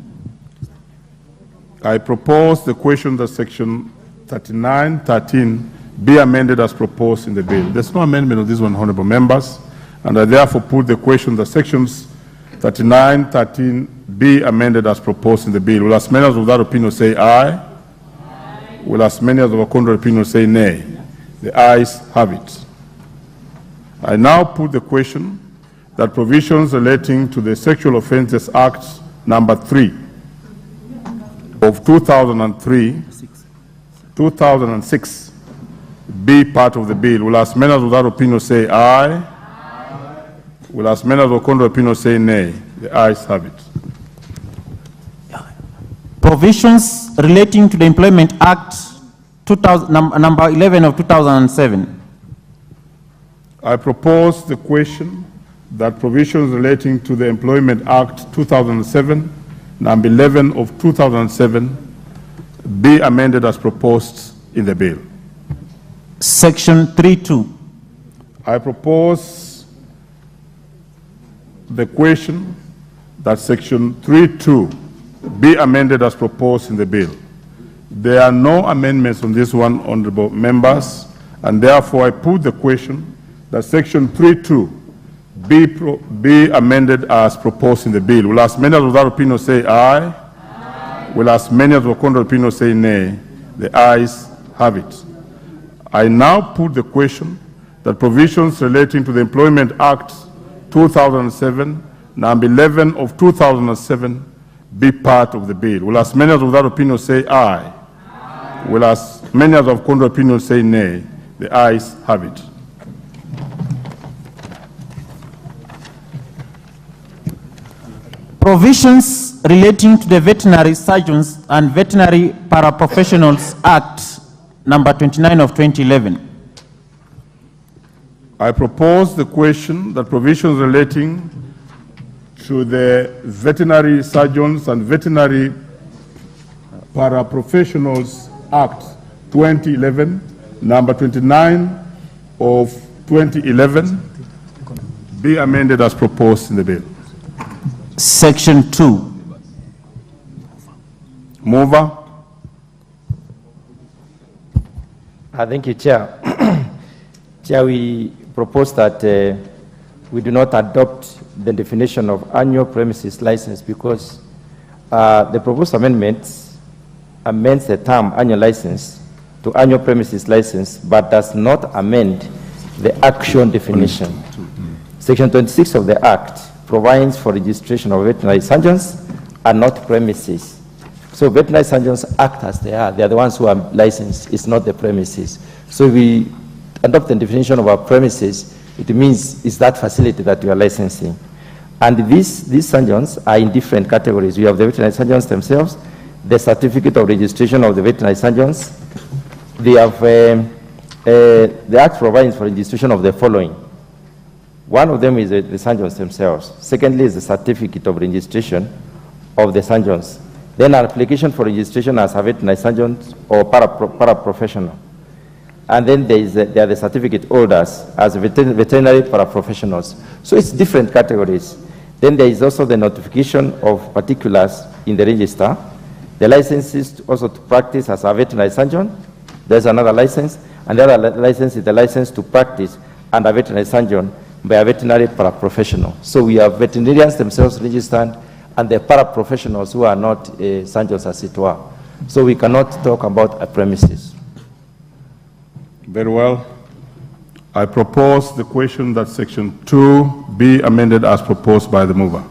Speaker 4: I propose the question that section 3913 be amended as proposed in the bill. There's no amendment of this one, honorable members, and I therefore put the question that sections 3913 be amended as proposed in the bill. Will as many as of that opinion say aye? Aye. Will as many as of a contrary opinion say nay? The ayes have it. I now put the question that provisions relating to the Sexual Offences Act number 3 of 2006 be part of the bill. Will as many as of that opinion say aye? Aye. Will as many as of contrary opinion say nay? The ayes have it.
Speaker 8: Provisions relating to the Employment Act number 11 of 2007.
Speaker 4: I propose the question that provisions relating to the Employment Act 2007, number 11 of 2007, be amended as proposed in the bill.
Speaker 8: Section 32.
Speaker 4: I propose the question that section 32 be amended as proposed in the bill. There are no amendments on this one, honorable members, and therefore I put the question that section 32 be amended as proposed in the bill. Will as many as of that opinion say aye? Aye. Will as many as of contrary opinion say nay? The ayes have it. I now put the question that provisions relating to the Employment Act 2007, number 11 of 2007, be part of the bill? Will as many as of that opinion say aye? Aye. Will as many as of contrary opinion say nay? The ayes have it.
Speaker 8: Provisions relating to the Veterinary Surgeons and Veterinary Paraprofessionals Act, number 29 of 2011.
Speaker 4: I propose the question that provisions relating to the Veterinary Surgeons and Veterinary Paraprofessionals Act 2011, number 29 of 2011, be amended as proposed in the bill.
Speaker 8: Section 2.
Speaker 4: Mover.
Speaker 14: Thank you, Chair. Chair, we propose that we do not adopt the definition of annual premises license because the proposed amendment amends the term annual license to annual premises license, but does not amend the actual definition. Section 26 of the Act provides for registration of veterinary surgeons and not premises. So veterinary surgeons act as they are. They are the ones who are licensed. It's not the premises. So we adopt the definition of our premises. It means it's that facility that we are licensing. And these surgeons are in different categories. We have the veterinary surgeons themselves, the certificate of registration of the veterinary surgeons. They have the Act provides for registration of the following. One of them is the surgeons themselves. Secondly is the certificate of registration of the surgeons. Then an application for registration as a veterinary surgeon or paraprofessional. And then there are the certificate holders as veterinary paraprofessionals. So it's different categories. Then there is also the notification of particulars in the register. The licenses also to practice as a veterinary surgeon. There's another license. And the other license is the license to practice under a veterinary surgeon by a veterinary paraprofessional. So we have veterinarians themselves registered and the paraprofessionals who are not surgeons as it were. So we cannot talk about a premises.
Speaker 4: Very well. I propose the question that section 2 be amended as proposed by the mover.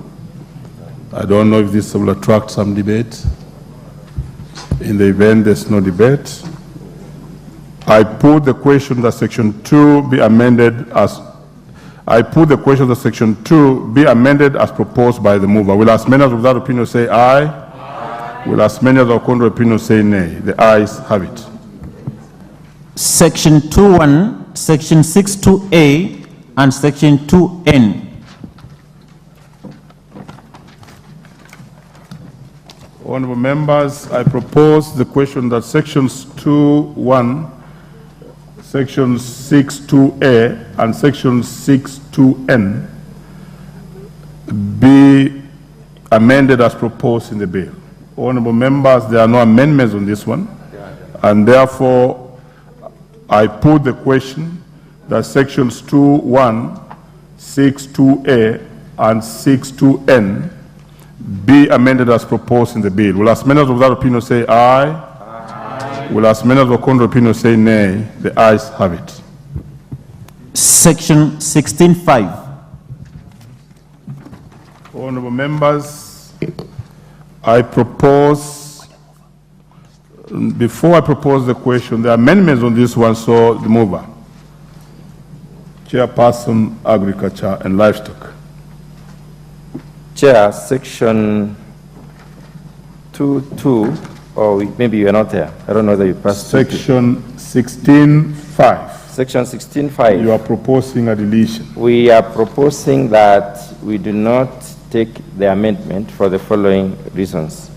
Speaker 4: I don't know if this will attract some debate. In the event there's no debate, I put the question that section 2 be amended as proposed by the mover. Will as many as of that opinion say aye? Aye. Will as many as of contrary opinion say nay? The ayes have it.
Speaker 8: Section 2.1, Section 6.2a, and Section 2n.
Speaker 4: Honorable members, I propose the question that sections 2.1, Section 6.2a, and Section 6.2n be amended as proposed in the bill. Honorable members, there are no amendments on this one, and therefore I put the question that sections 2.1, 6.2a, and 6.2n be amended as proposed in the bill. Will as many of that opinion say aye? Aye. Will as many of the contrary opinion say nay? The ayes have it.
Speaker 8: Section 16.5.
Speaker 4: Honorable members, I propose, before I propose the question, there are amendments on this one, so the mover. Chairperson, Agriculture and Livestock.
Speaker 14: Chair, section 2.2, or maybe you are not there. I don't know that you passed.
Speaker 4: Section 16.5.
Speaker 14: Section 16.5.
Speaker 4: You are proposing a deletion.
Speaker 14: We are proposing that we do not take the amendment for the following reasons.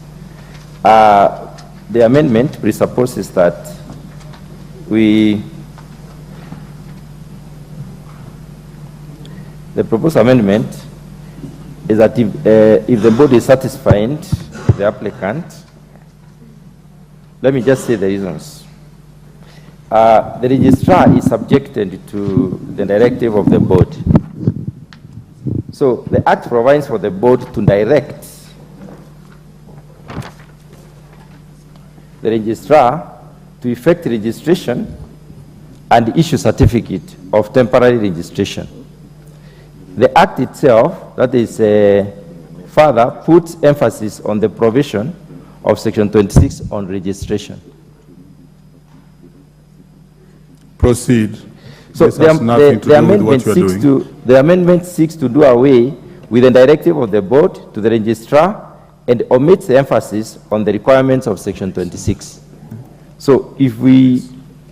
Speaker 14: The amendment presupposes that the proposed amendment is that if the board is satisfied, the applicant, let me just say the reasons. The registrar is subjected to the directive of the board. So the Act provides for the board to direct the registrar to effect registration and issue certificate of temporary registration. The Act itself, that is further puts emphasis on the provision of Section 26 on registration.
Speaker 4: Proceed.
Speaker 14: So
Speaker 4: This has nothing to do with what you are doing.
Speaker 14: The amendment seeks to do away with the directive of the board to the registrar and omits the emphasis on the requirements of Section 26. So if we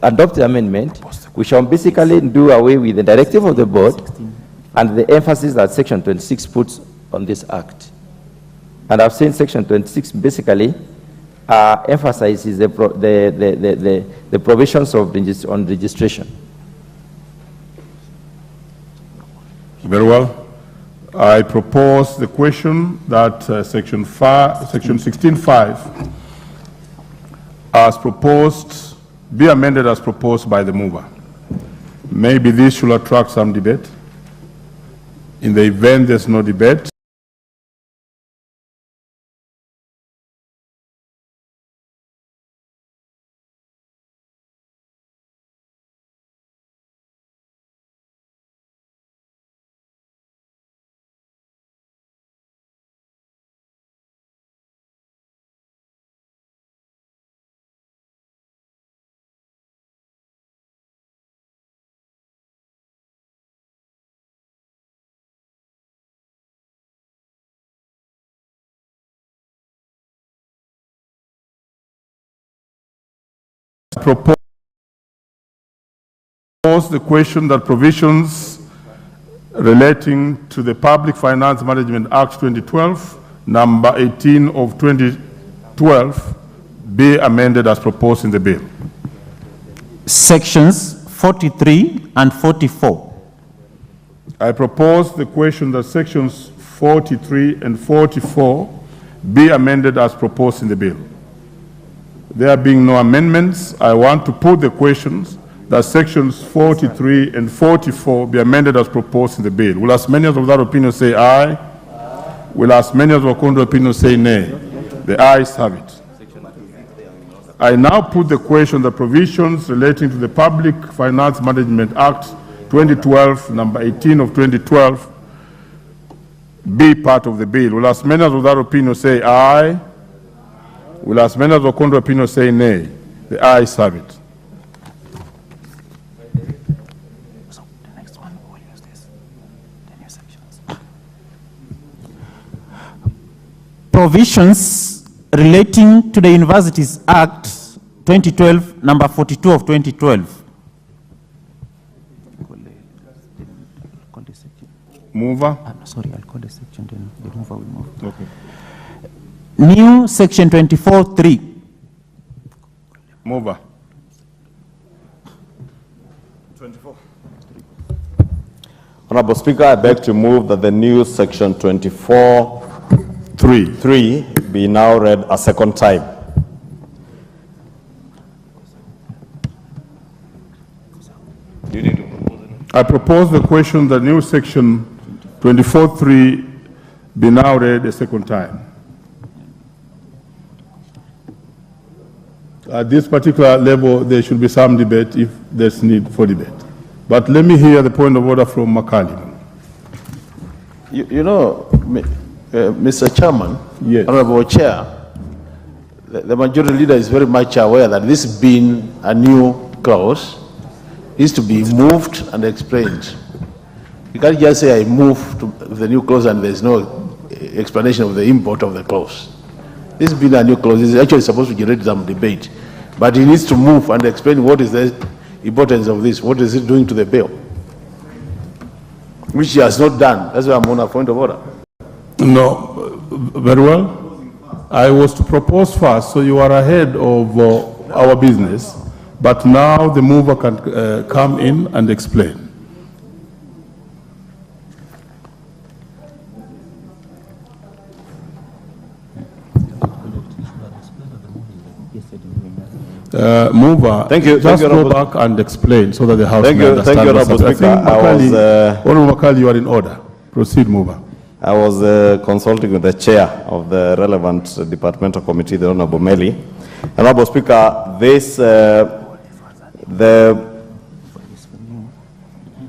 Speaker 14: adopt the amendment, we shall basically do away with the directive of the board and the emphasis that Section 26 puts on this act. And I've seen Section 26 basically emphasizes the provisions of on registration.
Speaker 4: Very well. I propose the question that Section 16.5 as proposed be amended as proposed by the mover. Maybe this should attract some debate. In the event there's no debate, propose the question that provisions relating to the Public Finance Management Act 2012, number 18 of 2012, be amended as proposed in the bill.
Speaker 8: Sections 43 and 44.
Speaker 4: I propose the question that sections 43 and 44 be amended as proposed in the bill. There being no amendments, I want to put the questions that sections 43 and 44 be amended as proposed in the bill. Will as many as of that opinion say aye? Will as many as of contrary opinion say nay? The ayes have it. I now put the question that provisions relating to the Public Finance Management Act 2012, number 18 of 2012, be part of the bill. Will as many as of that opinion say aye? Will as many as of contrary opinion say nay? The ayes have it.
Speaker 8: Provisions relating to the Universities Act 2012, number 42 of 2012.
Speaker 4: Mover?
Speaker 8: Sorry, I'll call the section, then the mover will move.
Speaker 4: Okay.
Speaker 8: New section 24.3.
Speaker 4: Mover.
Speaker 10: 24. Honorable Speaker, I beg to move that the new section 24.3 be now read a second time.
Speaker 4: I propose the question that new section 24.3 be now read a second time. At this particular level, there should be some debate if there's need for debate. But let me hear the point of order from Makali.
Speaker 15: You know, Mr. Chairman,
Speaker 4: yes.
Speaker 15: Honorable Chair, the majority leader is very much aware that this being a new clause is to be moved and explained. You can't just say I move to the new clause and there's no explanation of the import of the clause. This being a new clause is actually supposed to generate some debate, but he needs to move and explain what is the importance of this, what is it doing to the bill, which he has not done. That's why I'm on a point of order.
Speaker 4: No, very well. I was to propose first, so you are ahead of our business, but now the mover can come in and explain. Mover,
Speaker 10: thank you.
Speaker 4: Just
Speaker 10: thank you,
Speaker 4: go back and explain so that the House may understand.
Speaker 10: Thank you, Honorable Speaker.
Speaker 4: Honorable Makali, you are in order. Proceed, Mover.
Speaker 10: I was consulting with the chair of the relevant departmental committee, the Honorable Meli. Honorable Speaker, this the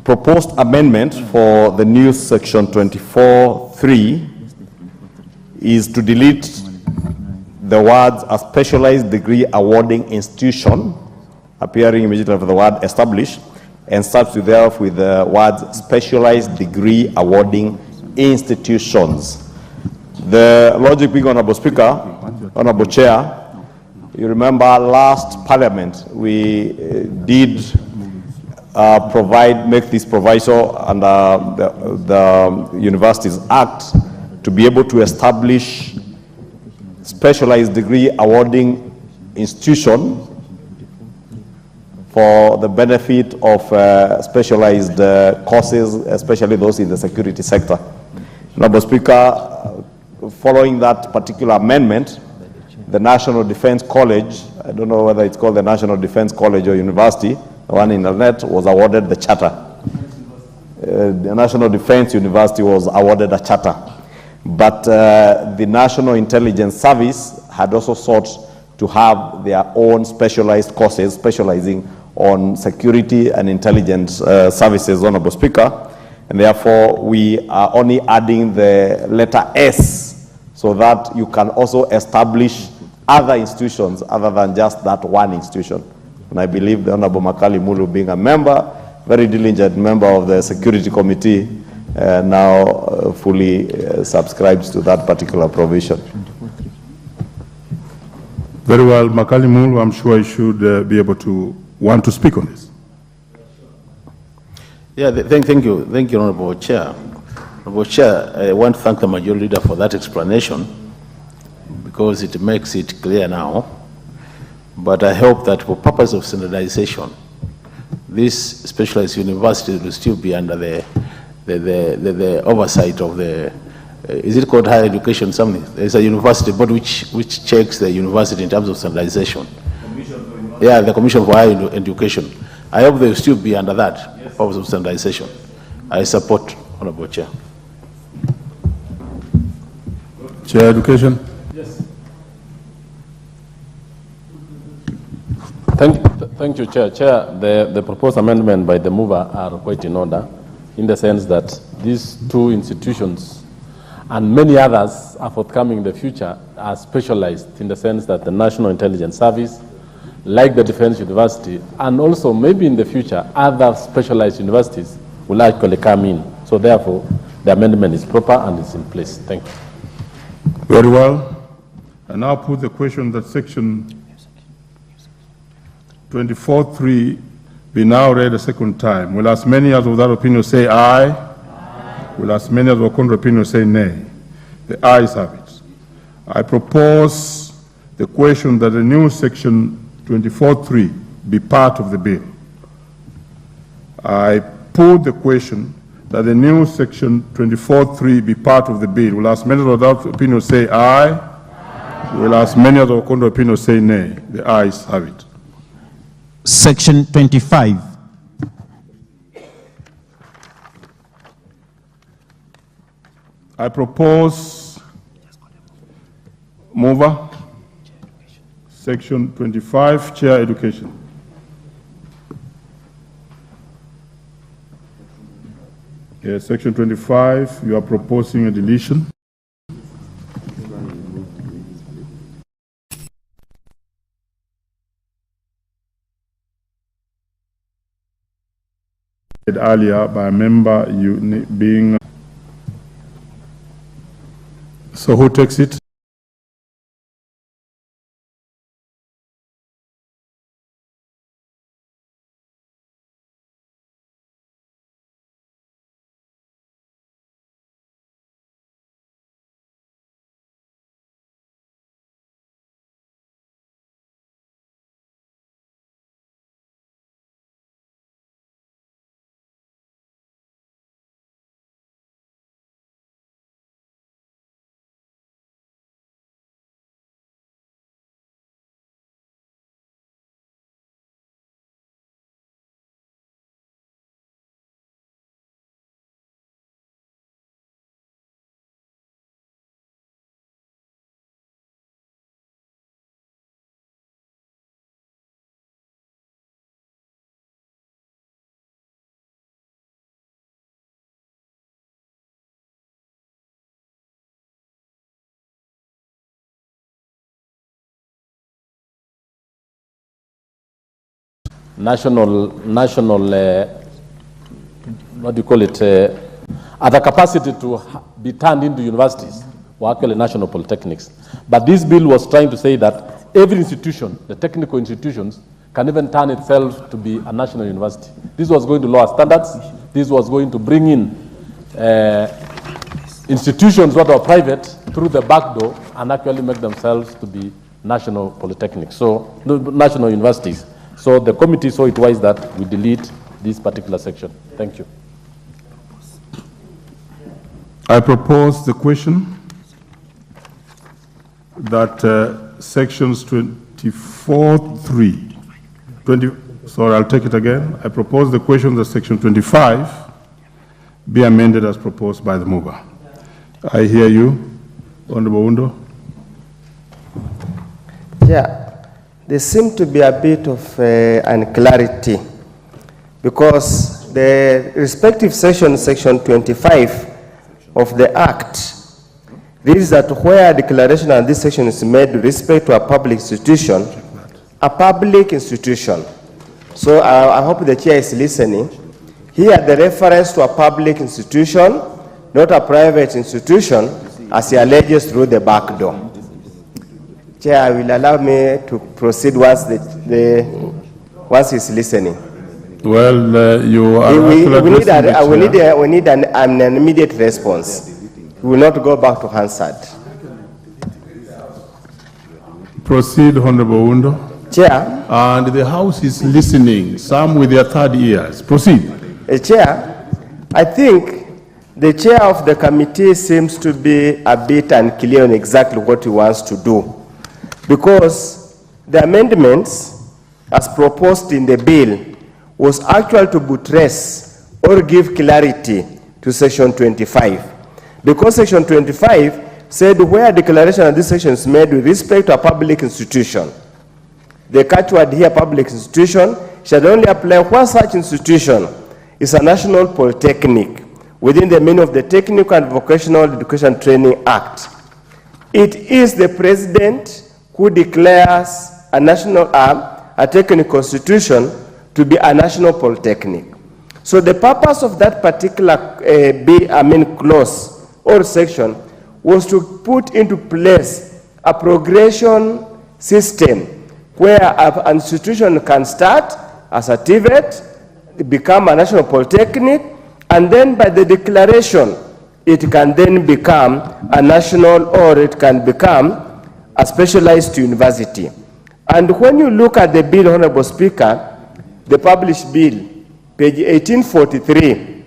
Speaker 10: proposed amendment for the new section 24.3 is to delete the words "a specialized degree awarding institution" appearing immediately after the word "established" and substitute thereof with the words "specialized degree awarding institutions." The logic being, Honorable Speaker, Honorable Chair, you remember last Parliament we did make this proviso under the Universities Act to be able to establish specialized degree awarding institution for the benefit of specialized courses, especially those in the security sector. Honorable Speaker, following that particular amendment, the National Defense College, I don't know whether it's called the National Defense College or University, the one in Elnet, was awarded the charter. The National Defense University was awarded a charter. But the National Intelligence Service had also sought to have their own specialized courses, specializing on security and intelligence services, Honorable Speaker. And therefore, we are only adding the letter S so that you can also establish other institutions other than just that one institution. And I believe the Honorable Makali Mulu, being a member, very diligent member of the Security Committee, now fully subscribes to that particular provision.
Speaker 4: Very well, Makali Mulu, I'm sure you should be able to want to speak on this.
Speaker 17: Yeah, thank you, Honorable Chair. Honorable Chair, I want to thank the Majority Leader for that explanation because it makes it clear now. But I hope that for purpose of standardization, this specialized university will still be under the oversight of the, is it called higher education something? There's a university board which checks the university in terms of standardization. Yeah, the Commission for Higher Education. I hope they will still be under that purpose of standardization. I support, Honorable Chair.
Speaker 4: Chair, Education.
Speaker 18: Yes. Thank you, Chair. Chair, the proposed amendment by the mover are quite in order, in the sense that these two institutions and many others are forthcoming in the future are specialized, in the sense that the National Intelligence Service, like the Defense University, and also maybe in the future other specialized universities will actually come in. So therefore, the amendment is proper and is in place. Thank you.
Speaker 4: Very well. I now put the question that section 24(3) be now read a second time. Will as many as of that opinion say aye? Aye. Will as many as of contrary opinion say nay? The ayes have it. I propose the question that the new section 24(3) be part of the bill. I put the question that the new section 24(3) be part of the bill. Will as many as of that opinion say aye? Aye. Will as many as of contrary opinion say nay? The ayes have it.
Speaker 2: Section 25.
Speaker 4: I propose, mover, section 25, Chair Education. Yes, section 25, you are proposing a deletion. Earlier by a member being. So who takes it?
Speaker 18: what do you call it, at the capacity to be turned into universities were actually national polytechnics. But this bill was trying to say that every institution, the technical institutions, can even turn itself to be a national university. This was going to lower standards. This was going to bring in institutions that are private through the back door and actually make themselves to be national polytechnics, so national universities. So the committee saw it wise that we delete this particular section. Thank you.
Speaker 16: I propose the question that sections 24(3), sorry, I'll take it again. I propose the question that section 25 be amended as proposed by the mover. I hear you, Honorable Undo.
Speaker 20: Yeah, there seems to be a bit of unclarity because the respective section 25 of the Act reads that where a declaration on this section is made with respect to a public institution, So I hope the chair is listening. Here the reference to a public institution, not a private institution, as he alleges through the back door. Chair, will allow me to proceed once once he's listening.
Speaker 16: Well, you are.
Speaker 20: We need an immediate response. We will not go back to Hansard.
Speaker 16: Proceed, Honorable Undo.
Speaker 20: Chair.
Speaker 16: And the House is listening, some with their third ears. Proceed.
Speaker 20: Chair, I think the chair of the committee seems to be a bit unclear on exactly what he wants to do. Because the amendments, as proposed in the bill, was actual to buttress or give clarity to section 25. Because section 25 said where a declaration of this section is made with respect to a public institution, the catchword here, public institution, shall only apply where such institution is a national polytechnic within the meaning of the Technical and Vocational Education Training Act. It is the president who declares a national a technical institution to be a national polytechnic. So the purpose of that particular clause or section was to put into place a progression system where an institution can start as a TVET, become a national polytechnic, and then by the declaration, it can then become a national, or it can become a specialized university. And when you look at the bill, Honorable Speaker, the published bill, page 1843,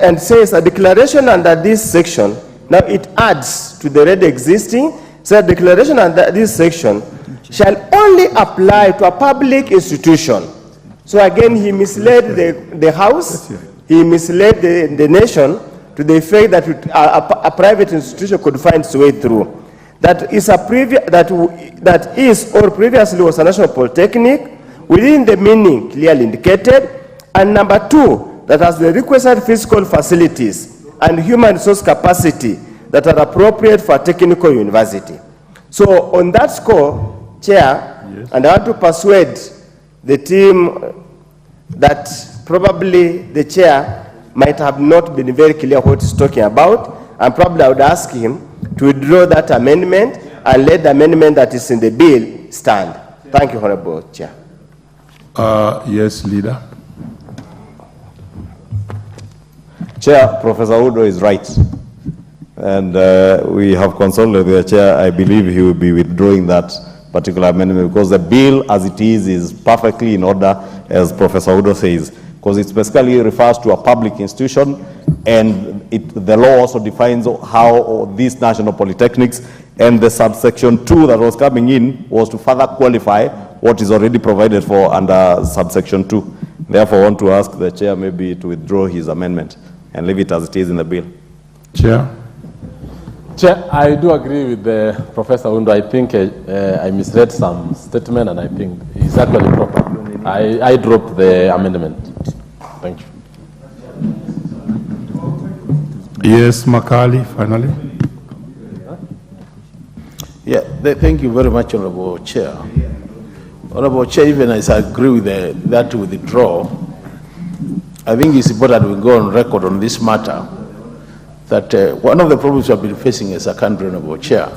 Speaker 20: and says a declaration under this section, now it adds to the already existing, so declaration under this section shall only apply to a public institution. So again, he misled the House, he misled the nation to the effect that a private institution could find its way through. That is or previously was a national polytechnic within the meaning clearly indicated, and number two, that has the requisite physical facilities and human resource capacity that are appropriate for a technical university. So on that score, Chair, yes, and I want to persuade the team that probably the chair might have not been very clear what he's talking about, and probably I would ask him to withdraw that amendment and let the amendment that is in the bill stand. Thank you, Honorable Chair.
Speaker 16: Yes, Leader.
Speaker 10: Chair, Professor Udo is right. And we have consulted with the chair. I believe he will be withdrawing that particular amendment because the bill as it is perfectly in order, as Professor Udo says, because it specifically refers to a public institution, and the law also defines how these national polytechnics, and the subsection 2 that was coming in was to further qualify what is already provided for under subsection 2. Therefore, I want to ask the chair maybe to withdraw his amendment and leave it as it is in the bill.
Speaker 16: Chair.
Speaker 18: Chair, I do agree with Professor Undo. I think I misread some statement, and I think it's actually proper. I dropped the amendment. Thank you.
Speaker 16: Yes, Makali, finally.
Speaker 17: Yeah, thank you very much, Honorable Chair. Honorable Chair, even as I agree with that to withdraw, I think it's important we go on record on this matter that one of the problems we have been facing as a country, Honorable Chair,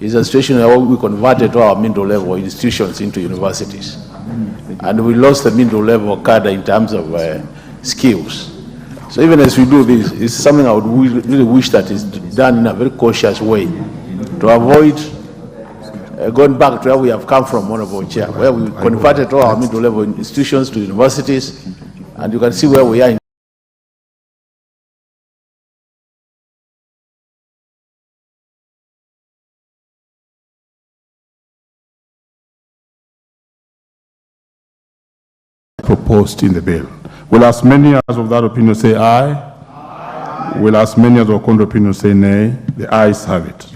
Speaker 17: is a situation where we converted our middle level institutions into universities. And we lost the middle level cadre in terms of skills. So even as we do this, it's something I would really wish that is done in a very cautious way to avoid going back to where we have come from, Honorable Chair, where we converted all our middle level institutions to universities, and you can see where we are.
Speaker 16: Proposed in the bill. Will as many as of that opinion say aye? Aye. Will as many as of the contrary opinion say nay? The ayes have it.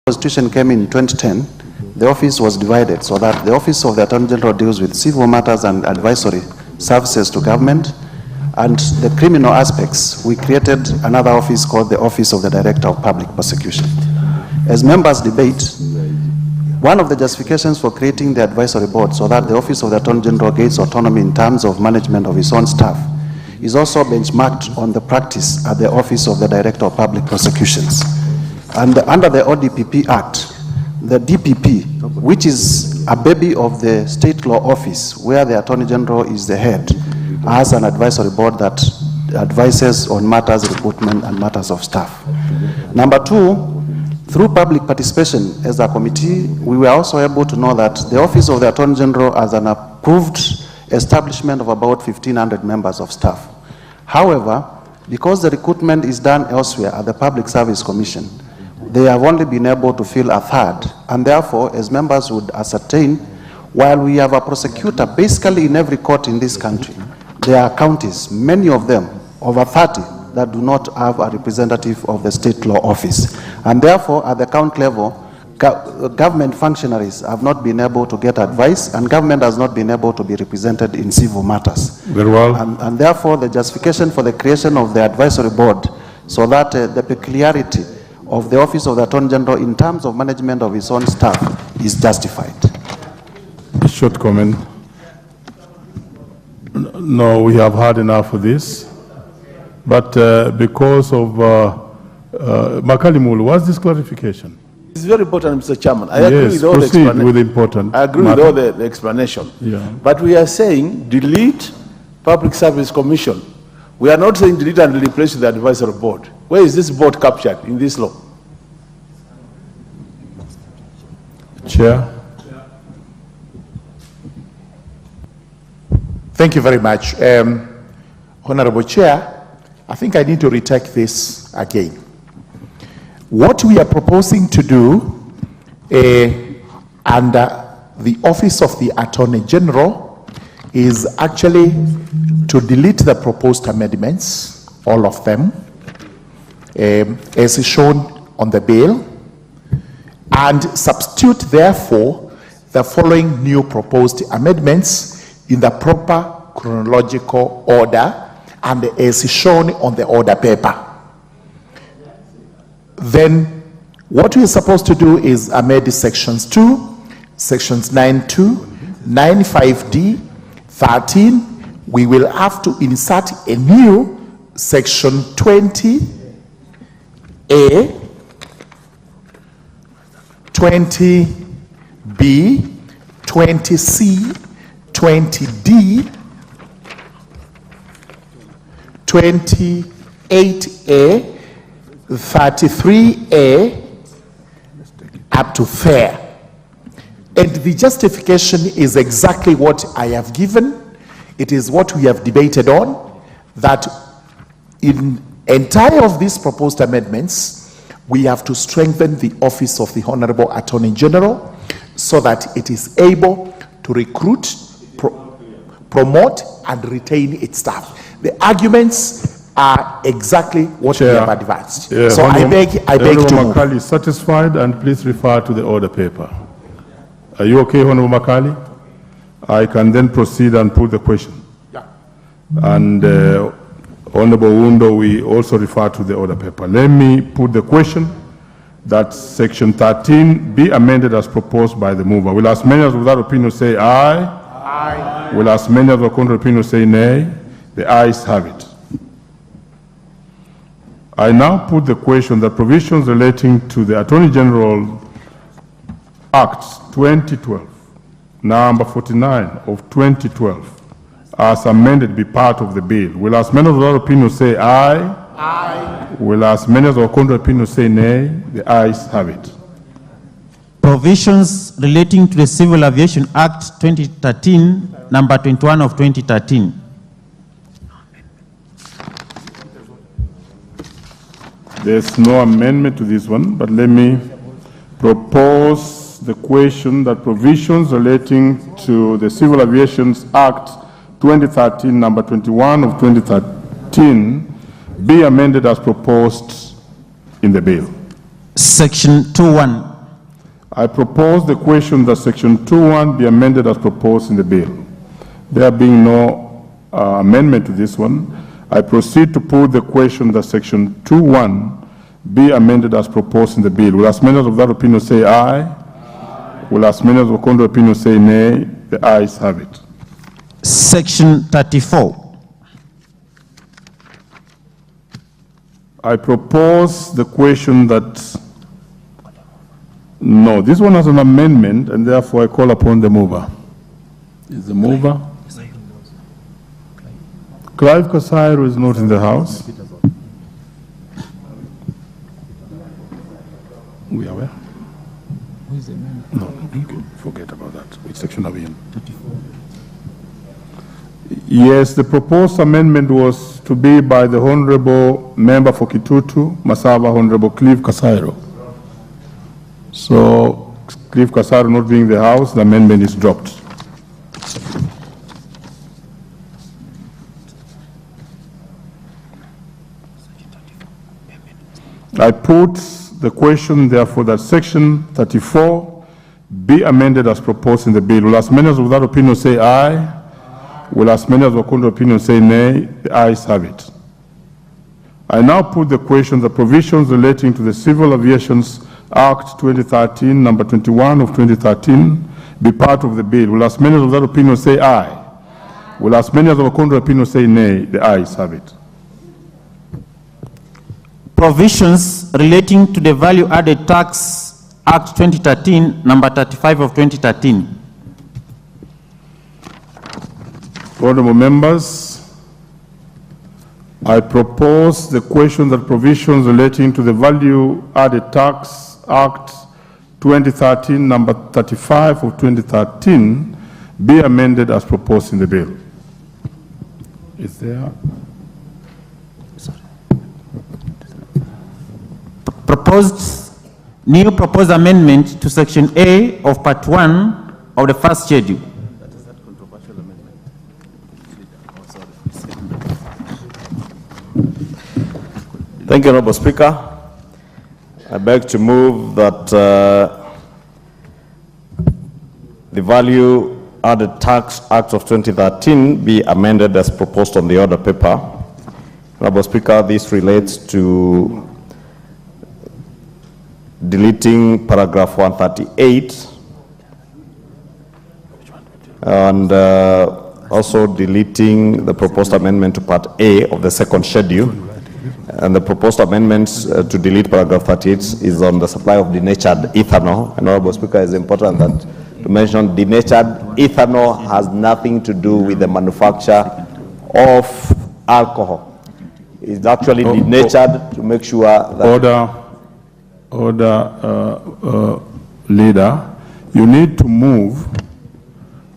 Speaker 19: Constitution came in 2010, the office was divided so that the Office of the Attorney General deals with civil matters and advisory services to government, and the criminal aspects, we created another office called the Office of the Director of Public Prosecution. As members debate, one of the justifications for creating the advisory board so that the Office of the Attorney General gains autonomy in terms of management of its own staff is also benchmarked on the practice at the Office of the Director of Public Prosecutions. And under the ODPP Act, the DPP, which is a baby of the State Law Office, where the Attorney General is the head, has an advisory board that advises on matters recruitment and matters of staff. Number two, through public participation as a committee, we were also able to know that the Office of the Attorney General has an approved establishment of about 1,500 members of staff. However, because the recruitment is done elsewhere at the Public Service Commission, they have only been able to fill a third, and therefore, as members would ascertain, while we have a prosecutor basically in every court in this country, there are counties, many of them, over 30, that do not have a representative of the State Law Office. And therefore, at the county level, government functionaries have not been able to get advice, and government has not been able to be represented in civil matters.
Speaker 4: Very well.
Speaker 19: And therefore, the justification for the creation of the advisory board, so that the peculiarity of the Office of the Attorney General in terms of management of its own staff is justified.
Speaker 4: A short comment. No, we have had enough of this. But because of Makalimulu, what's this clarification?
Speaker 17: It's very important, Mr. Chairman. I
Speaker 4: Yes,
Speaker 17: agree with all the
Speaker 4: proceed
Speaker 17: explanation.
Speaker 4: with important
Speaker 17: I agree
Speaker 4: matter.
Speaker 17: with all the explanation.
Speaker 4: Yeah.
Speaker 17: But we are saying delete Public Service Commission. We are not saying delete and replace the advisory board. Where is this board captured in this law?
Speaker 4: Chair.
Speaker 9: Thank you very much. Honorable Chair, I think I need to retake this again. What we are proposing to do under the Office of the Attorney General is actually to delete the proposed amendments, all of them, as shown on the bill, and substitute, therefore, the following new proposed amendments in the proper chronological order and as shown on the order paper. Then what we are supposed to do is amend sections 2, sections 9.2, 9.5d, 13. We will have to insert a new section 20a, 20b, 20c, 20d, 28a, 33a, up to fair. And the justification is exactly what I have given. It is what we have debated on, that in entire of these proposed amendments, we have to strengthen the office of the Honorable Attorney General so that it is able to recruit, promote, and retain its staff. The arguments are exactly what we have advanced. So I beg to move.
Speaker 4: Makali is satisfied, and please refer to the order paper. Are you okay, Honorable Makali? I can then proceed and put the question.
Speaker 9: Yeah.
Speaker 4: And Honorable Wundo, we also refer to the order paper. Let me put the question that section 13 be amended as proposed by the mover. Will as many as without opinion say aye? Aye. Will as many as with contrary opinion say nay? The ayes have it. I now put the question that provisions relating to the Attorney General Act 2012, number 49 of 2012, as amended be part of the bill. Will as many as without opinion say aye? Aye. Will as many as with contrary opinion say nay? The ayes have it.
Speaker 8: Provisions relating to the Civil Aviation Act 2013, number 21 of 2013.
Speaker 4: There's no amendment to this one, but let me propose the question that provisions relating to the Civil Aviation Act 2013, number 21 of 2013, be amended as proposed in the bill.
Speaker 8: Section 2.1.
Speaker 4: I propose the question that section 2.1 be amended as proposed in the bill. There being no amendment to this one, I proceed to put the question that section 2.1 be amended as proposed in the bill. Will as many of that opinion say aye? Aye. Will as many of the contrary opinion say nay? The ayes have it.
Speaker 8: Section 34.
Speaker 4: I propose the question that, no, this one has an amendment, and therefore I call upon the mover. Is the mover? Clive Kasairo is not in the house. We are where? No, okay, forget about that. Which section are we in? 34. Yes, the proposed amendment was to be by the Honorable Member for Kitutu, Masaba, Honorable Clive Kasairo. So, Clive Kasairo not being in the house, the amendment is dropped. I put the question, therefore, that section 34 be amended as proposed in the bill. Will as many as of that opinion say aye? Aye. Will as many as of contrary opinion say nay? The ayes have it. I now put the question, the provisions relating to the Civil Aviation Act 2013, number 21 of 2013, be part of the bill. Will as many as of that opinion say aye? Aye. Will as many as of a contrary opinion say nay? The ayes have it.
Speaker 8: Provisions relating to the Value Added Tax Act 2013, number 35 of 2013.
Speaker 4: Honorable members, I propose the question that provisions relating to the Value Added Tax Act 2013, number 35 of 2013, be amended as proposed in the bill. Is there?
Speaker 8: New proposed amendment to section A of part 1 of the first schedule.
Speaker 17: That is that controversial amendment.
Speaker 10: Thank you, Honorable Speaker. I beg to move that the Value Added Tax Act of 2013 be amended as proposed on the order paper. Honorable Speaker, this relates to deleting paragraph 138 and also deleting the proposed amendment to part A of the second schedule. And the proposed amendments to delete paragraph 38 is on the supply of denatured ethanol. And Honorable Speaker, it's important that to mention denatured ethanol has nothing to do with the manufacture of alcohol. It's actually denatured to make sure that
Speaker 4: Leader, you need to move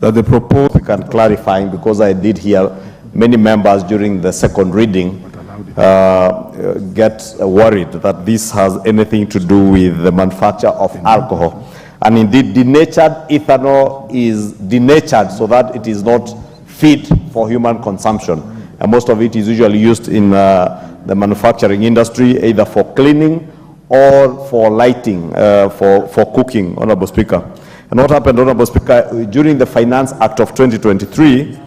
Speaker 4: that the proposed...
Speaker 10: We can clarify, because I did hear many members during the second reading get worried that this has anything to do with the manufacture of alcohol. And indeed, denatured ethanol is denatured so that it is not fit for human consumption. And most of it is usually used in the manufacturing industry, either for cleaning or for lighting, for cooking, Honorable Speaker. And what happened, Honorable Speaker, during the Finance Act of 2023,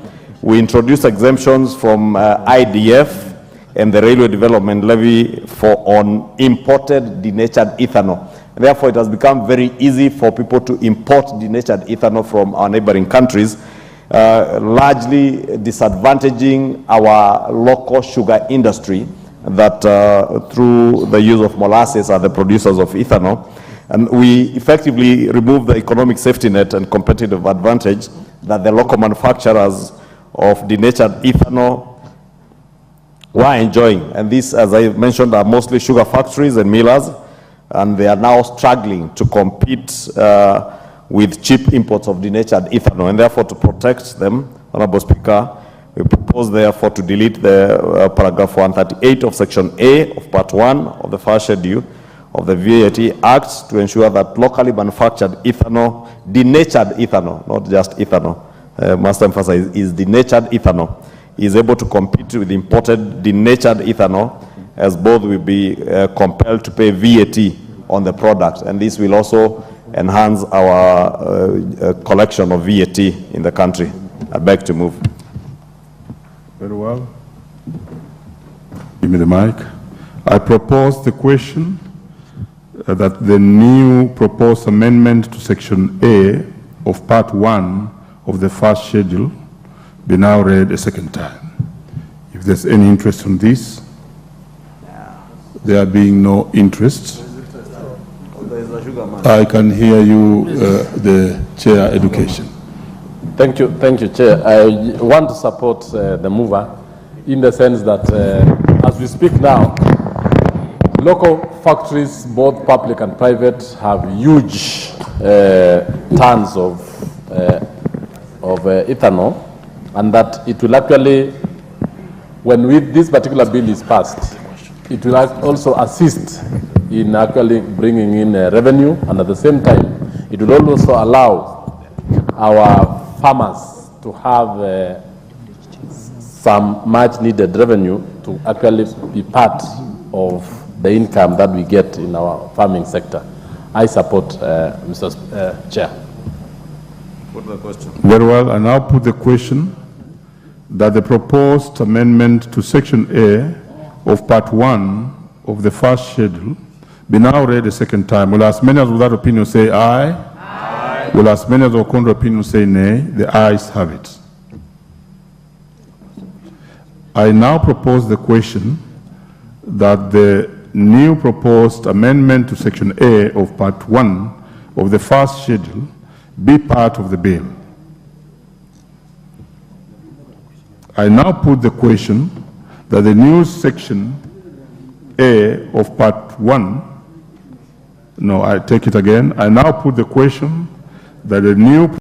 Speaker 10: we introduced exemptions from IDF and the Railway Development Levy on imported denatured ethanol. And therefore, it has become very easy for people to import denatured ethanol from our neighboring countries, largely disadvantaging our local sugar industry that through the use of molasses are the producers of ethanol. And we effectively remove the economic safety net and competitive advantage that the local manufacturers of denatured ethanol were enjoying. And these, as I mentioned, are mostly sugar factories and millers, and they are now struggling to compete with cheap imports of denatured ethanol. And therefore, to protect them, Honorable Speaker, we propose therefore to delete the paragraph 138 of section A of part 1 of the first schedule of the VAT Act to ensure that locally manufactured ethanol, denatured ethanol, not just ethanol, must emphasize, is denatured ethanol, is able to compete with imported denatured ethanol, as both will be compelled to pay VAT on the product, and this will also enhance our collection of VAT in the country. I beg to move.
Speaker 16: Very well. Give me the mic. I propose the question that the new proposed amendment to Section A of Part 1 of the first schedule be now read a second time. If there's any interest in this, there being no interest, I can hear you, the Chair Education.
Speaker 18: Thank you, Chair. I want to support the mover in the sense that as we speak now, local factories, both public and private, have huge tons of ethanol, and that it will actually, when this particular bill is passed, it will also assist in actually bringing in revenue, and at the same time, it will also allow our farmers to have some much needed revenue to actually be part of the income that we get in our farming sector. I support Mr. Chair.
Speaker 10: Put the question.
Speaker 16: Very well. I now put the question that the proposed amendment to Section A of Part 1 of the first schedule be now read a second time. Will as many as with that opinion say aye? Aye. Will as many as with contrary opinion say nay? The ayes have it. I now propose the question that the new proposed amendment to Section A of Part 1 of the first schedule be part of the bill. I now put the question that the new Section A of Part 1, no, I take it again. I now put the question that the new